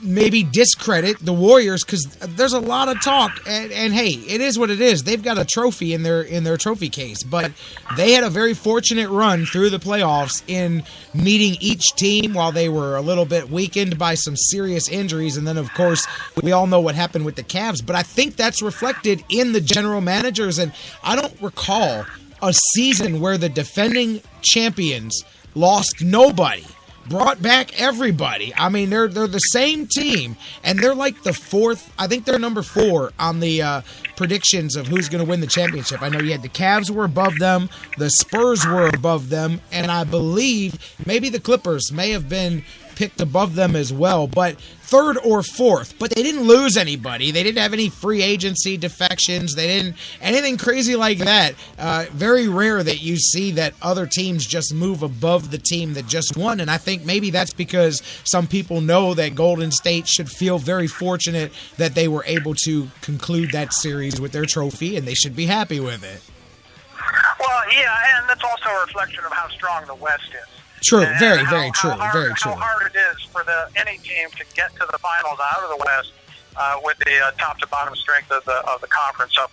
[SPEAKER 3] maybe discredit the Warriors, because there's a lot of talk, and hey, it is what it is. They've got a trophy in their trophy case, but they had a very fortunate run through the playoffs in meeting each team while they were a little bit weakened by some serious injuries, and then of course we all know what happened with the Cavs. But I think that's reflected in the general managers, and I don't recall a season where the defending champions lost nobody, brought back everybody. I mean, they're the same team, and they're like the fourth. I think they're number 4 on the predictions of who's going to win the championship. I know you had the Cavs were above them, the Spurs were above them, and I believe maybe the Clippers may have been picked above them as well, but 3rd or 4th. But they didn't lose anybody. They didn't have any free agency defections. They didn't anything crazy like that. Very rare that you see that other teams just move above the team that just won, and I think maybe that's because some people know that Golden State should feel very fortunate that they were able to conclude that series with their trophy, and they should be happy with it.
[SPEAKER 14] Well, yeah, and that's also a reflection of how strong the West is.
[SPEAKER 3] True,
[SPEAKER 14] and
[SPEAKER 3] very
[SPEAKER 14] how
[SPEAKER 3] true.
[SPEAKER 14] How hard it is for any team to get to the finals out of the West with the top to bottom strength of the conference. So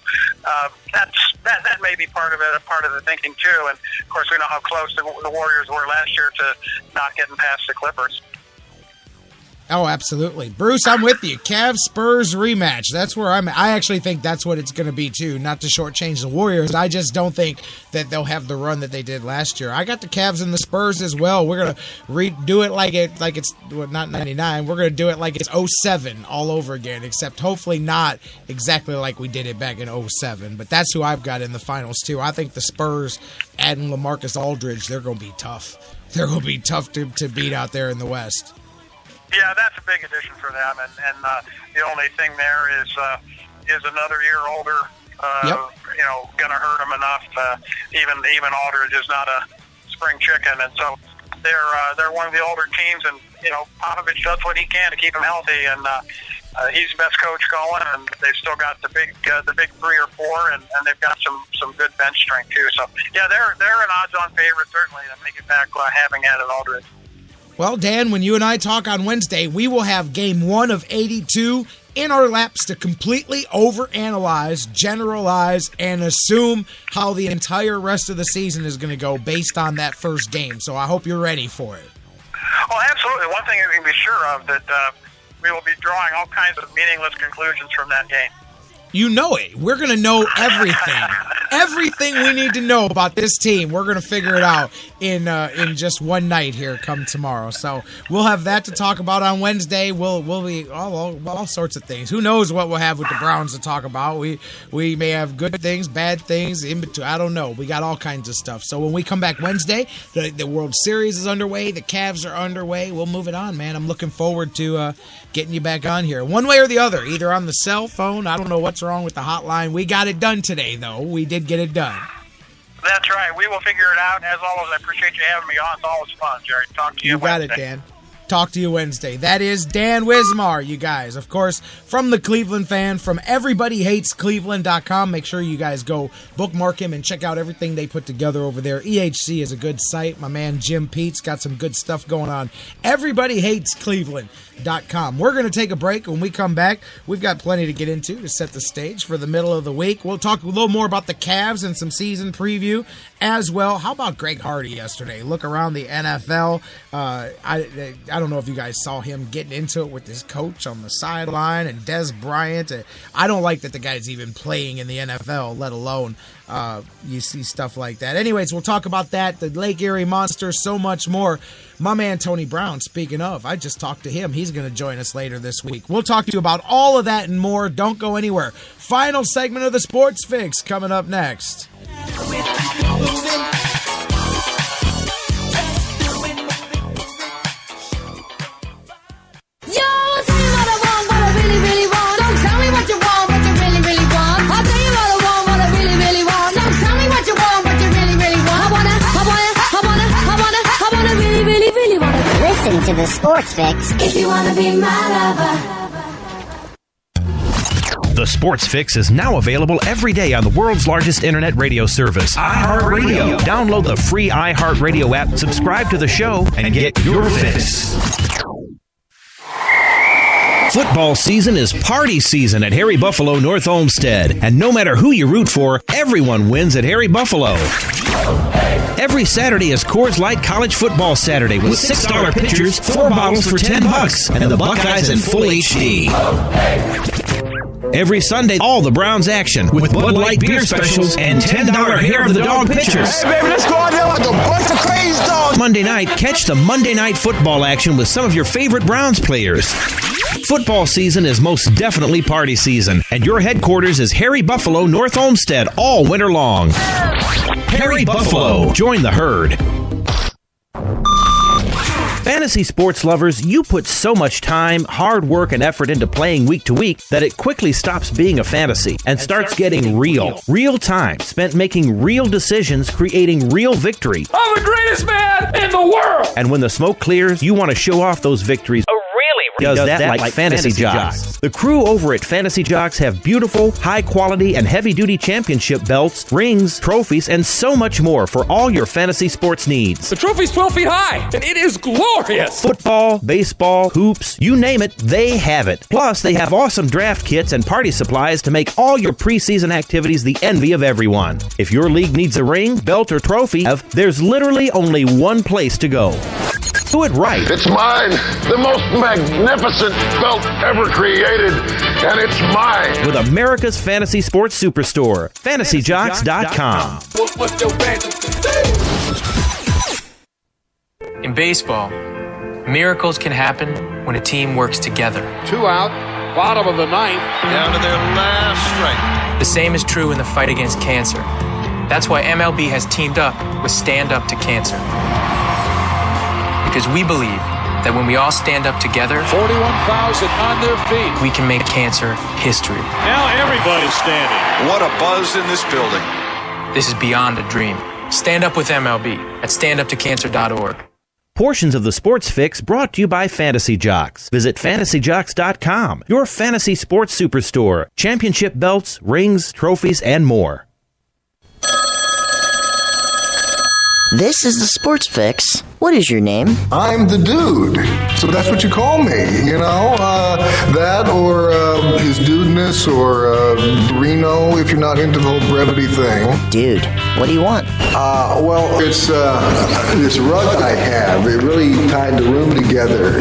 [SPEAKER 14] that may be part of it, a part of the thinking too. And of course, we know how close the Warriors were last year to not getting past the Clippers.
[SPEAKER 3] Oh, absolutely. Bruce, I'm with you. Cavs-Spurs rematch. That's where I'm at. I actually think that's what it's going to be, too. Not to shortchange the Warriors. I just don't think that they'll have the run that they did last year. I got the Cavs and the Spurs as well. We're going to redo it like it's not 99. We're going to do it like it's 07 all over again, except hopefully not exactly like we did it back in 07. But that's who I've got in the finals, too. I think the Spurs adding LaMarcus Aldridge, they're going to be tough. They're going to be tough to beat out there in the West.
[SPEAKER 14] Yeah, that's a big addition for them, and the only thing there is another year older. Going to hurt them enough. Even Aldridge is not a spring chicken, and so they're one of the older teams. And Popovich does what he can to keep them healthy, and he's the best coach going. And they've still got the big 3 or 4, and they've got some good bench strength too. So yeah, they're an odds-on favorite certainly to make it back having added Aldridge.
[SPEAKER 3] Well, Dan, when you and I talk on Wednesday, we will have Game 1 of 82 in our laps to completely overanalyze, generalize, and assume how the entire rest of the season is going to go based on that first game. So I hope you're ready for it.
[SPEAKER 14] Oh, absolutely. One thing we can be sure of that we will be drawing all kinds of meaningless conclusions from that game.
[SPEAKER 3] You know it. We're going to know everything. Everything we need to know about this team, we're going to figure it out in just one night here come tomorrow. So we'll have that to talk about on Wednesday. We'll be all sorts of things. Who knows what we'll have with the Browns to talk about. We may have good things, bad things, in between. I don't know. We got all kinds of stuff. So when we come back Wednesday, the World Series is underway. The Cavs are underway. We'll move it on, man. I'm looking forward to getting you back on here. One way or the other, either on the cell phone. I don't know what's wrong with the hotline. We got it done today, though. We did get it done.
[SPEAKER 14] That's right. We will figure it out. As always, I appreciate you having me on. It's always fun, Jerry. Talk to you Wednesday.
[SPEAKER 3] You got it, Dan. Talk to you Wednesday. That is Dan Wismar, you guys. Of course, from the Cleveland Fan, from EverybodyHatesCleveland.com. Make sure you guys go bookmark him and check out everything they put together over there. EHC is a good site. My man Jim Pete's got some good stuff going on. EverybodyHatesCleveland.com. We're going to take a break. When we come back, we've got plenty to get into to set the stage for the middle of the week. We'll talk a little more about the Cavs and some season preview as well. How about Greg Hardy yesterday? Look around the NFL. I don't know if you guys saw him getting into it with his coach on the sideline and Des Bryant. I don't like that the guy's even playing in the NFL, let alone you see stuff like that. Anyways, we'll talk about that, the Lake Erie Monster, so much more. My man Tony Brown, speaking of, I just talked to him. He's going to join us later this week. We'll talk to you about all of that and more. Don't go anywhere. Final segment of the Sports Fix coming up next.
[SPEAKER 15] Listen to the Sports Fix if you want to be my lover.
[SPEAKER 2] The Sports Fix is now available every day on the world's largest internet radio service, iHeartRadio. Download the free iHeartRadio app, subscribe to the show, and get your fix. Football season is party season at Harry Buffalo North Olmsted. And no matter who you root for, everyone wins at Harry Buffalo. Every Saturday is Coors Light College Football Saturday with $6 pitchers, 4 bottles for $10, and the Buckeyes in full HD. Every Sunday, all the Browns action with Bud Light beer specials and $10 hair of the dog pitchers.
[SPEAKER 7] Hey, baby, let's go out there like a bunch of crazy dogs.
[SPEAKER 2] Monday night, catch the Monday Night Football action with some of your favorite Browns players. Football season is most definitely party season, and your headquarters is Harry Buffalo North Olmsted all winter long. Harry Buffalo. Join the herd. Fantasy sports lovers, you put so much time, hard work, and effort into playing week to week that it quickly stops being a fantasy and starts getting real. Real time spent making real decisions, creating real victory.
[SPEAKER 9] I'm the greatest man in the world!
[SPEAKER 2] And when the smoke clears, you want to show off those victories. Does that like Fantasy Jocks. The crew over at Fantasy Jocks have beautiful, high-quality, and heavy-duty championship belts, rings, trophies, and so much more for all your fantasy sports needs.
[SPEAKER 9] The trophy's 12 feet high, and it is glorious!
[SPEAKER 2] Football, baseball, hoops, you name it, they have it. Plus, they have awesome draft kits and party supplies to make all your preseason activities the envy of everyone. If your league needs a ring, belt, or trophy, there's literally only one place to go. Do it right.
[SPEAKER 7] It's mine, the most magnificent belt ever created, and it's mine.
[SPEAKER 2] With America's Fantasy Sports Superstore, FantasyJocks.com.
[SPEAKER 9] What's your fantasy?
[SPEAKER 16] In baseball, miracles can happen when a team works together.
[SPEAKER 7] 2 out, bottom of the ninth.
[SPEAKER 17] Down to their last strike.
[SPEAKER 16] The same is true in the fight against cancer. That's why MLB has teamed up with Stand Up to Cancer. Because we believe that when we all stand up together,
[SPEAKER 17] 41,000 on their feet.
[SPEAKER 16] we can make cancer history.
[SPEAKER 17] Now everybody's standing. What a buzz in this building.
[SPEAKER 16] This is beyond a dream. Stand up with MLB at standuptocancer.org.
[SPEAKER 2] Portions of the Sports Fix brought to you by Fantasy Jocks. Visit FantasyJocks.com, your fantasy sports superstore. Championship belts, rings, trophies, and more.
[SPEAKER 15] This is the Sports Fix. What is your name?
[SPEAKER 18] I'm the dude. So that's what you call me, you know? That or his dudeness or Reno if you're not into the whole brevity thing.
[SPEAKER 15] Dude, what do you want?
[SPEAKER 18] Well, it's this rug I have. It really tied the room together.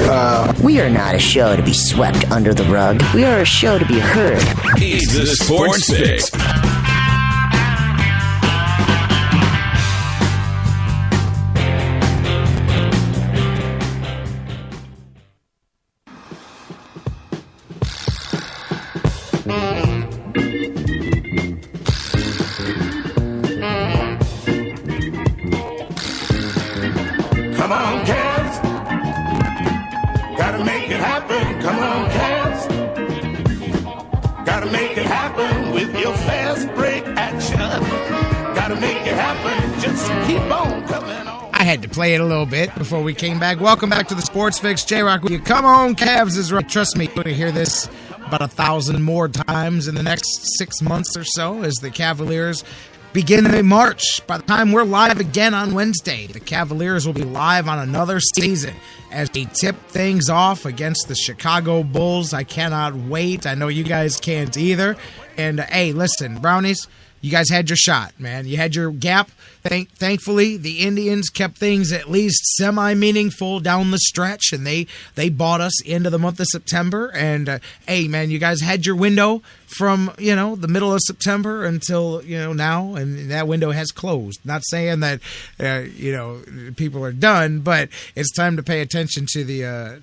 [SPEAKER 15] We are not a show to be swept under the rug. We are a show to be heard.
[SPEAKER 4] It's the Sports Fix.
[SPEAKER 7] Come on, Cavs. Gotta make it happen. Come on, Cavs. Gotta make it happen with your fast break action. Gotta make it happen. Just keep on coming on.
[SPEAKER 3] I had to play it a little bit before we came back. Welcome back to the Sports Fix. J-Rocc with you. Come on, Cavs is right. Trust me, you're going to hear this about 1,000 more times in the next 6 months or so as the Cavaliers begin in March. By the time we're live again on Wednesday, the Cavaliers will be live on another season as they tip things off against the Chicago Bulls. I cannot wait. I know you guys can't either. And, hey, listen, Brownies, you guys had your shot, man. You had your gap. Thankfully, the Indians kept things at least semi-meaningful down the stretch, and they bought us into the month of September. And, hey, man, you guys had your window from, the middle of September until, now, and that window has closed. Not saying that, people are done, but it's time to pay attention to the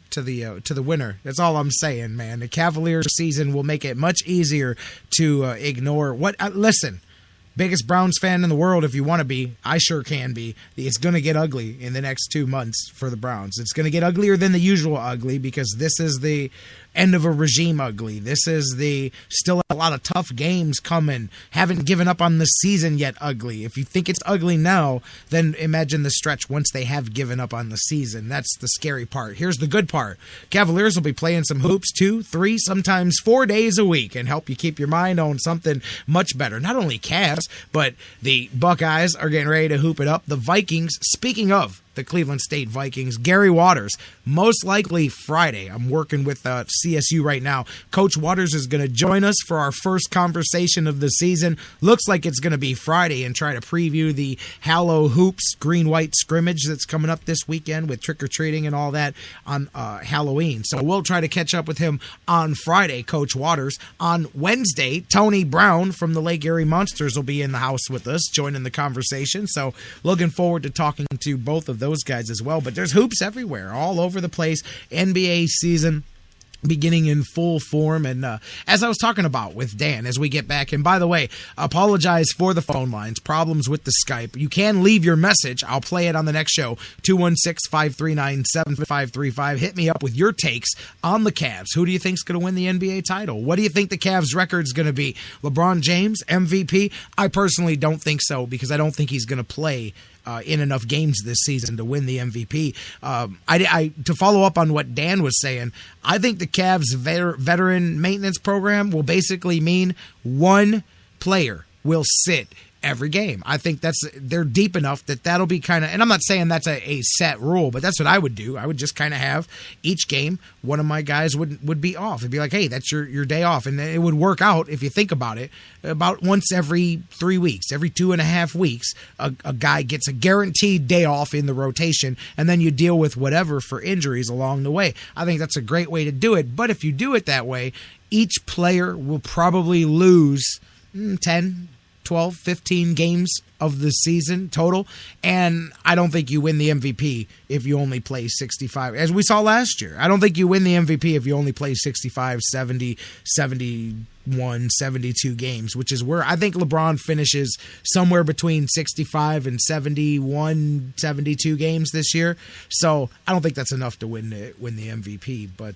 [SPEAKER 3] winter. That's all I'm saying, man. The Cavaliers season will make it much easier to ignore listen. Biggest Browns fan in the world if you want to be. I sure can be. It's going to get ugly in the next 2 months for the Browns. It's going to get uglier than the usual ugly because this is the end of a regime ugly. This is the still a lot of tough games coming. Haven't given up on the season yet ugly. If you think it's ugly now, then imagine the stretch once they have given up on the season. That's the scary part. Here's the good part. Cavaliers will be playing some hoops 2, 3, sometimes 4 days a week and help you keep your mind on something much better. Not only Cavs, but the Buckeyes are getting ready to hoop it up. The Vikings, speaking of the Cleveland State Vikings, Gary Waters, most likely Friday. I'm working with CSU right now. Coach Waters is going to join us for our first conversation of the season. Looks like it's going to be Friday and try to preview the Hallow Hoops green-white scrimmage that's coming up this weekend with trick-or-treating and all that on Halloween. So we'll try to catch up with him on Friday, Coach Waters. On Wednesday, Tony Brown from the Lake Erie Monsters will be in the house with us, joining the conversation. So looking forward to talking to both of those guys as well. But there's hoops everywhere, all over the place. NBA season beginning in full form. And as I was talking about with Dan as we get back, and by the way, apologize for the phone lines, problems with the Skype. You can leave your message. I'll play it on the next show, 216-539-7535. Hit me up with your takes on the Cavs. Who do you think's going to win the NBA title? What do you think the Cavs record's going to be? LeBron James, MVP? I personally don't think so because I don't think he's going to play in enough games this season to win the MVP. To follow up on what Dan was saying, I think the Cavs veteran maintenance program will basically mean one player will sit every game. I think they're deep enough that'll be kind of, and I'm not saying that's a set rule, but that's what I would do. I would just kind of have each game, one of my guys would be off. It'd be like, hey, that's your day off. And it would work out, if you think about it, about once every 3 weeks, every 2.5 weeks, a guy gets a guaranteed day off in the rotation, and then you deal with whatever for injuries along the way. I think that's a great way to do it. But if you do it that way, each player will probably lose 10, 12, 15 games of the season total, and I don't think you win the MVP if you only play 65, as we saw last year. I don't think you win the MVP if you only play 65, 70, 71, 72 games, which is where I think LeBron finishes somewhere between 65 and 71, 72 games this year. So I don't think that's enough to win the MVP. But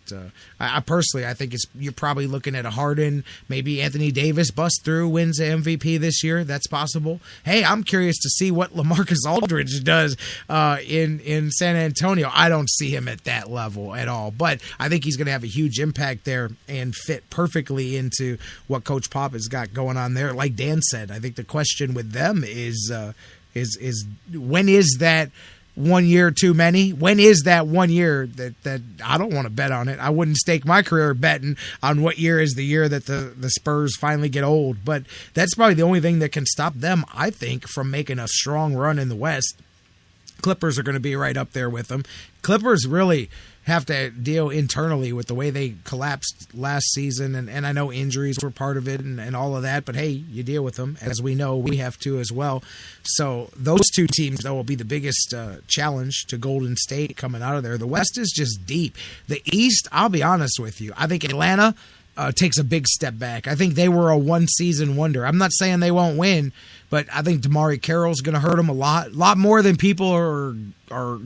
[SPEAKER 3] I personally, I think you're probably looking at a Harden, maybe Anthony Davis busts through, wins the MVP this year. That's possible. Hey, I'm curious to see what LaMarcus Aldridge does in San Antonio. I don't see him at that level at all, but I think he's going to have a huge impact there and fit perfectly into what Coach Pop has got going on there. Like Dan said, I think the question with them is when is that 1 year too many? When is that 1 year that I don't want to bet on it? I wouldn't stake my career betting on what year is the year that the Spurs finally get old. But that's probably the only thing that can stop them, I think, from making a strong run in the West. Clippers are going to be right up there with them. Clippers really have to deal internally with the way they collapsed last season, and I know injuries were part of it and all of that, but hey, you deal with them. As we know, we have to as well. So those two teams, though, will be the biggest challenge to Golden State coming out of there. The West is just deep. The East, I'll be honest with you, I think Atlanta takes a big step back. I think they were a one-season wonder. I'm not saying they won't win, but I think Damari Carroll's going to hurt them a lot more than people are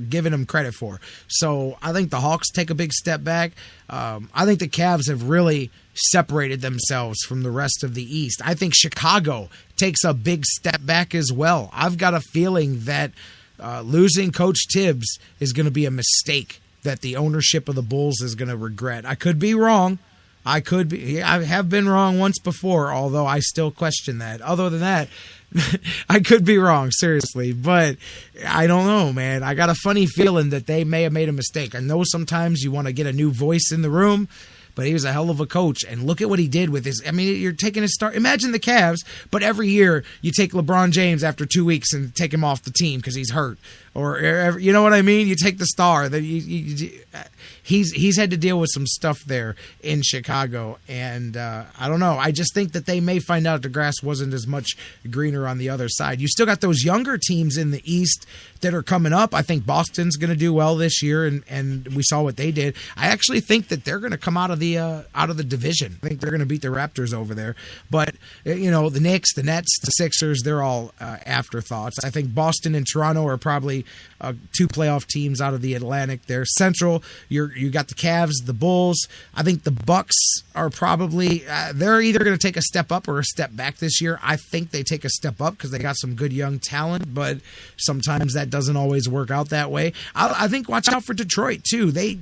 [SPEAKER 3] giving him credit for. So I think the Hawks take a big step back. I think the Cavs have really separated themselves from the rest of the East. I think Chicago takes a big step back as well. I've got a feeling that losing Coach Tibbs is going to be a mistake that the ownership of the Bulls is going to regret. I could be wrong. I have been wrong once before, although I still question that. Other than that, I could be wrong, seriously. But I don't know, man. I got a funny feeling that they may have made a mistake. I know sometimes you want to get a new voice in the room, but he was a hell of a coach. And look at what he did with his. I mean, you're taking his start. Imagine the Cavs, but every year you take LeBron James after 2 weeks and take him off the team because he's hurt. Or, you know what I mean? You take the star. That he's had to deal with some stuff there in Chicago, and I don't know. I just think that they may find out the grass wasn't as much greener on the other side. You still got those younger teams in the East that are coming up. I think Boston's going to do well this year, and we saw what they did. I actually think that they're going to come out of the division. I think they're going to beat the Raptors over there. But you know, the Knicks, the Nets, the Sixers, they're all afterthoughts. I think Boston and Toronto are probably two playoff teams out of the Atlantic there. Central, you got the Cavs, the Bulls. I think the Bucks are probably they're either going to take a step up or a step back this year. I think they take a step up because they got some good young talent, but sometimes that doesn't always work out that way. I think watch out for Detroit too. They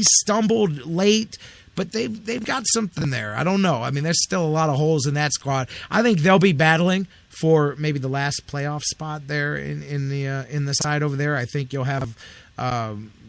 [SPEAKER 3] stumbled late, but they've got something there. I don't know. I mean, there's still a lot of holes in that squad. I think they'll be battling for maybe the last playoff spot there in the side over there. I think you'll have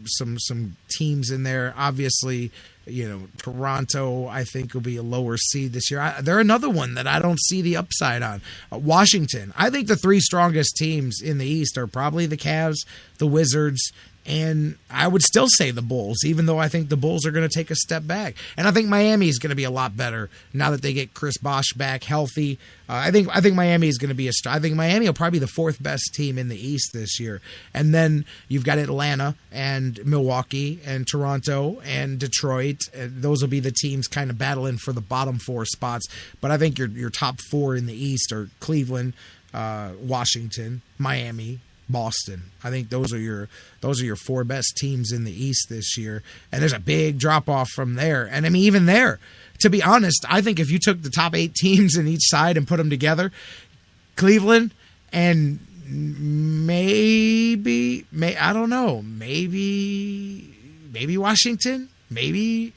[SPEAKER 3] some teams in there. Obviously, you know, Toronto, I think, will be a lower seed this year. They're another one that I don't see the upside on. Washington. I think the three strongest teams in the East are probably the Cavs, the Wizards, and I would still say the Bulls, even though I think the Bulls are going to take a step back. And I think Miami is going to be a lot better now that they get Chris Bosh back healthy. I think Miami is going to be I think Miami will probably be the fourth best team in the East this year. And then you've got Atlanta and Milwaukee and Toronto and Detroit. Those will be the teams kind of battling for the bottom four spots. But I think your top four in the East are Cleveland, Washington, Miami, Boston. I think those are your four best teams in the East this year, and there's a big drop off from there. And I mean, even there, to be honest, I think if you took the top 8 teams in each side and put them together, Cleveland and maybe Washington, maybe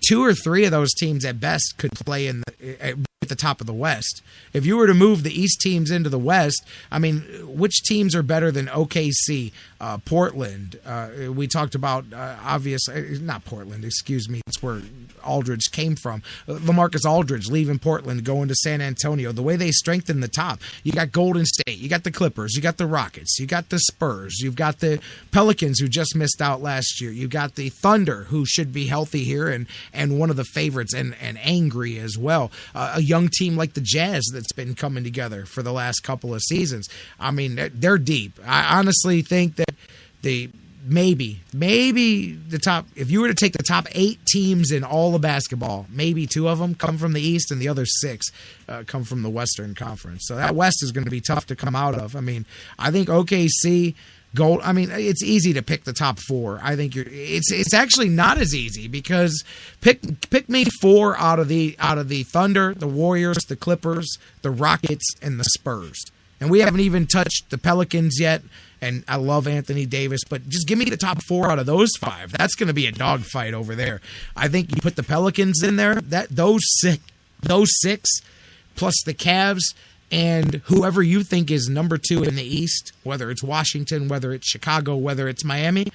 [SPEAKER 3] 2 or 3 of those teams at best could play in at the top of the West. If you were to move the East teams into the West, I mean, which teams are better than OKC, Portland? We talked about not Portland, excuse me. It's where Aldridge came from. LaMarcus Aldridge leaving Portland, going to San Antonio. The way they strengthen the top. You got Golden State, you got the Clippers, you got the Rockets, you got the Spurs, you've got the Pelicans who just missed out last year. You got the Thunder who should be healthy here and one of the favorites and angry as well. A young team like the Jazz that's been coming together for the last couple of seasons. I mean, they're deep. I honestly think that maybe the top, if you were to take the top 8 teams in all of basketball, maybe 2 of them come from the East and the other 6 come from the Western Conference. So that West is going to be tough to come out of. I mean, I think OKC, I mean, it's easy to pick the top 4. I think it's actually not as easy because pick me 4 out of the Thunder, the Warriors, the Clippers, the Rockets, and the Spurs. And we haven't even touched the Pelicans yet. And I love Anthony Davis, but just give me the top 4 out of those 5. That's going to be a dogfight over there. I think you put the Pelicans in there. Those six plus the Cavs. And whoever you think is number 2 in the East, whether it's Washington, whether it's Chicago, whether it's Miami,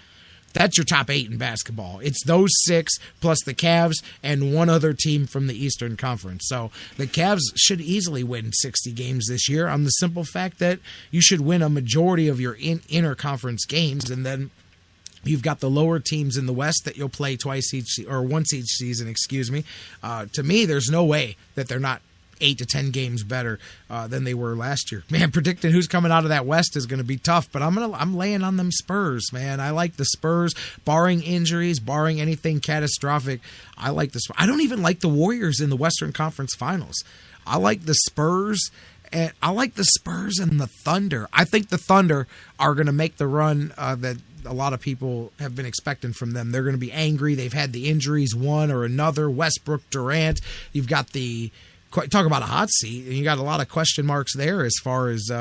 [SPEAKER 3] that's your top 8 in basketball. It's those 6 plus the Cavs and one other team from the Eastern Conference. So the Cavs should easily win 60 games this year on the simple fact that you should win a majority of your interconference games, and then you've got the lower teams in the West that you'll play once each season. Excuse me. To me, there's no way that they're not 8 to 10 games better than they were last year. Man, predicting who's coming out of that West is going to be tough, but I'm laying on them Spurs, man. I like the Spurs, barring injuries, barring anything catastrophic. I like the Spurs. I don't even like the Warriors in the Western Conference Finals. I like the Spurs, and I like the Spurs and the Thunder. I think the Thunder are going to make the run that a lot of people have been expecting from them. They're going to be angry. They've had the injuries, one or another. Westbrook, Durant. You've got talk about a hot seat, and you got a lot of question marks there as far as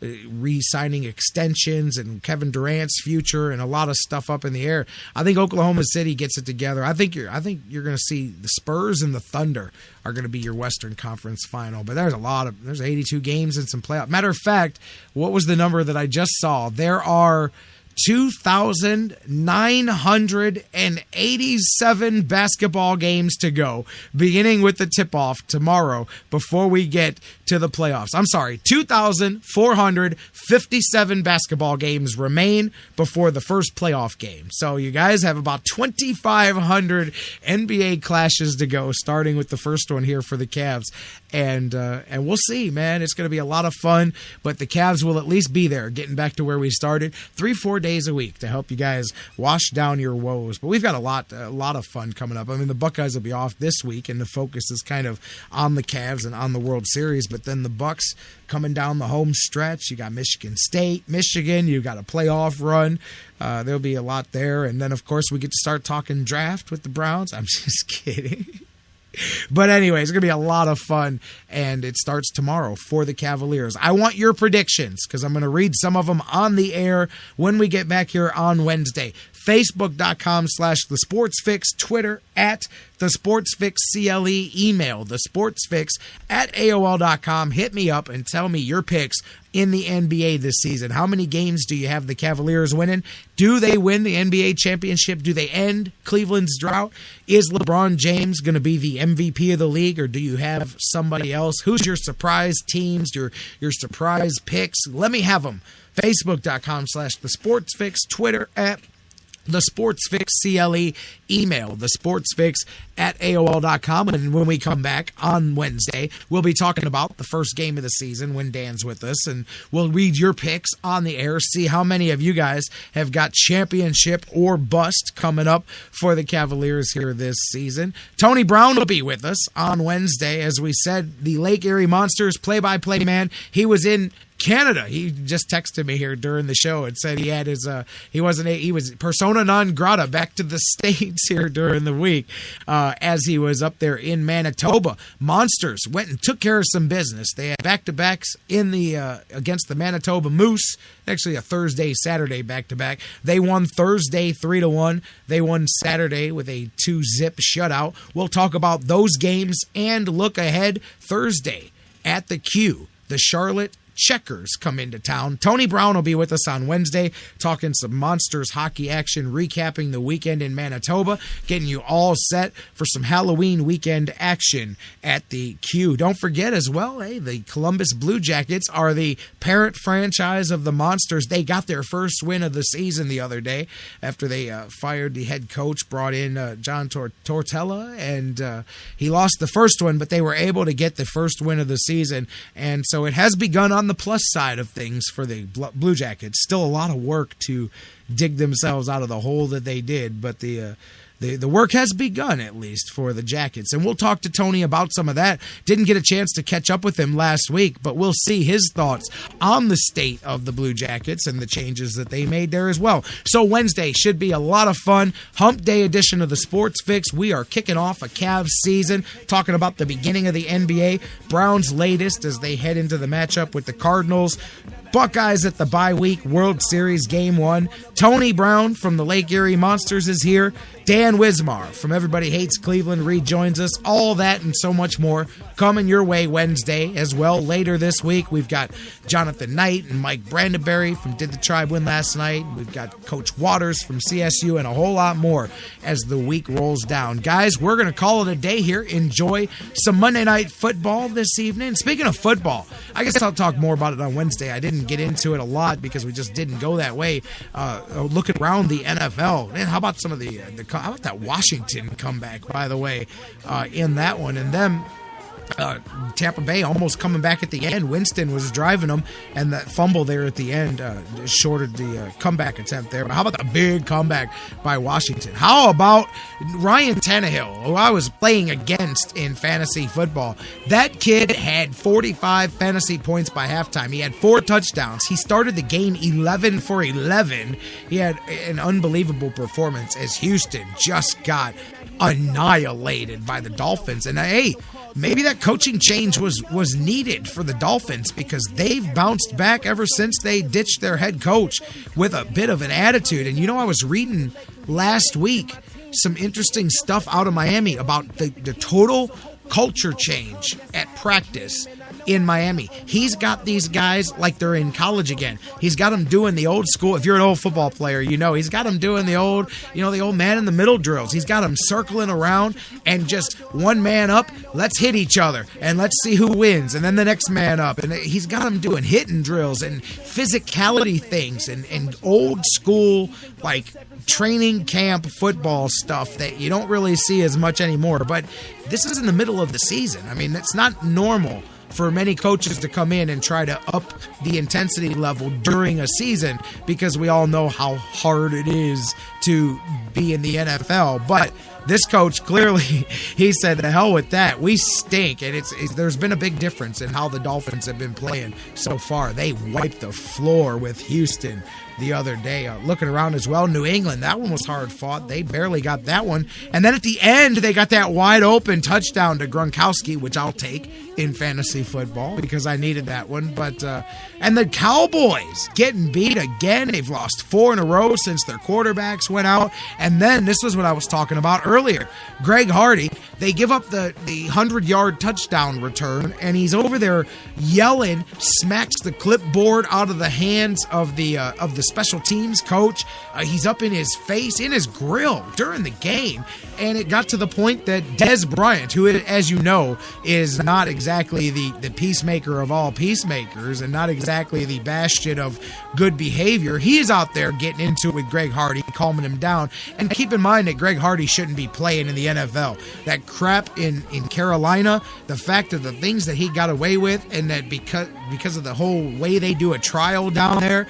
[SPEAKER 3] re-signing extensions and Kevin Durant's future and a lot of stuff up in the air. I think Oklahoma City gets it together. I think you're going to see the Spurs and the Thunder are going to be your Western Conference final. But there's 82 games and some playoff. Matter of fact, what was the number that I just saw? There are 2,987 basketball games to go, beginning with the tip-off tomorrow before we get to the playoffs. I'm sorry, 2,457 basketball games remain before the first playoff game. So you guys have about 2,500 NBA clashes to go, starting with the first one here for the Cavs. And we'll see, man. It's going to be a lot of fun, but the Cavs will at least be there, getting back to where we started. 3-4 days a week to help you guys wash down your woes. But we've got a lot of fun coming up. I mean, the Buckeyes will be off this week, and the focus is kind of on the Cavs and on the World Series. But then the Bucks coming down the home stretch. You got Michigan State, Michigan. You got a playoff run. There'll be a lot there. And then, of course, we get to start talking draft with the Browns. I'm just kidding. But anyway, it's going to be a lot of fun, and it starts tomorrow for the Cavaliers. I want your predictions because I'm going to read some of them on the air when we get back here on Wednesday. Facebook.com/TheSportsFix, Twitter @TheSportsFixCLE, email TheSportsFix@AOL.com. Hit me up and tell me your picks in the NBA this season. How many games do you have the Cavaliers winning? Do they win the NBA championship? Do they end Cleveland's drought? Is LeBron James going to be the MVP of the league, or do you have somebody else? Who's your surprise teams, your surprise picks? Let me have them. Facebook.com/TheSportsFix, Twitter @TheSportsFixCLE, email TheSportsFix@AOL.com. And when we come back on Wednesday, we'll be talking about the first game of the season when Dan's with us, and we'll read your picks on the air, see how many of you guys have got championship or bust coming up for the Cavaliers here this season. Tony Brown will be with us on Wednesday. As we said, the Lake Erie Monsters play-by-play man. He was in Canada. He just texted me here during the show and said he had his he was persona non grata back to the States here during the week as he was up there in Manitoba. Monsters went and took care of some business. They had back-to-backs in the against the Manitoba Moose. Actually, a Thursday-Saturday back-to-back. They won Thursday 3-1. They won Saturday with a 2-zip shutout. We'll talk about those games and look ahead Thursday at the Q. The Charlotte Checkers come into town. Tony Brown will be with us on Wednesday, talking some Monsters hockey action, recapping the weekend in Manitoba, getting you all set for some Halloween weekend action at the Q. Don't forget as well, the Columbus Blue Jackets are the parent franchise of the Monsters. They got their first win of the season the other day after they fired the head coach, brought in John Tortella, and he lost the first one, but they were able to get the first win of the season, and so it has begun on the plus side of things for the Blue Jackets. Still a lot of work to dig themselves out of the hole that they did, but the work has begun, at least, for the Jackets. And we'll talk to Tony about some of that. Didn't get a chance to catch up with him last week, but we'll see his thoughts on the state of the Blue Jackets and the changes that they made there as well. So Wednesday should be a lot of fun. Hump Day edition of the Sports Fix. We are kicking off a Cavs season, talking about the beginning of the NBA. Browns' latest as they head into the matchup with the Cardinals. Buckeyes at the bye week, World Series Game 1. Tony Brown from the Lake Erie Monsters is here. Dan Wismar from Everybody Hates Cleveland rejoins us. All that and so much more coming your way Wednesday as well. Later this week, we've got Jonathan Knight and Mike Brandenberry from Did the Tribe Win Last Night? We've got Coach Waters from CSU and a whole lot more as the week rolls down. Guys, we're going to call it a day here. Enjoy some Monday Night Football this evening. Speaking of football, I guess I'll talk more about it on Wednesday. I didn't get into it a lot because we just didn't go that way. Looking around the NFL, man, how about some of how about that Washington comeback, by the way, in that one? And then Tampa Bay almost coming back at the end. Winston was driving them, and that fumble there at the end shorted the comeback attempt there. But how about the big comeback by Washington? How about Ryan Tannehill, who I was playing against in fantasy football? That kid had 45 fantasy points by halftime. He had 4 touchdowns. He started the game 11 for 11. He had an unbelievable performance as Houston just got annihilated by the Dolphins. And hey, maybe that coaching change was needed for the Dolphins because they've bounced back ever since they ditched their head coach with a bit of an attitude. And I was reading last week some interesting stuff out of Miami about the total culture change at practice in Miami. He's got these guys like they're in college again. He's got them doing the old school. If you're an old football player, he's got them doing the old man in the middle drills. He's got them circling around and just one man up. Let's hit each other and let's see who wins. And then the next man up. And he's got them doing hitting drills and physicality things and old school like training camp football stuff that you don't really see as much anymore. But this is in the middle of the season. I mean, it's not normal for many coaches to come in and try to up the intensity level during a season because we all know how hard it is to be in the NFL. But this coach, clearly, he said, the hell with that. We stink. And there's been a big difference in how the Dolphins have been playing so far. They wiped the floor with Houston the other day. Looking around as well, New England, that one was hard fought. They barely got that one. And then at the end, they got that wide open touchdown to Gronkowski, which I'll take in fantasy football because I needed that one. But and the Cowboys getting beat again. They've lost 4 in a row since their quarterbacks went out. And then this was what I was talking about earlier. Greg Hardy, they give up the 100-yard touchdown return, and he's over there yelling, smacks the clipboard out of the hands of the special teams coach. He's up in his face, in his grill during the game, and it got to the point that Dez Bryant, who, as you know, is not exactly the peacemaker of all peacemakers and not exactly the bastion of good behavior, he is out there getting into it with Greg Hardy, calming him down. And keep in mind that Greg Hardy shouldn't be playing in the NFL. That crap in Carolina, the fact of the things that he got away with, and that because because of the whole way they do a trial down there.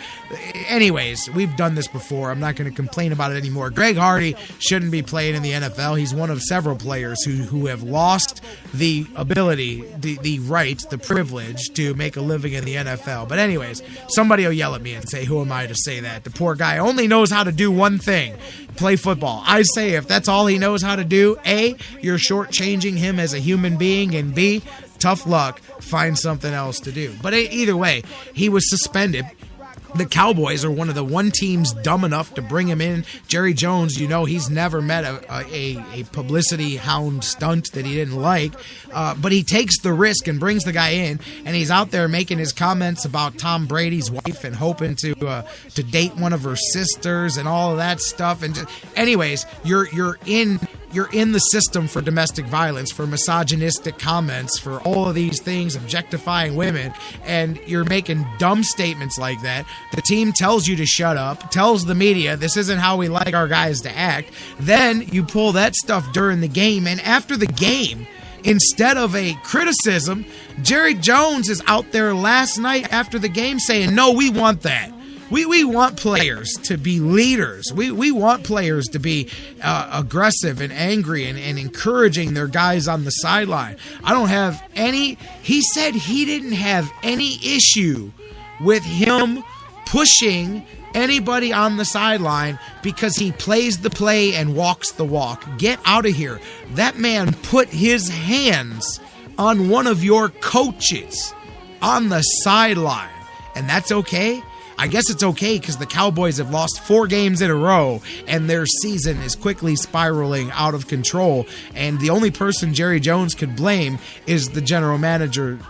[SPEAKER 3] Anyways, we've done this before. I'm not going to complain about it anymore. Greg Hardy shouldn't be playing in the NFL. He's one of several players who have lost the ability, the right, the privilege to make a living in the NFL. But anyways, somebody will yell at me and say, who am I to say that? The poor guy only knows how to do one thing, play football. I say if that's all he knows how to do, A, you're shortchanging him as a human being, and B, tough luck, find something else to do. But either way, he was suspended. The Cowboys are one of the one teams dumb enough to bring him in. Jerry Jones, he's never met a publicity hound stunt that he didn't like. But he takes the risk and brings the guy in, and he's out there making his comments about Tom Brady's wife and hoping to date one of her sisters and all of that stuff. And anyways, you're in the system for domestic violence, for misogynistic comments, for all of these things, objectifying women, and you're making dumb statements like that. The team tells you to shut up, tells the media this isn't how we like our guys to act. Then you pull that stuff during the game, and after the game, instead of a criticism, Jerry Jones is out there last night after the game saying, no, we want that. We want players to be leaders. We want players to be aggressive and angry and encouraging their guys on the sideline. He said he didn't have any issue with him pushing anybody on the sideline because he plays the play and walks the walk. Get out of here. That man put his hands on one of your coaches on the sideline, and that's okay? I guess it's okay because the Cowboys have lost 4 games in a row and their season is quickly spiraling out of control. And the only person Jerry Jones could blame is the general manager,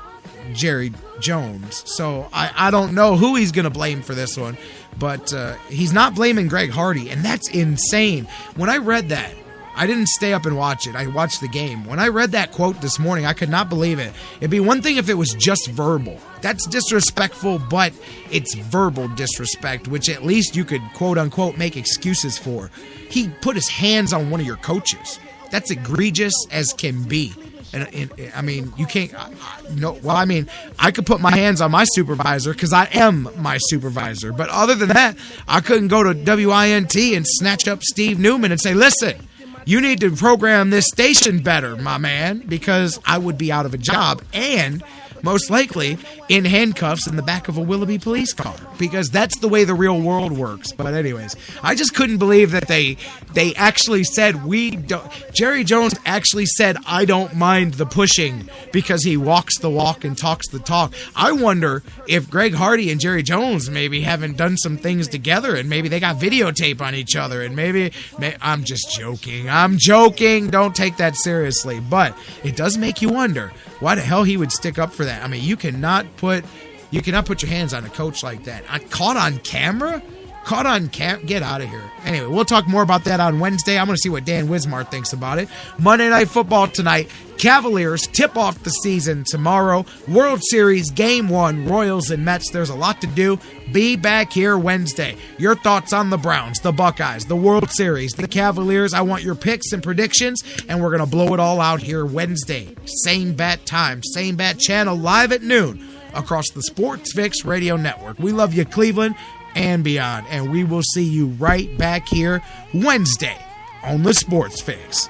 [SPEAKER 3] Jerry Jones. So I don't know who he's going to blame for this one, but he's not blaming Greg Hardy, and that's insane. When I read that, I didn't stay up and watch it. I watched the game. When I read that quote this morning, I could not believe it. It'd be one thing if it was just verbal. That's disrespectful, but it's verbal disrespect, which at least you could quote-unquote make excuses for. He put his hands on one of your coaches. That's egregious as can be. And I mean, you can't. I could put my hands on my supervisor because I am my supervisor. But other than that, I couldn't go to WINT and snatch up Steve Newman and say, listen, you need to program this station better, my man, because I would be out of a job and most likely in handcuffs in the back of a Willoughby police car, because that's the way the real world works. But anyways, I just couldn't believe that they actually said Jerry Jones actually said, I don't mind the pushing because he walks the walk and talks the talk. I wonder if Greg Hardy and Jerry Jones maybe haven't done some things together and maybe they got videotape on each other and maybe I'm just joking. I'm joking. Don't take that seriously. But it does make you wonder why the hell he would stick up for that. I mean, you cannot put your hands on a coach like that. Caught on camera? Get out of here. Anyway, we'll talk more about that on Wednesday. I'm going to see what Dan Wismar thinks about it. Monday Night Football tonight. Cavaliers tip off the season tomorrow. World Series Game 1, Royals and Mets. There's a lot to do. Be back here Wednesday. Your thoughts on the Browns, the Buckeyes, the World Series, the Cavaliers. I want your picks and predictions, and we're going to blow it all out here Wednesday. Same bat time, same bat channel, live at noon across the Sports Fix Radio Network. We love you, Cleveland and beyond, and we will see you right back here Wednesday on the Sports Fix.